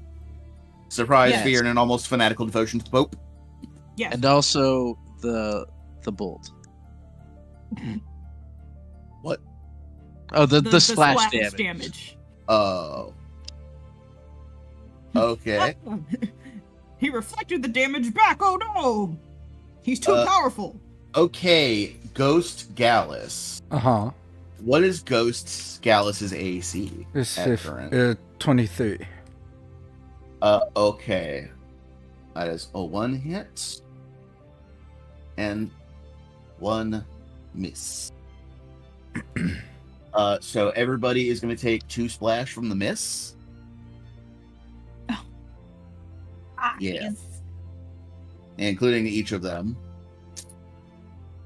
Surprise, Yes. fear, and an almost fanatical devotion to the Pope? Yes. And also the bolt. What? Oh, the splash damage. damage. Oh. Okay. He reflected the damage back. Oh no! He's too powerful. Okay, Ghost Gallus. Uh-huh. What is Ghost Gallus's AC? It's at current? 23. Okay. That is a 1 hit. And 1 miss. So everybody is going to take 2 splash from the miss. Yeah. Including each of them.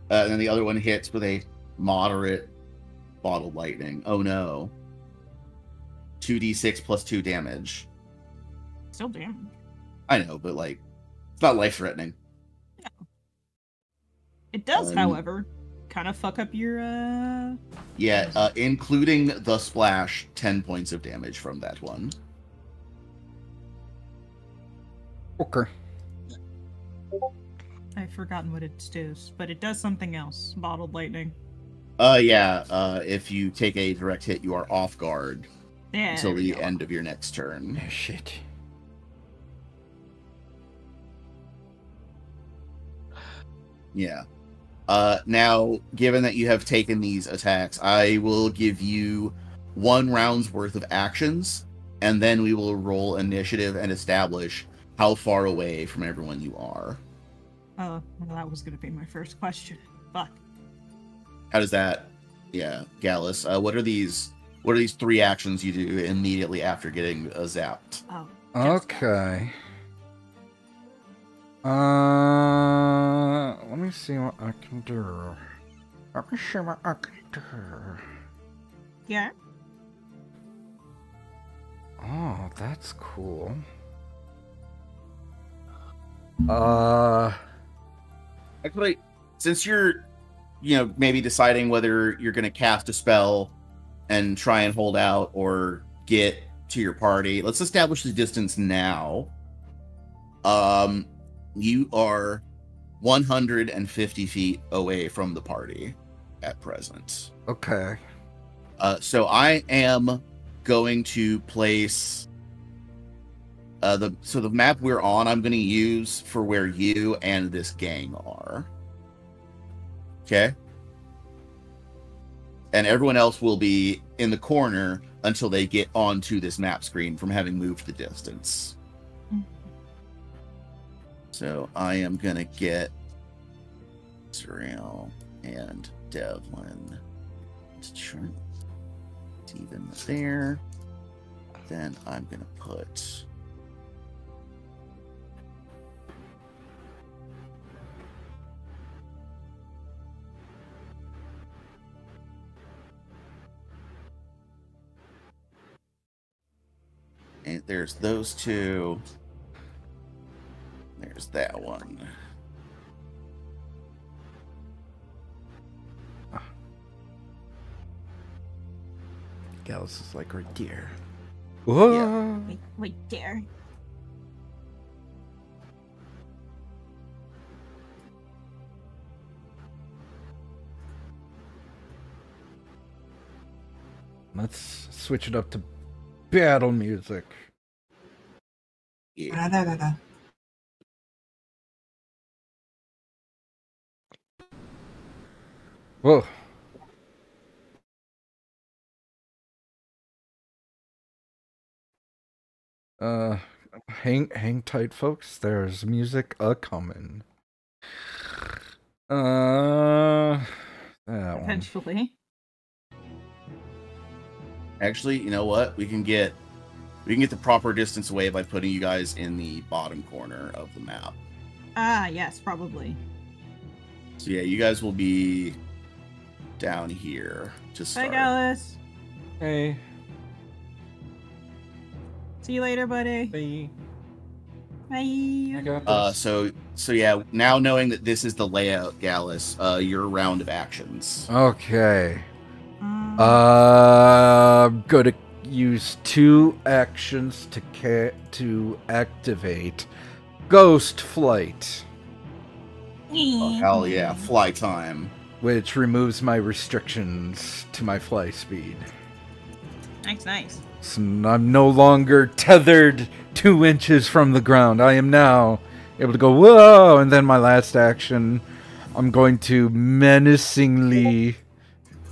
And then the other one hits with a moderate bottle lightning. Oh no. 2d6 plus 2 damage. Still damage. I know, but like, it's not life threatening. It does, however, kind of fuck up your Yeah, including the splash, 10 points of damage from that one. Okay. I've forgotten what it does, but it does something else. Bottled lightning. If you take a direct hit, you are off guard Yeah. until the end of your next turn. Oh, shit. Yeah. Now, given that you have taken these attacks, I will give you 1 round's worth of actions, and then we will roll initiative and establish how far away from everyone you are. Oh, well, that was going to be my first question. Fuck. How does that? Yeah, Gallus. What are these 3 actions you do immediately after getting zapped? Oh. Okay. Let me see what I can do. Let me see what I can do. Yeah. Oh, that's cool. Actually, since you're, maybe deciding whether you're going to cast a spell and try and hold out or get to your party, let's establish the distance now. You are 150 feet away from the party at present. Okay. So I am going to place the map we're on, I'm going to use for where you and this gang are. Okay? And everyone else will be in the corner until they get onto this map screen from having moved the distance. So I am going to get Israel and Devlin to turn Steven there. Then I'm going to put And there's those two. There's that one. Gallus is like right there. Whoa! Yeah. Wait there. Let's switch it up to battle music. Yeah. Da-da-da-da. Whoa. Hang tight, folks. There's music a-coming. That one. Potentially. Actually, you know what? We can get the proper distance away by putting you guys in the bottom corner of the map. Ah, yes, probably. So yeah, you guys will be down here to Bye, start. Gallus. Hey. See you later, buddy. Hey. Bye. I got this. So yeah, now knowing that this is the layout, Gallus, your round of actions. Okay. I'm gonna use 2 actions to activate Ghost Flight, Oh, hell yeah, fly time. which removes my restrictions to my fly speed. Nice. So I'm no longer tethered 2 inches from the ground. I am now able to go, whoa! And then my last action, I'm going to menacingly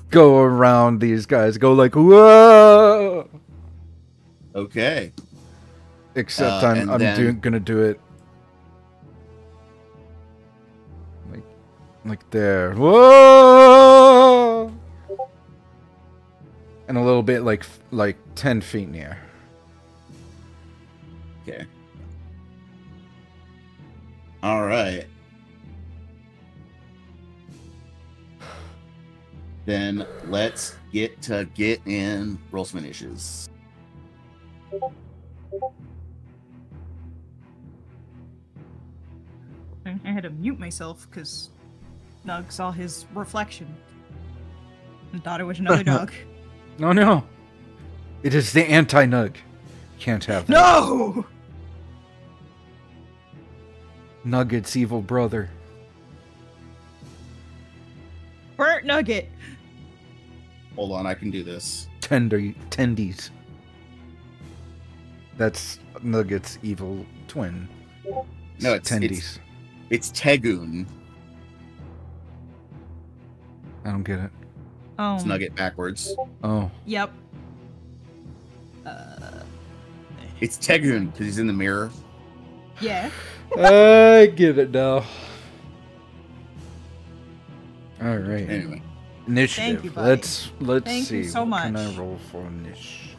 go around these guys. Go like, whoa! Okay. Except and I'm then- gonna do it like there. Whoa! And a little bit like 10 feet near. Okay. All right. Then let's get in roll some initiatives. I had to mute myself because Nug saw his reflection and thought it was another dog. No. It is the anti-Nug. Can't have that. No! Nugget's evil brother. Burt Nugget! Hold on, I can do this. Tendies. That's Nugget's evil twin. No, it's Tendies. It's Tegun. I don't get it. Oh. It's Nugget backwards. Oh. Yep. It's Tegun because he's in the mirror. Yeah. I get it now. All right. Anyway, Initiative. Thank you, buddy. Let's Thank see. you so What can much. I roll for initiative?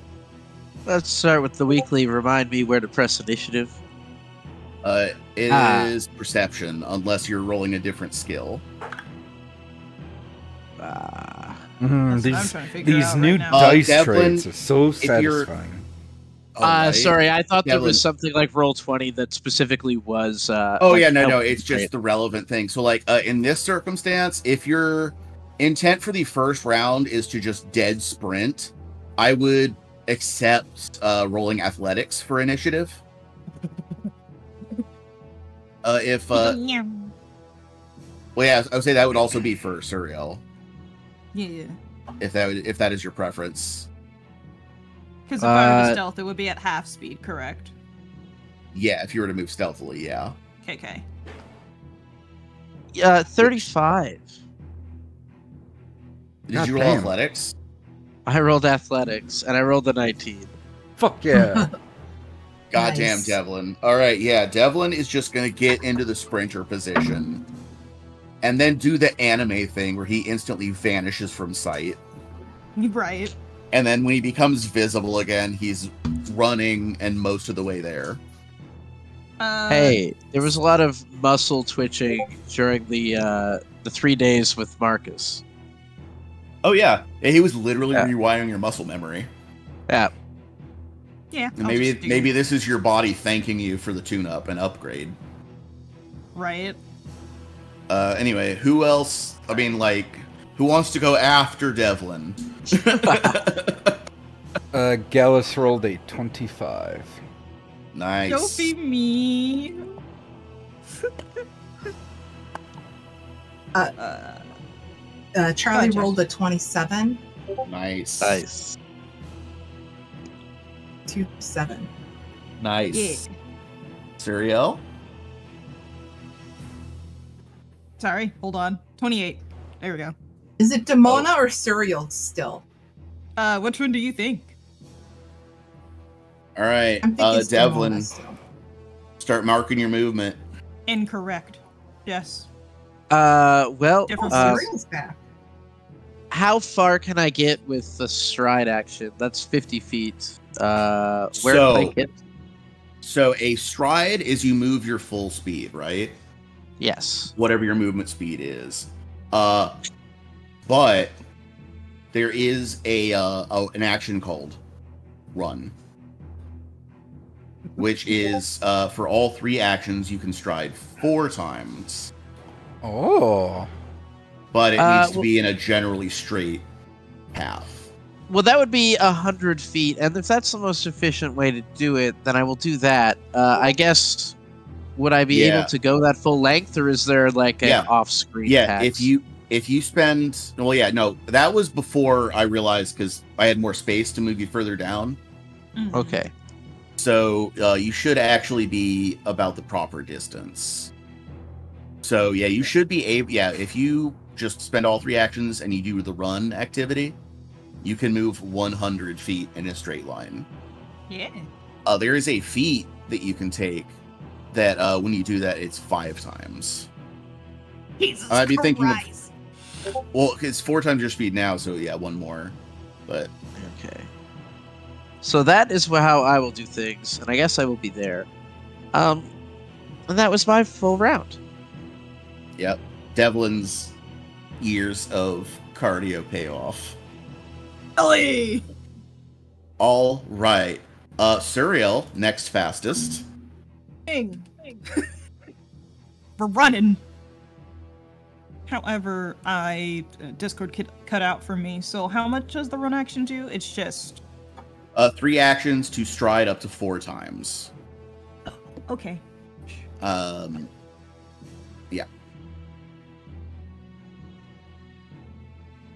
Let's start with the weekly. Remind me where to press initiative. it is perception unless you're rolling a different skill. That's what I'm trying to figure These out new right now. dice Devlin, traits are so you're- satisfying. Alright. Sorry, I thought there Devlin. was something like Roll20 that specifically was. Oh like, yeah, no, health it's just trait. the relevant thing. So like in this circumstance, if your intent for the first round is to just dead sprint, I would accept rolling athletics for initiative. If well, yeah, I would say that would also be for Suriel, Yeah. if that is your preference. Because if I were to stealth, it would be at half speed, correct? Yeah, if you were to move stealthily, yeah. KK. 35. Did God you roll damn. athletics? I rolled athletics, and I rolled a 19. Fuck yeah. Goddamn, Nice. Devlin. All right, yeah, Devlin is just going to get into the sprinter position and then do the anime thing where he instantly vanishes from sight. Right. And then when he becomes visible again, he's running and most of the way there. Hey, there was a lot of muscle twitching during the 3 days with Marcus. Oh, yeah. He was literally Yeah. rewiring your muscle memory. Yeah. Yeah. And maybe this is your body thanking you for the tune-up and upgrade. Right. Anyway, who else? I mean, like, who wants to go after Devlin? Gallus rolled a 25. Nice. Don't be me. Charlie Gotcha. rolled a 27. Nice. Nice. 27. Nice. Yeah. Suriel? Sorry, hold on. 28. There we go. Is it Demona or Suriel still? Which one do you think? All right, I'm thinking it's Devlin, Demona still. start marking your movement. Incorrect. Yes. Well, Different Suriel's back. how far can I get with the stride action? That's 50 feet. Where So- can I get? So a stride is you move your full speed, right? Yes. Whatever your movement speed is. But there is an action called run, which is for all 3 actions you can stride 4 times, Oh. but it needs to well- be in a generally straight path. Well, that would be 100 feet, and if that's the most efficient way to do it, then I will do that. I guess, would I be Yeah. able to go that full length, or is there like an Yeah. off-screen Yeah, tax? if you spend, well, yeah, no, that was before I realized because I had more space to move you further down. Mhm. Okay. So you should actually be about the proper distance. So yeah, you should be able. Yeah, if you just spend all 3 actions and you do the run activity, you can move 100 feet in a straight line. Yeah. There is a feat that you can take that when you do that, it's 5 times. Jesus I'd be thinking of- Christ. Well, it's 4 times your speed now, so yeah, 1 more. But Okay. So that is how I will do things, and I guess I will be there. And that was my full round. yep, Devlin's years of cardio pay off. Ellie! All right. Suriel, next fastest. Dang. We're running. However, Discord cut out for me. So how much does the run action do? It's just 3 actions to stride up to 4 times. okay. Yeah.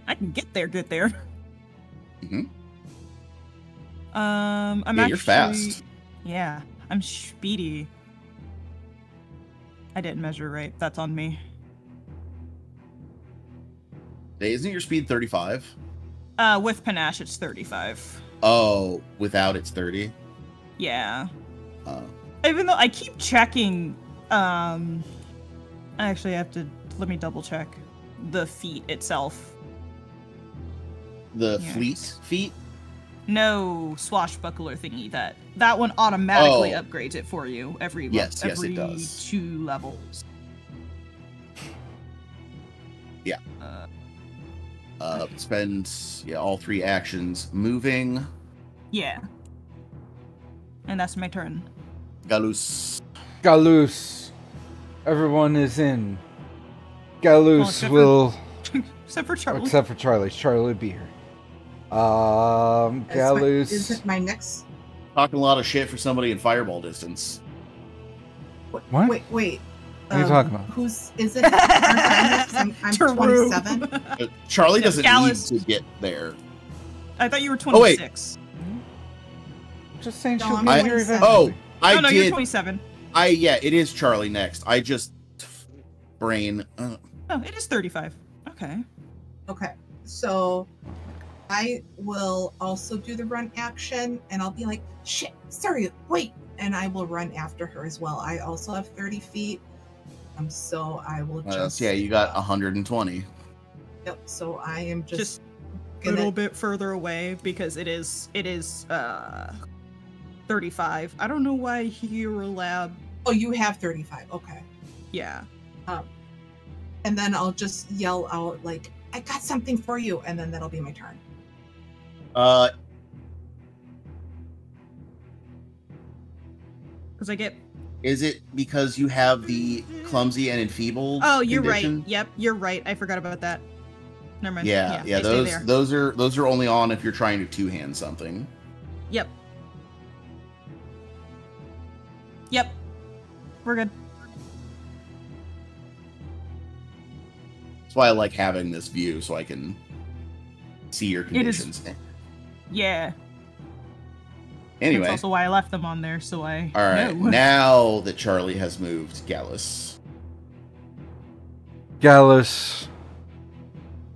I can get there. Mhm. I'm Yeah, actually. you're fast. Yeah, I'm speedy. I didn't measure right. That's on me. Isn't your speed 35? With panache, it's 35. Oh, without it's 30. Yeah. Uh, Even though I keep checking, actually I have to, let me double check the feat itself. the Yes. feet. No swashbuckler thingy. That one automatically Oh. upgrades it for you every Yes, yes, every it does. 2 levels. Yeah. Okay. Spend all 3 actions moving. Yeah. And that's my turn. Gallus. Gallus. Everyone is in. Gallus except for- will... Except for Charlie. Except for Charlie. Charlie will be here. Gallus... Is it my next? Talking a lot of shit for somebody in fireball distance. What? Wait. What are you talking about? Who's is it? I'm True. 27. Charlie Yeah, doesn't Gallus. need to get there. I thought you were Oh, wait. 26. Just saying No, she'll I'm be here 27. eventually. I Oh no, you're did. 27. Yeah, it is Charlie next. I just brain. Oh, it is 35. Okay. Okay, so I will also do the run action, and I'll be like, "Shit, sorry, wait!" And I will run after her as well. I also have 30 feet, so I will just. Yeah, you got 120. Yep. So I am Just a gonna. little bit further away because it is 35. I don't know why Hero Lab. Oh, you have 35. Okay. Yeah. And then I'll just yell out like, "I got something for you," and then that'll be my turn. Because I get... Is it because you have the clumsy and enfeebled Oh, you're condition? right. Yep, you're right. I forgot about that. Never mind. Yeah, they stay there. those are only on if you're trying to two-hand something. Yep. Yep. We're good. That's why I like having this view, so I can see your conditions. Yeah. Anyway. That's also why I left them on there, so I All right, know. now that Charlie has moved, Gallus. Gallus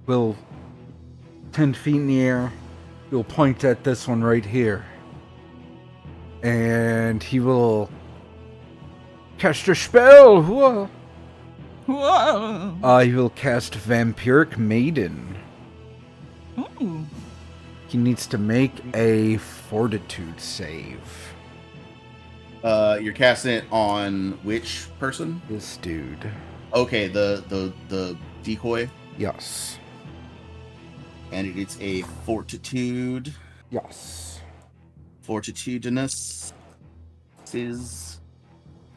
will 10 feet in the air. He'll point at this one right here. And he will cast a spell. Whoa. Whoa. He will cast Vampiric Maiden. Ooh. He needs to make a Fortitude save. You're casting it on which person? This dude. Okay, the decoy. Yes. And it's a fortitude. Yes. Fortitudinous is.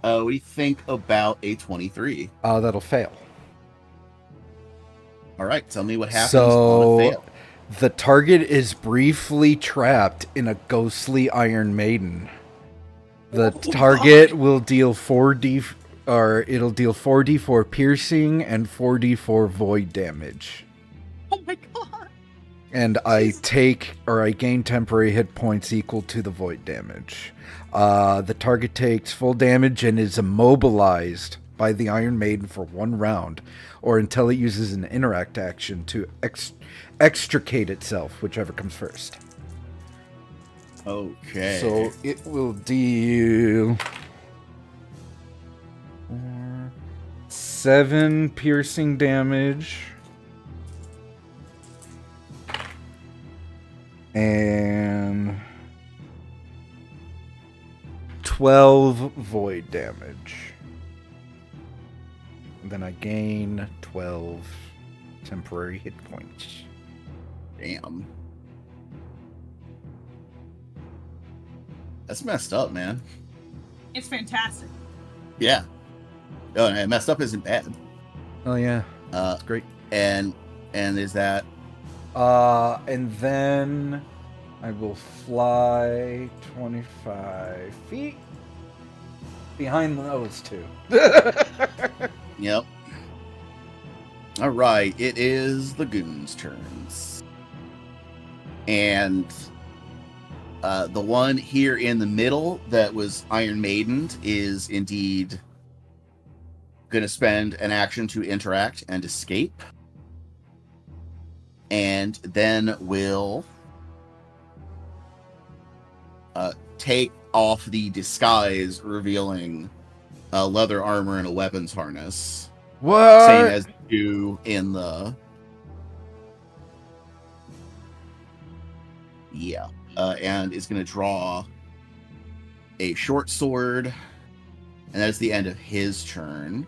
What do you think about a 23? That'll fail. All right, tell me what happens So, on a fail. the target is briefly trapped in a ghostly Iron Maiden. The target will deal 4d4 piercing and 4d4 void damage. Oh my god. And I gain temporary hit points equal to the void damage. The target takes full damage and is immobilized by the Iron Maiden for 1 round, or until it uses an interact action to extricate itself, whichever comes first. Okay. So it will deal 7 piercing damage and 12 void damage. And then I gain 12 temporary hit points. Damn. That's messed up, man. It's fantastic. Yeah. Oh, and messed up isn't bad. Oh yeah, Uh, that's great. and is that And then I will fly 25 feet behind those two. Yep. All right, it is the goons' turns. And the one here in the middle that was Iron Maidened is indeed going to spend an action to interact and escape. And then will take off the disguise, revealing leather armor and a weapons harness. What? Same as you in the... Yeah. And is going to draw a short sword. And that's the end of his turn.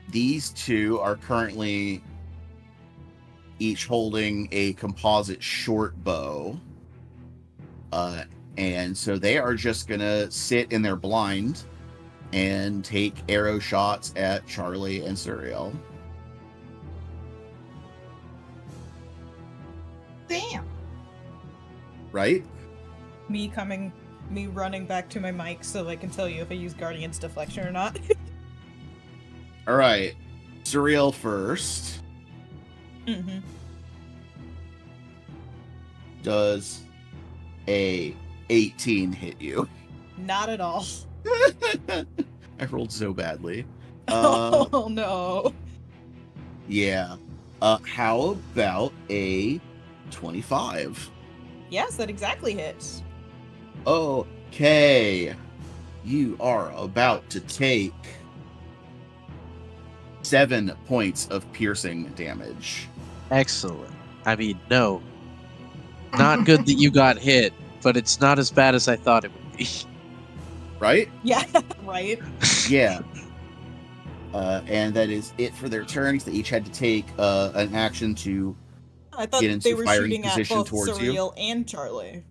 These two are currently each holding a composite short bow. And so they are just going to sit in their blind and take arrow shots at Charlie and Suriel. Damn. Right? Me running back to my mic so I can tell you if I use Guardian's Deflection or not. All right. Suriel first. Mm-hmm. Does a 18 hit you? Not at all. I rolled so badly. Oh no. Yeah. How about a 25? Yes, that exactly hits. Okay. You are about to take 7 points of piercing damage. Excellent. I mean, no. Not good that you got hit, but it's not as bad as I thought it would be. Right? Yeah, right. Yeah. And that is it for their turns. They each had to take an action to I thought get into they were firing shooting at position both towards you. Surreal and Charlie.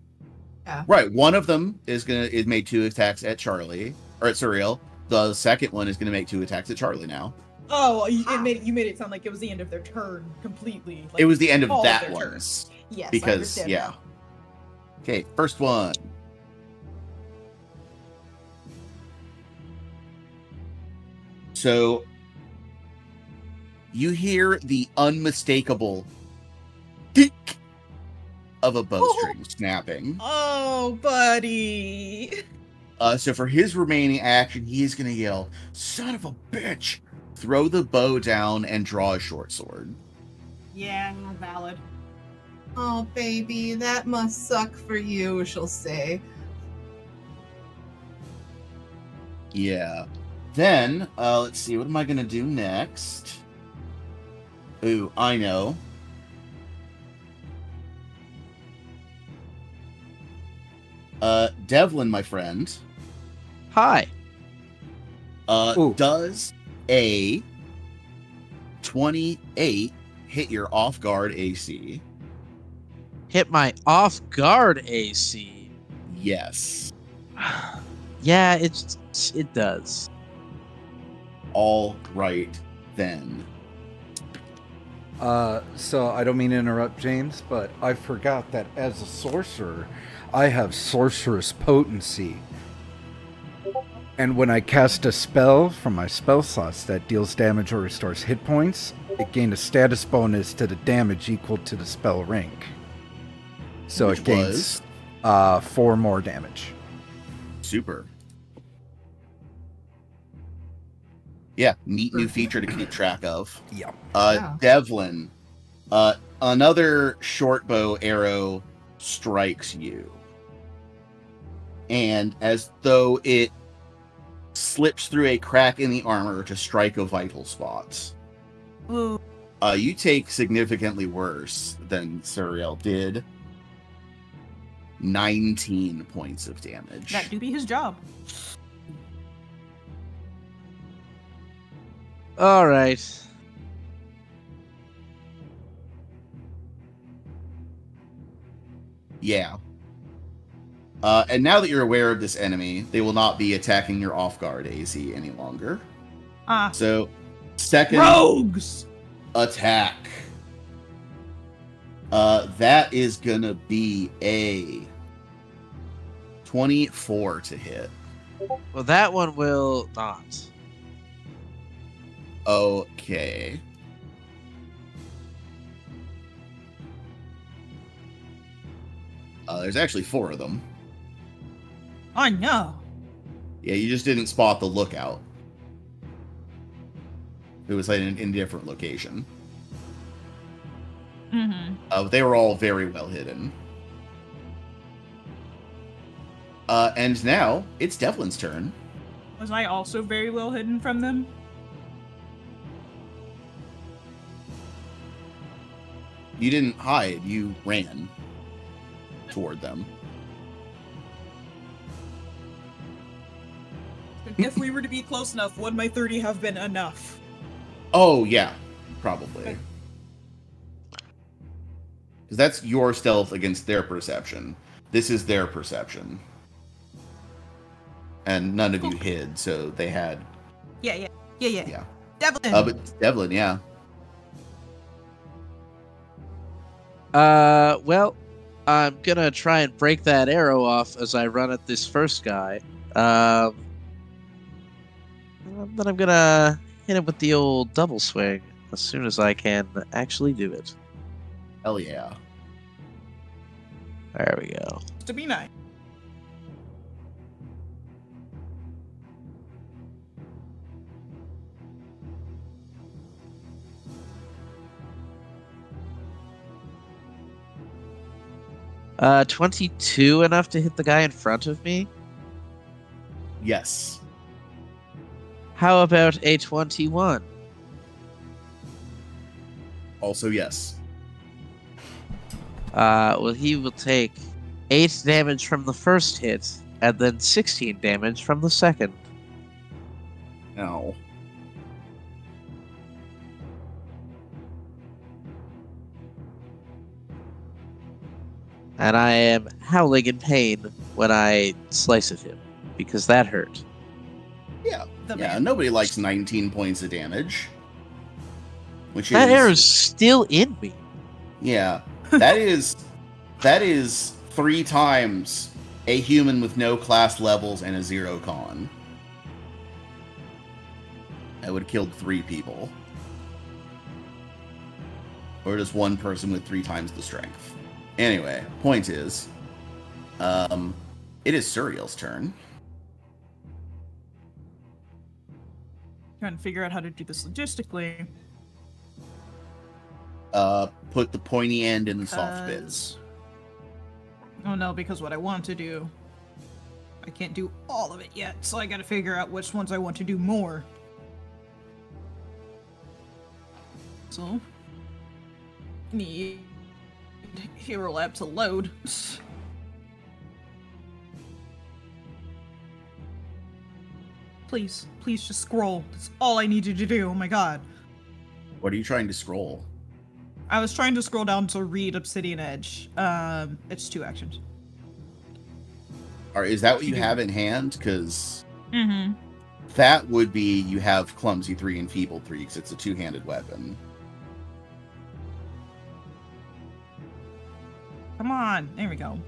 Yeah. Right. One of them is made 2 attacks at Charlie or at Surreal. The second one is gonna make 2 attacks at Charlie now. Oh, you made it sound like it was the end of their turn completely. Like, It was the end of all that their one. turns. Yes, I Because understand yeah. now. Okay, first one. So you hear the unmistakable tick of a bowstring snapping. Oh, buddy. So for his remaining action, he's gonna yell, "Son of a bitch!" Throw the bow down and draw a short sword. Yeah, valid. Oh, baby, that must suck for you, she'll say. Yeah. Then, let's see, what am I gonna do next? Ooh, I know. Devlin, my friend, Hi. Ooh. does a 28 hit your off guard AC? Hit my off guard AC. Yes. Yeah, it does. All right then. So I don't mean to interrupt, James, but I forgot that as a sorcerer, I have sorceress potency. And when I cast a spell from my spell slots that deals damage or restores hit points, it gained a status bonus to the damage equal to the spell rank. So Which it gains 4 more damage. Super. Yeah, neat new feature to keep track of. Yeah. Yeah. Devlin, another short bow arrow strikes you. And as though it slips through a crack in the armor to strike a vital spot. Ooh. You take significantly worse than Suriel did. 19 points of damage. That do be his job. All right. Yeah. And now that you're aware of this enemy, they will not be attacking your off-guard AC any longer. So, second Rogues! attack. That is gonna be a 24 to hit. Well, that one will not. Okay. There's actually 4 of them. Oh no. Yeah, you just didn't spot the lookout. It was like in an indifferent location. Mm-hmm. They were all very well hidden. And now it's Devlin's turn. Was I also very well hidden from them? You didn't hide, you ran toward them. If we were to be close enough, would my 30 have been enough? Oh, yeah, probably. Because that's your stealth against their perception. This is their perception. And none of you hid, so they had... Yeah. Yeah. Devlin! But Devlin, yeah. Well, I'm gonna try and break that arrow off as I run at this first guy. Then I'm gonna hit him with the old double swing as soon as I can actually do it. Hell yeah. There we go. To be nice. Uh, 22 enough to hit the guy in front of me? Yes. How about a 21? Also yes. Well, he will take 8 damage from the first hit, and then 16 damage from the second. No. and I am howling in pain when I slice at him, because that hurt. Yeah, The yeah. man. Nobody likes 19 points of damage. Which That is arrow is still in me. yeah. That is 3 times a human with no class levels and a 0 con. I would have killed 3 people. Or just 1 person with 3 times the strength. Anyway, point is, it is Suriel's turn. Trying to figure out how to do this logistically. Put the pointy end in the soft bits. Oh no, because what I want to do, I can't do all of it yet, so I gotta figure out which ones I want to do more. So, need Hero Lab to load. Please, please just scroll. That's all I need you to do. Oh my god. What are you trying to scroll? I was trying to scroll down to read Obsidian Edge. It's 2 actions. Or is that what you have in hand? Because Mm-hmm. that would be you have Clumsy 3 and Feeble 3 because it's a 2-handed weapon. Come on. There we go.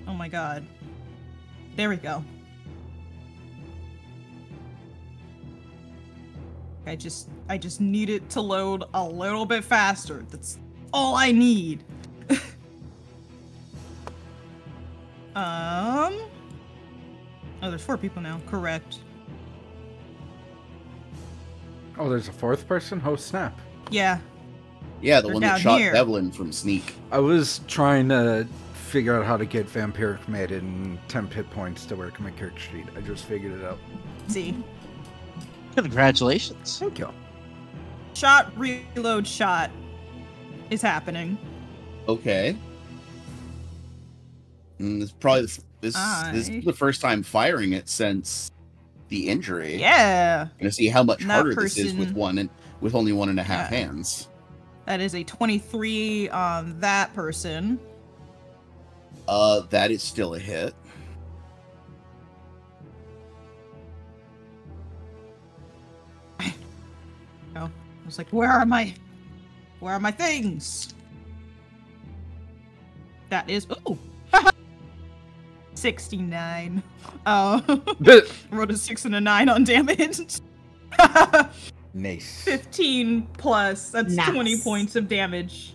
Oh my god. There we go. I just need it to load a little bit faster. That's all I need. Oh, there's 4 people now. Correct. Oh, there's a 4th person? Oh, snap. Yeah. Yeah, the They're one that down shot here. Devlin from Sneak. I was trying to figure out how to get Vampiric Maiden 10 hit points to work my character sheet. I just figured it out. See. Congratulations. Thank you. Shot, reload, shot is happening. Okay. This is probably this is the first time firing it since the injury. Yeah. Gonna see how much That harder this is person- with only 1.5 Yeah. hands. That is a 23 on that person. That is still a hit. I was like, where are my things? That is, ooh. 69. Oh. Wrote a 6 and a 9 on damage. Nice. 15 plus. That's Nice. 20 points of damage.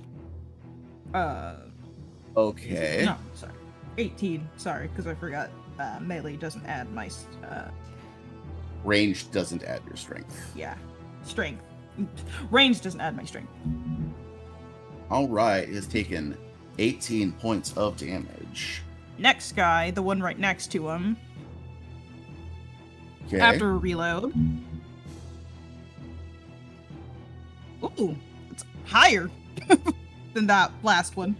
Okay. No, sorry. 18. Sorry, because I forgot. Melee doesn't add my, Range doesn't add your strength. yeah, strength. Range doesn't add my strength. All right, it has taken 18 points of damage. Next guy, the one right next to him, Okay. after a reload. Ooh, it's higher than that last one.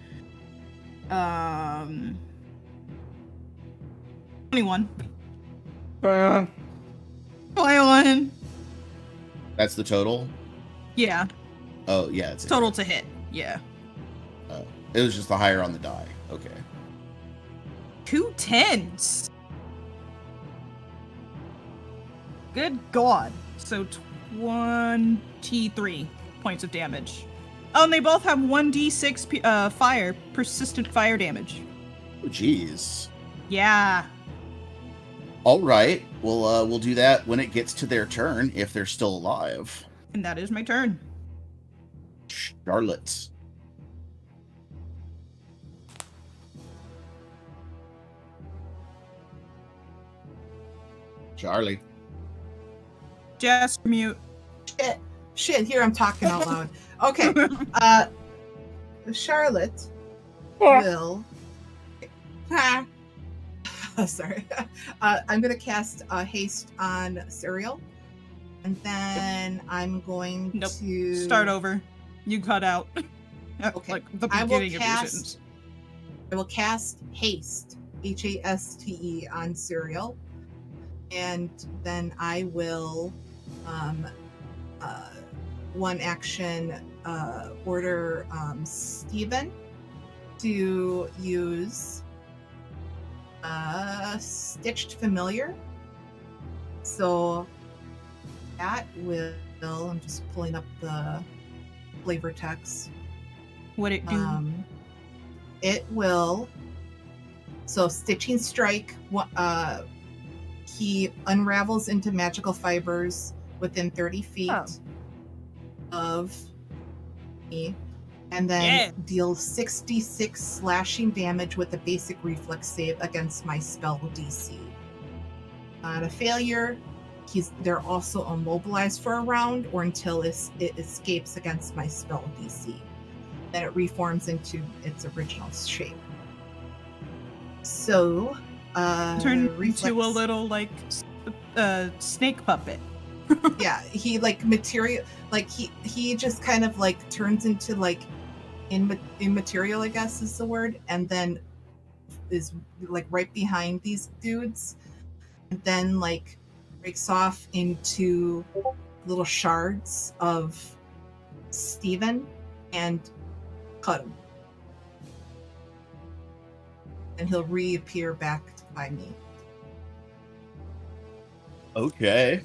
21. 21. That's the total? Yeah, Oh, yeah, it's total to hit. Yeah. Oh, it was just the higher on the die. Okay. 2 10s. Good God. So 23 points of damage. Oh, and they both have 1d6 fire, persistent fire damage. Oh, jeez. Yeah. All right. We'll do that when it gets to their turn, if they're still alive. And that is my turn. Charlotte. Charlie. Just mute. Shit, here I'm talking out loud. Okay. Charlotte will. Sorry. I'm going to cast haste on Suriel. And then I'm going Nope. to Start over. You cut out. Okay. Like the I will beginning of your cast- sentence. I will cast haste, Haste, on Suriel. And then I will, one action, order Steven to use Stitched Familiar. So that will, I'm just pulling up the flavor text. What it do? It will, so Stitching Strike, he unravels into magical fibers within 30 feet of me, and then deals 66 slashing damage with a basic reflex save against my spell DC. On a failure, they're also immobilized for a round or until it escapes against my spell DC. Then it reforms into its original shape. So, turn into a little like snake puppet. Yeah, he like material, like he just kind of like turns into like immaterial, I guess is the word, and then is like right behind these dudes, and then like breaks off into little shards of Steven and cut him. And he'll reappear back by me. Okay.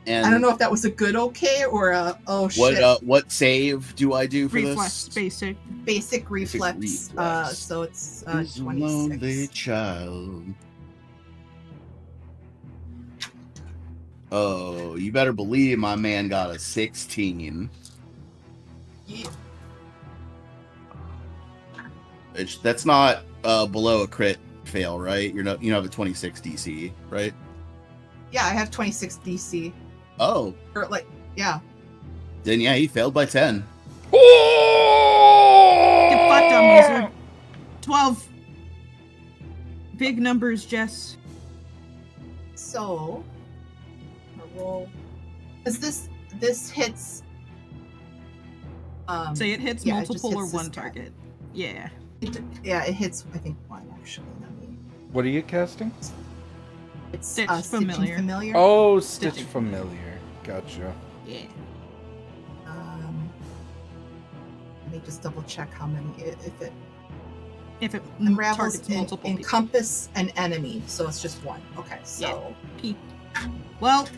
And I don't know if that was a good okay or a shit. What save do I do for Reflex, this? Basic reflex. So it's 26. Lonely child. Oh, you better believe my man got a 16. Yeah. That's not below a crit fail, right? You don't have a 26 DC, right? Yeah, I have 26 DC. Oh. Or like, yeah. Then yeah, he failed by 10. Get fucked on, wizard. 12. Big numbers, Jess. So, I'll roll. Because this hits. Say it hits yeah, it multiple hits or this one guy. target. Yeah. It hits, I think, one actually. What are you casting? It's Stitch Stitching Familiar. Familiar. Oh, Stitch Stitching. Familiar. Gotcha. Yeah. Let me just double check how many. If it Unravels targets multiple people. encompass an enemy, so it's just one. Okay, so Well,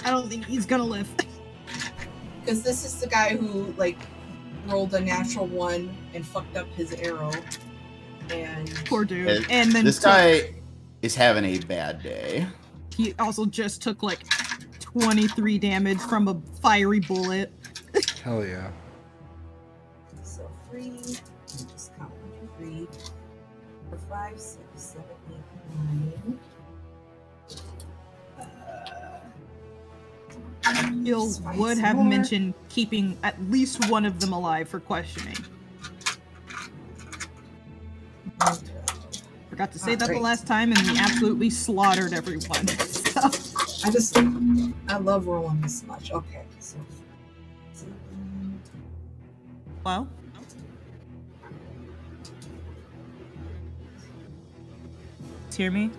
I don't think he's gonna live. because this is the guy who like rolled a natural one and fucked up his arrow, and Poor dude. And then this guy is having a bad day. he also just took like 23 damage from a fiery bullet. Hell yeah. so 3. Just count 1, 2, 3, 4, 5, 6, 7, 8, 9. Gil would have mentioned keeping at least one of them alive for questioning. Forgot to say that the last time, and we absolutely slaughtered everyone. So. I love rolling this much. Okay, so. Well. Hear me?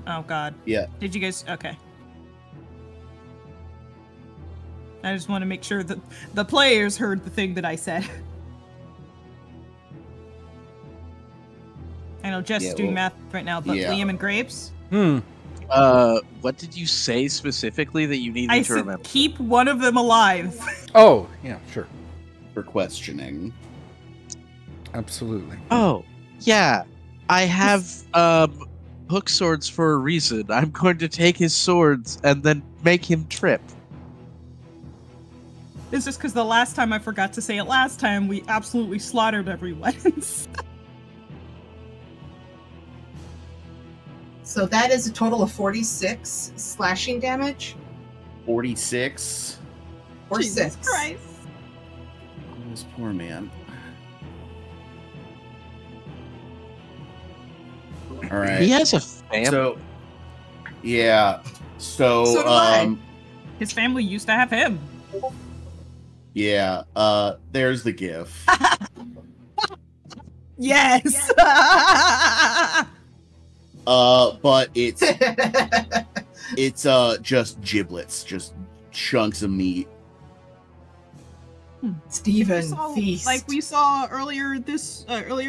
Oh God. Yeah. Did you guys? Okay. I just want to make sure that the players heard the thing that I said. I know Jess is doing math right now, but Liam and Grapes? What did you say specifically that you need me I to said remember? keep one of them alive. Oh, yeah, sure. For questioning. Absolutely. Oh, yeah. I have hook swords for a reason. I'm going to take his swords and then make him trip. It's just because the last time I forgot to say it last time, we absolutely slaughtered everyone. So that is a total of 46 slashing damage. 46. Or Jesus 6. Christ. Oh, this poor man. All right. He has a family. So, yeah. So So do I. His family used to have him. Yeah. There's the GIF. Yes. But it's just giblets, just chunks of meat. Steven, saw, feast. like we saw earlier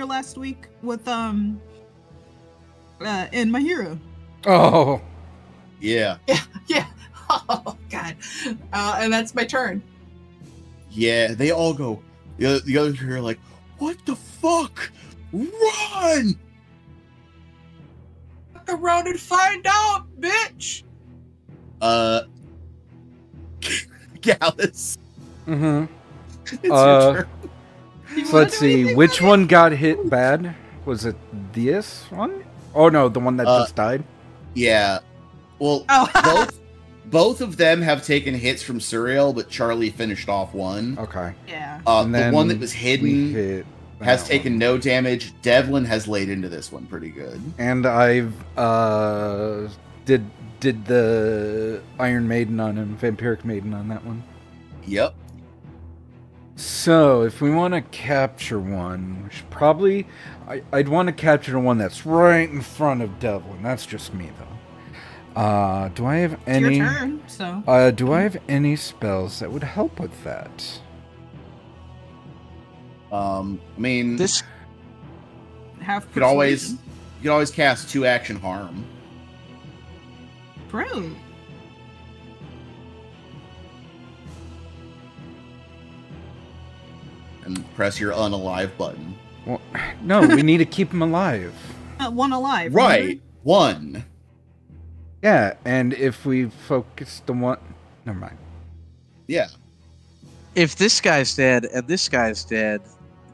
last week with in My Hero. Oh, Yeah. Yeah. Oh God. And that's my turn. Yeah, they all go. The others are like, "What the fuck? Run!" Fuck around and find out, bitch. Gallus, mm-hmm. it's your turn. So let's see, which one got hit bad? Was it this one? Oh no, the one that just died. Yeah. Well, Oh. both of them have taken hits from Suriel, but Charlie finished off one. Okay. Yeah. And The then one that was we hidden hit has that taken one. no damage. Devlin has laid into this one pretty good. And I've did the Iron Maiden on him, Vampiric Maiden on that one. Yep. So if we want to capture one, we should probably I'd want to capture the one that's right in front of Devlin. That's just me though. Do I have It's any? your turn, so. Do I have any spells that would help with that? I mean, This Have you could always persuasion. cast 2-action harm. True. And press your unalive button. Well, no, we need to keep him alive. One alive. Right. remember? 1. Yeah, and if we focus the one, never mind. Yeah. if this guy's dead and this guy's dead,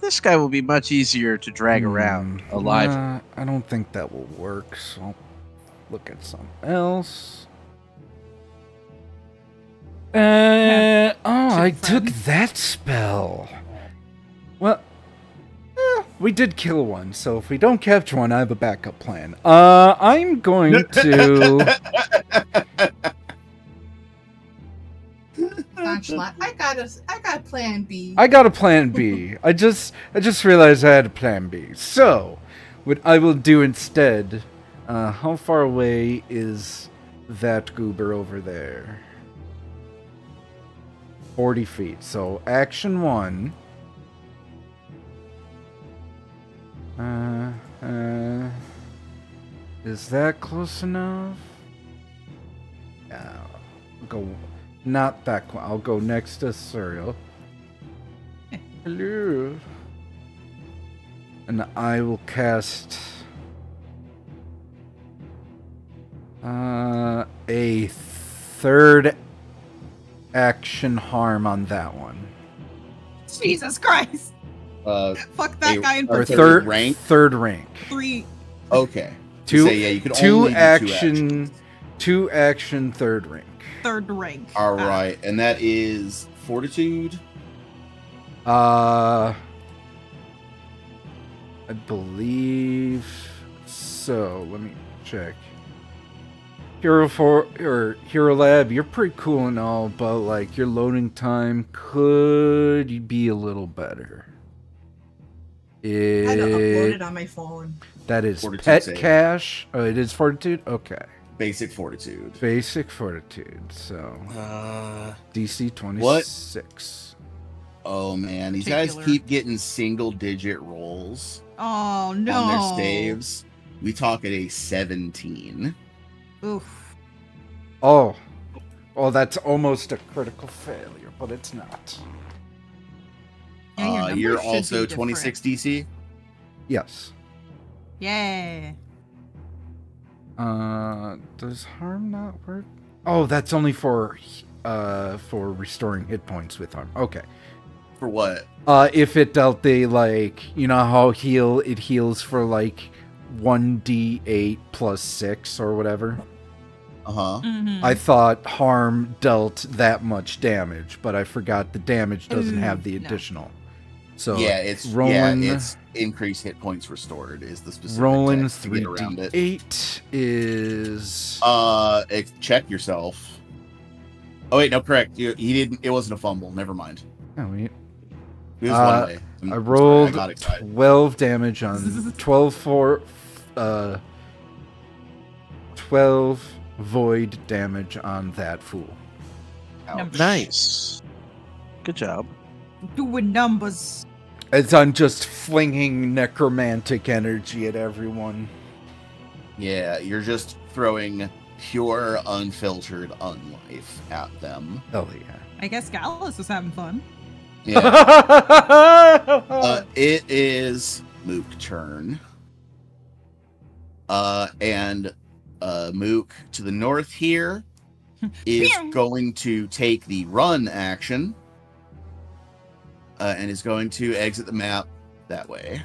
this guy will be much easier to drag around alive. I don't think that will work, so I'll look at something else. I took that spell. Well, we did kill one, so if we don't capture one, I have a backup plan. I'm going to... I got a plan B. I got a plan B. I just realized I had a plan B. So, what I will do instead, how far away is that goober over there? 40 feet. So, action 1. Is that close enough? Yeah, I'll go not that close. I'll go next to Suriel. Hello. And I will cast a third action harm on that one. Jesus Christ! Fuck that guy in Or particular. third rank? Third rank. 3. Okay. Two, So, yeah, you could two only do action, two action, third rank. Third rank. All right, and that is Fortitude. I believe so. Let me check. Hero Lab, you're pretty cool and all, but like your loading time could be a little better. I had to upload it on my phone. That is Fortitude Pet save. Cash. Oh, it is Fortitude? Okay. Basic Fortitude. Basic Fortitude. So, DC 26. Oh man, these guys Particular. keep getting single-digit rolls Oh no. on their saves. We talk at a 17. Oof. Oh. Oh, that's almost a critical failure, but it's not. Yeah, your numbers You're should also be 26 DC. Yes. Yeah. Does harm not work? Oh, that's only for restoring hit points with harm. Okay. For what? If it dealt the, like, you know how it heals for, like, 1d8 plus 6 or whatever? Uh-huh. Mm-hmm. I thought harm dealt that much damage, but I forgot the damage doesn't have the no. additional. So, Yeah, it's increased hit points restored is the specific rolling text to get around it. 3d8 is... Check yourself. Oh wait, no, correct. He didn't. It wasn't a fumble. Never mind. Oh, wait. It was one way. I sorry, rolled got excited. 12 damage on 12 for 12 void damage on that fool. Ouch. Nice. Good job. Doing numbers. As I'm just flinging necromantic energy at everyone. Yeah, you're just throwing pure, unfiltered unlife at them. Hell yeah. I guess Gallus is having fun. Yeah. It is Mook's turn. And Mook to the north here is going to take the run action. And is going to exit the map that way.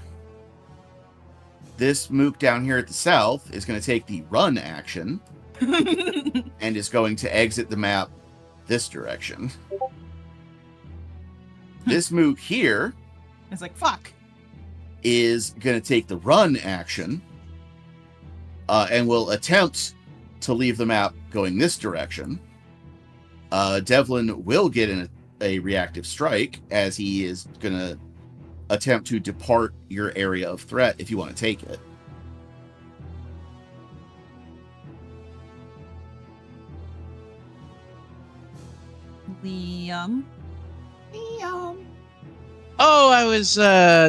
This Mook down here at the south is going to take the run action and is going to exit the map this direction. This Mook here It's like, fuck. is going to take the run action and will attempt to leave the map going this direction. Devlin will get a reactive strike as he is going to attempt to depart your area of threat if you want to take it. Liam. Oh, I was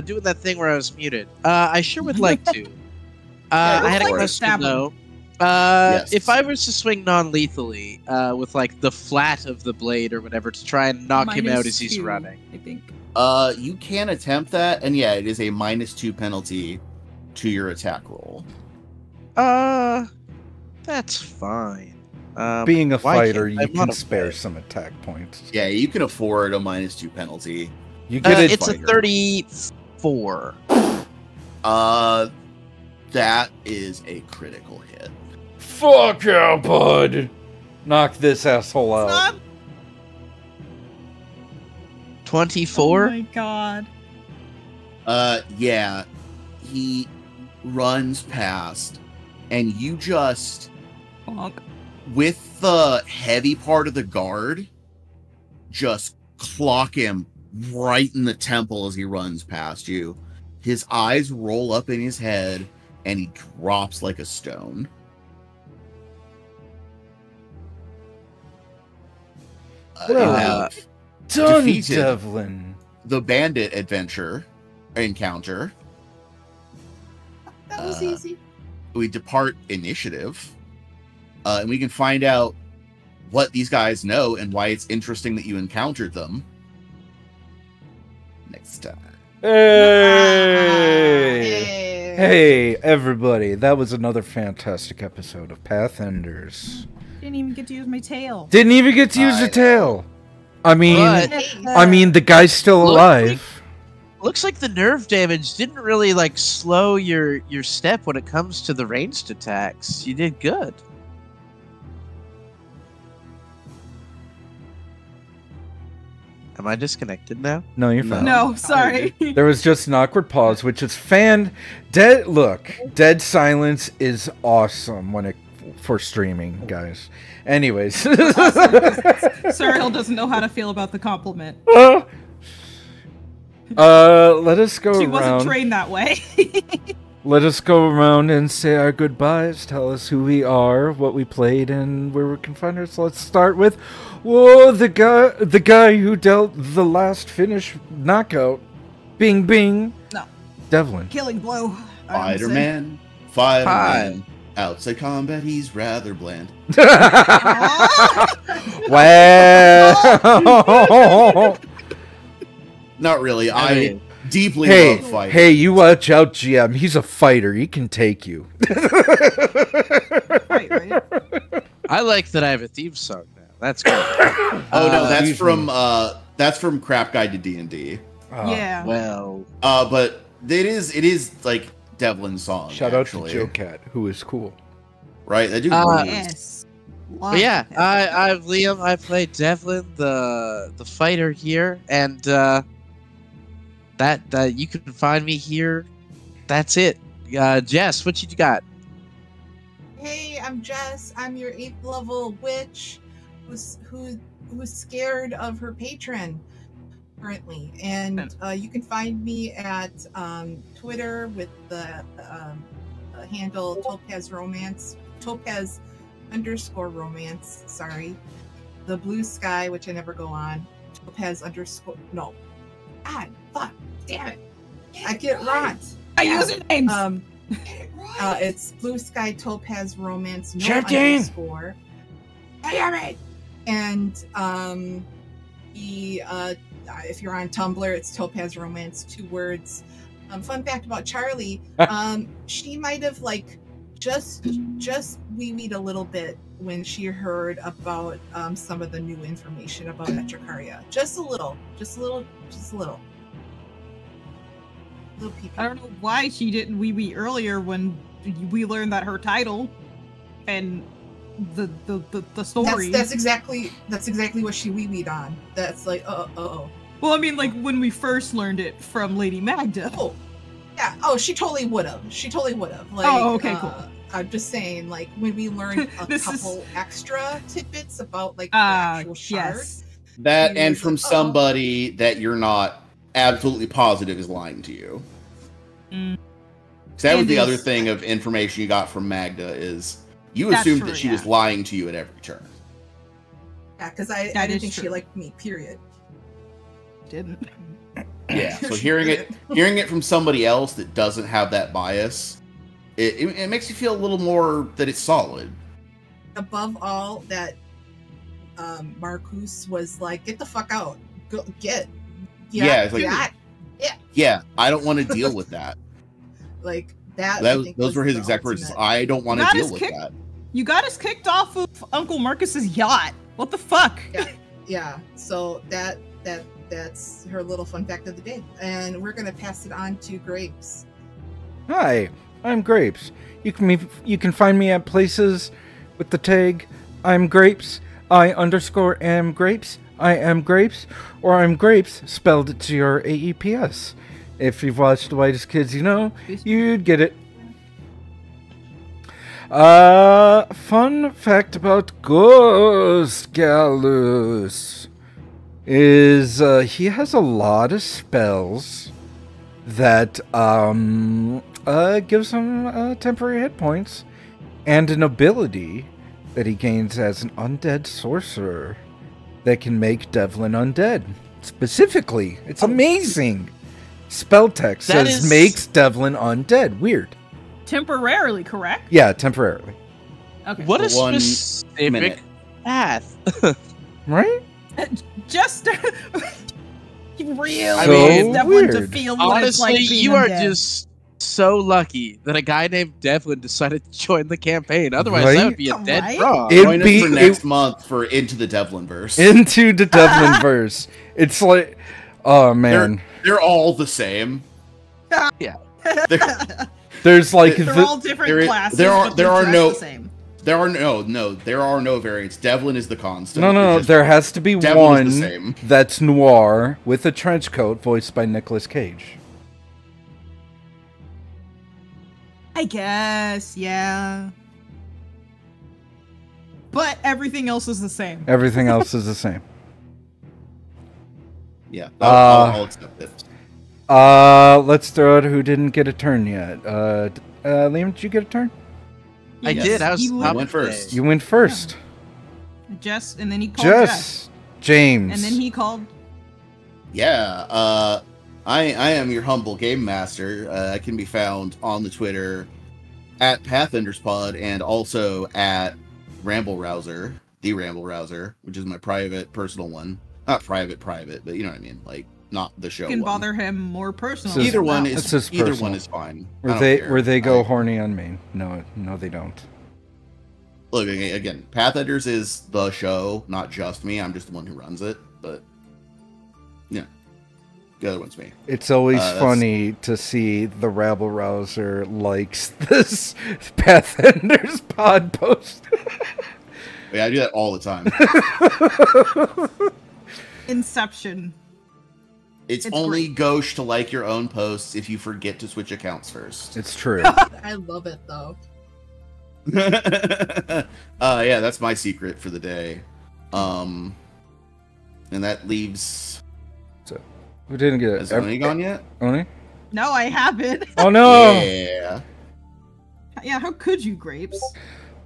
doing that thing where I was muted. I sure would like to. go I had a for it. question though. Yes. If I was to swing non-lethally with like the flat of the blade or whatever to try and knock him out as he's -2, running. I think. You can attempt that, and yeah, it is a -2 penalty to your attack roll. That's fine. Being a why fighter, can't I you can modify spare it? some attack points. Yeah, you can afford a -2 penalty. You get it. It's a fighter. 34. That is a critical hit. Fuck yeah, bud. Knock this asshole out. Stop. 24? Oh my god. Yeah, he runs past, and you just, Bonk. with the heavy part of the guard, just clock him right in the temple as he runs past you. His eyes roll up in his head, and he drops like a stone. You Well, have Done, defeated Devlin. the bandit encounter. That was easy. We depart initiative, and we can find out what these guys know and why it's interesting that you encountered them next time. Hey! Hey, everybody. That was another fantastic episode of Pathenders. Didn't even get to use my tail. Didn't even get to use the tail. I mean, But- the guy's still Look, alive. Looks like the nerve damage didn't really like slow your step when it comes to the ranged attacks. You did good. Am I disconnected now? No, you're fine. No, sorry. There was just an awkward pause, which is dead silence is awesome for streaming, guys. Anyways. Cyril doesn't know how to feel about the compliment. Let us go She around. wasn't trained that way. Let us go around and say our goodbyes. Tell us who we are, what we played, and where we can find us. Let's start with, the guy who dealt the last finish knockout. Bing, bing. No. Devlin. Killing blow. I would say. Fighter-Man. Hi. Outside combat, he's rather bland. Wow. Not really. I mean, deeply love fighting. Hey, you watch out, GM. He's a fighter. He can take you. Right. I like that I have a theme song now. That's good. Oh no, excuse that's from Crap Guide to D&D. Yeah. Well, But it is like Devlin's song. Shout actually. out to Joe Cat, who is cool. Right? That dude. Yes. but yeah, I'm Liam. I play Devlin, the fighter here, and that you can find me here. That's it. Jess, what you got? Hey, I'm Jess. I'm your 8th level witch who's scared of her patron currently. And you can find me at Twitter with the handle Topaz Romance. Topaz underscore romance. Sorry. The Blue Sky, which I never go on. Topaz underscore. No. God, fuck. Damn it. I get wrong. Usernames. It's Blue Sky Topaz Romance. No Chatting. underscore. Damn it. And if you're on Tumblr, it's Topaz Romance, 2 words. Fun fact about Charlie, she might have like just wee-weed a little bit when she heard about some of the new information about Etricaria. Just a little. Little peepee. I don't know why she didn't wee earlier when we learned that her title and the story. That's exactly what she wee-weed on. That's like Well, I mean, like when we first learned it from Lady Magda. Oh, yeah. Oh, she totally would have. Like, oh, okay, cool. I'm just saying, like when we learned a couple extra tidbits about like the actual shard. Yes. That and from somebody that you're not absolutely positive is lying to you. Mm. So that was the other thing of information you got from Magda is you assumed that she was lying to you at every turn. Yeah, because I didn't think she liked me. Period. Didn't. Yeah. So hearing it from somebody else that doesn't have that bias, it makes you feel a little more that it's solid. Above all, that Marcus was like, "Get the fuck out. Go get." Yeah, it's like, yeah, I don't want to deal with that. Like that. Those were his exact words. I don't want to deal with that. You got us kicked off of Uncle Marcus's yacht. What the fuck? Yeah. So that's her little fun fact of the day, and we're gonna pass it on to Grapes. Hi, I'm Grapes. You can find me at places with the tag I'm Grapes. I_am Grapes. I am Grapes, or I'm Grapes spelled to your AEPS. If you've watched The Whitest Kids You Know, you'd get it. Fun fact about Ghost Gallus is he has a lot of spells that gives him temporary hit points and an ability that he gains as an undead sorcerer that can make Devlin undead. Specifically, it's amazing. Spell text says makes Devlin undead. Weird. Temporarily, correct? Yeah, temporarily. Okay. What a 1 specific minute. path. Right? Just really So Devlin weird. to feel what it's Honestly, like being you are undead. just so lucky that a guy named Devlin decided to join the campaign. Otherwise, Right? that would be a dead Right? draw. Join us for next month for Into the Devlin verse. Into the Devlin verse. It's like, oh man. They're all the same. Yeah. There's like They're all different classes. there are no the same. there are no variants. Devlin is the constant. No. There has to be Devlin is the one same. that's noir with a trench coat, voiced by Nicolas Cage. I guess, yeah. But everything else is the same. Everything else is the same. Yeah, I'll accept it. Let's throw out who didn't get a turn yet. Liam, did you get a turn? I Yes. did. I was You top went of the first. day. You went first. Jess, and then he called Jess. Jess. James. And then he called... Yeah, I am your humble game master. I can be found on the Twitter at Pathenders Pod and also at Ramble Rouser, the Ramble Rouser, which is my private personal one. Not private, but you know what I mean, like not the show. You can one. bother him more personally. Either one It's just either personal. one is fine. Where they go horny on me. No, they don't. Look again. Pathenders is the show, not just me. I'm just the one who runs it, but yeah, the other one's me. It's always funny to see the Rabble Rouser likes this Pathenders pod post. Yeah, I do that all the time. Inception. It's It's only great. gauche to like your own posts if you forget to switch accounts first. It's true. I love it though. Yeah, that's my secret for the day. And that leaves. So, who didn't get it? Has Oni gone yet? Oni? No, I haven't. Oh no! Yeah. Yeah, how could you, Grapes?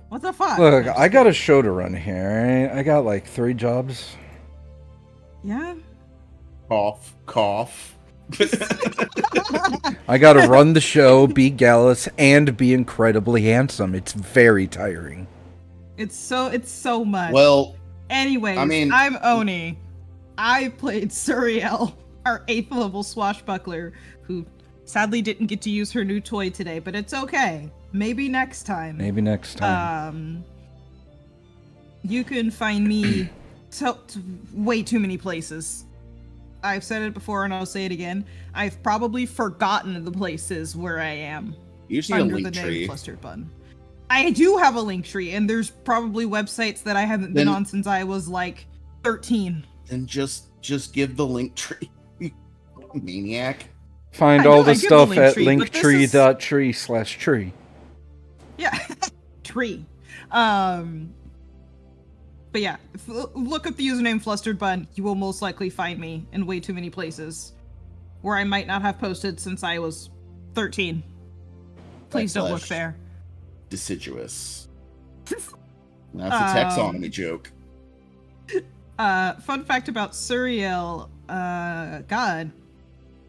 What the fuck? Look, No, just I got a show to run here. I got like 3 jobs. Yeah. Cough, cough. I gotta run the show, be Gallus, and be incredibly handsome. It's very tiring. It's so much. Well, anyways, I mean- I'm Oni. I played Suriel, our 8th level swashbuckler, who sadly didn't get to use her new toy today, but it's okay. Maybe next time. Maybe next time. You can find me way too many places. I've said it before and I'll say it again. I've probably forgotten the places where I am. you just need a Under link the name tree. Flustered Bun. I do have a link tree, and there's probably websites that I haven't been Then- on since I was like 13. And just give the link tree. You maniac. Find I all know, the I give the stuff link at tree, but this is- linktree.tree/tree. Yeah, tree. But yeah, look up the username Flustered Bun. You will most likely find me in way too many places where I might not have posted since I was 13. Please don't look Backslash there. Deciduous. That's a taxonomy joke. Fun fact about Suriel. God.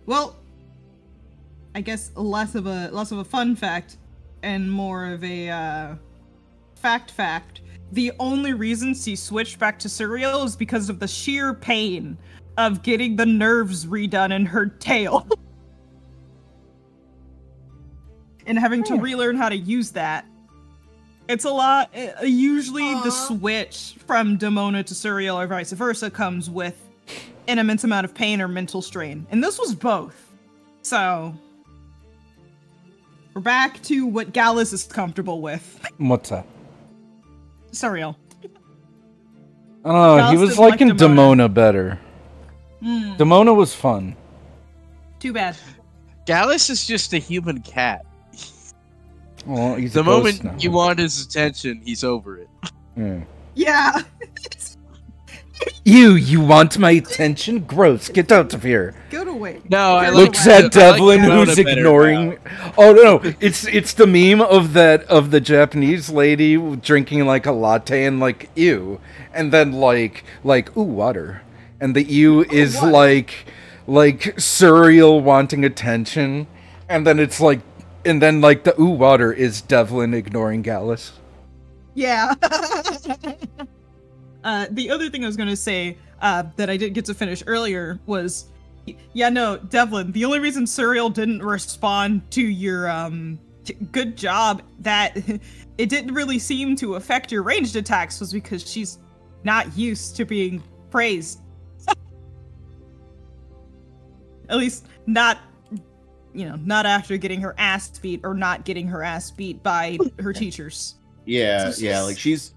Well, I guess less of a fun fact and more of a fact. The only reason she switched back to Suriel is because of the sheer pain of getting the nerves redone in her tail. And having to relearn how to use that. It's a lot. Usually the switch from Demona to Suriel or vice versa comes with an immense amount of pain or mental strain. And this was both. So we're back to what Gallus is comfortable with. What's that? Suriel. Oh, he Gallus was didn't like liking Demona better. Demona was fun. Too bad. Gallus is just a human cat. Well, he's The a ghost moment now. you want his attention, he's over it. Yeah. Yeah. You want my attention? Gross. Get out of here. Go to wait. No, I Go like- Looks away. at I like Devlin, Demona who's better ignoring. Oh no, it's the meme of the Japanese lady drinking like a latte and like ew, and then like ooh water, and the ew is water. like Suriel wanting attention, and then it's like, and then like the ooh water is Devlin ignoring Gallus. Yeah. The other thing I was going to say that I didn't get to finish earlier was, yeah, no, Devlin, the only reason Suriel didn't respond to your good job that it didn't really seem to affect your ranged attacks was because she's not used to being praised. At least not, not after getting her ass beat or not getting her ass beat by her teachers. Yeah, So yeah. Like she's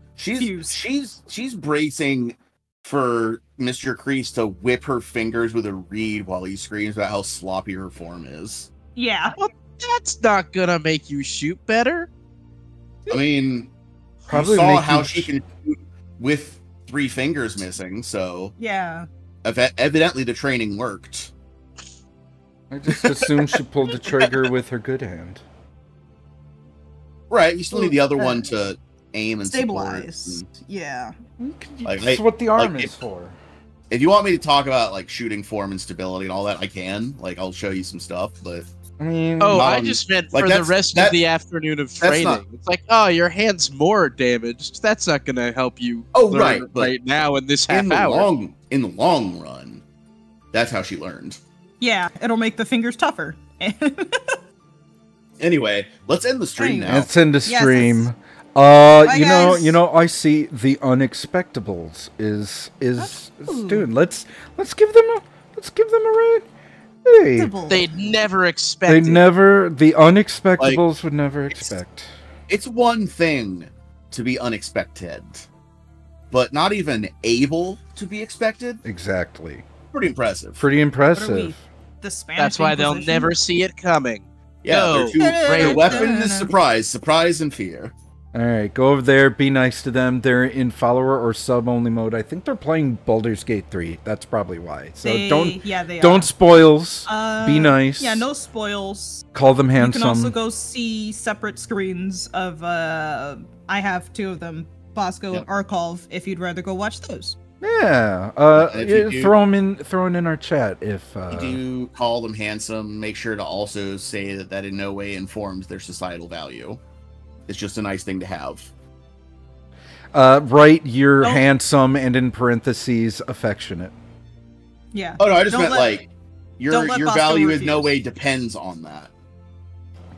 bracing for Mr. Kreese to whip her fingers with a reed while he screams about how sloppy her form is. Yeah. Well, that's not gonna make you shoot better. I mean, Probably you saw make how you she can shoot with 3 fingers missing, so Yeah. evidently the training worked. I just assumed she pulled the trigger with her good hand. Right, you still need the other one to aim and Stabilize. support. Yeah. Like, That's what the arm like, is for. If you want me to talk about like shooting form and stability and all that, I can. Like, I'll show you some stuff, but I mean, Oh, I Um, just meant like, for the that's- rest that- of the afternoon of that's training. not- It's like, oh, your hand's more damaged. That's not gonna help you. Oh, learn right, it but right now in this half in the hour. long run, that's how she learned. Yeah, it'll make the fingers tougher. Anyway, let's end the stream now. let's end the Yes, stream. let's- You guys. know, I see the unexpectables is Ooh. dude. Let's give them a rate. Hey, They'd never the expect it. unexpectables would never expect. It's one thing to be unexpected, but not even able to be expected. Exactly. Pretty impressive. Pretty impressive. The Spanish That's why they'll Inquisition? never see it coming. Yeah, No, their Raven. weapon is surprise, and fear. All right, go over there. Be nice to them. They're in follower or sub only mode. I think they're playing Baldur's Gate 3. That's probably why. So don't spoils. Be nice. Yeah, no spoils. Call them handsome. You can also go see separate screens of. I have 2 of them, Bosco and Arkolv. If you'd rather go watch those. Yeah. Throw them in our chat if. If you call them handsome, make sure to also say that in no way informs their societal value. It's just a nice thing to have. Write you're handsome and in parentheses affectionate. Yeah. Oh no, I just meant like your value in no way depends on that.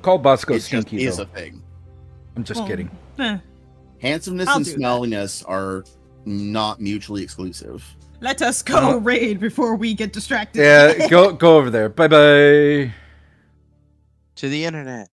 Call Bosco stinky just is though. a thing. I'm just kidding. Handsomeness and smelliness are not mutually exclusive. Let us go raid before we get distracted. Yeah, go over there. Bye bye. To the internet.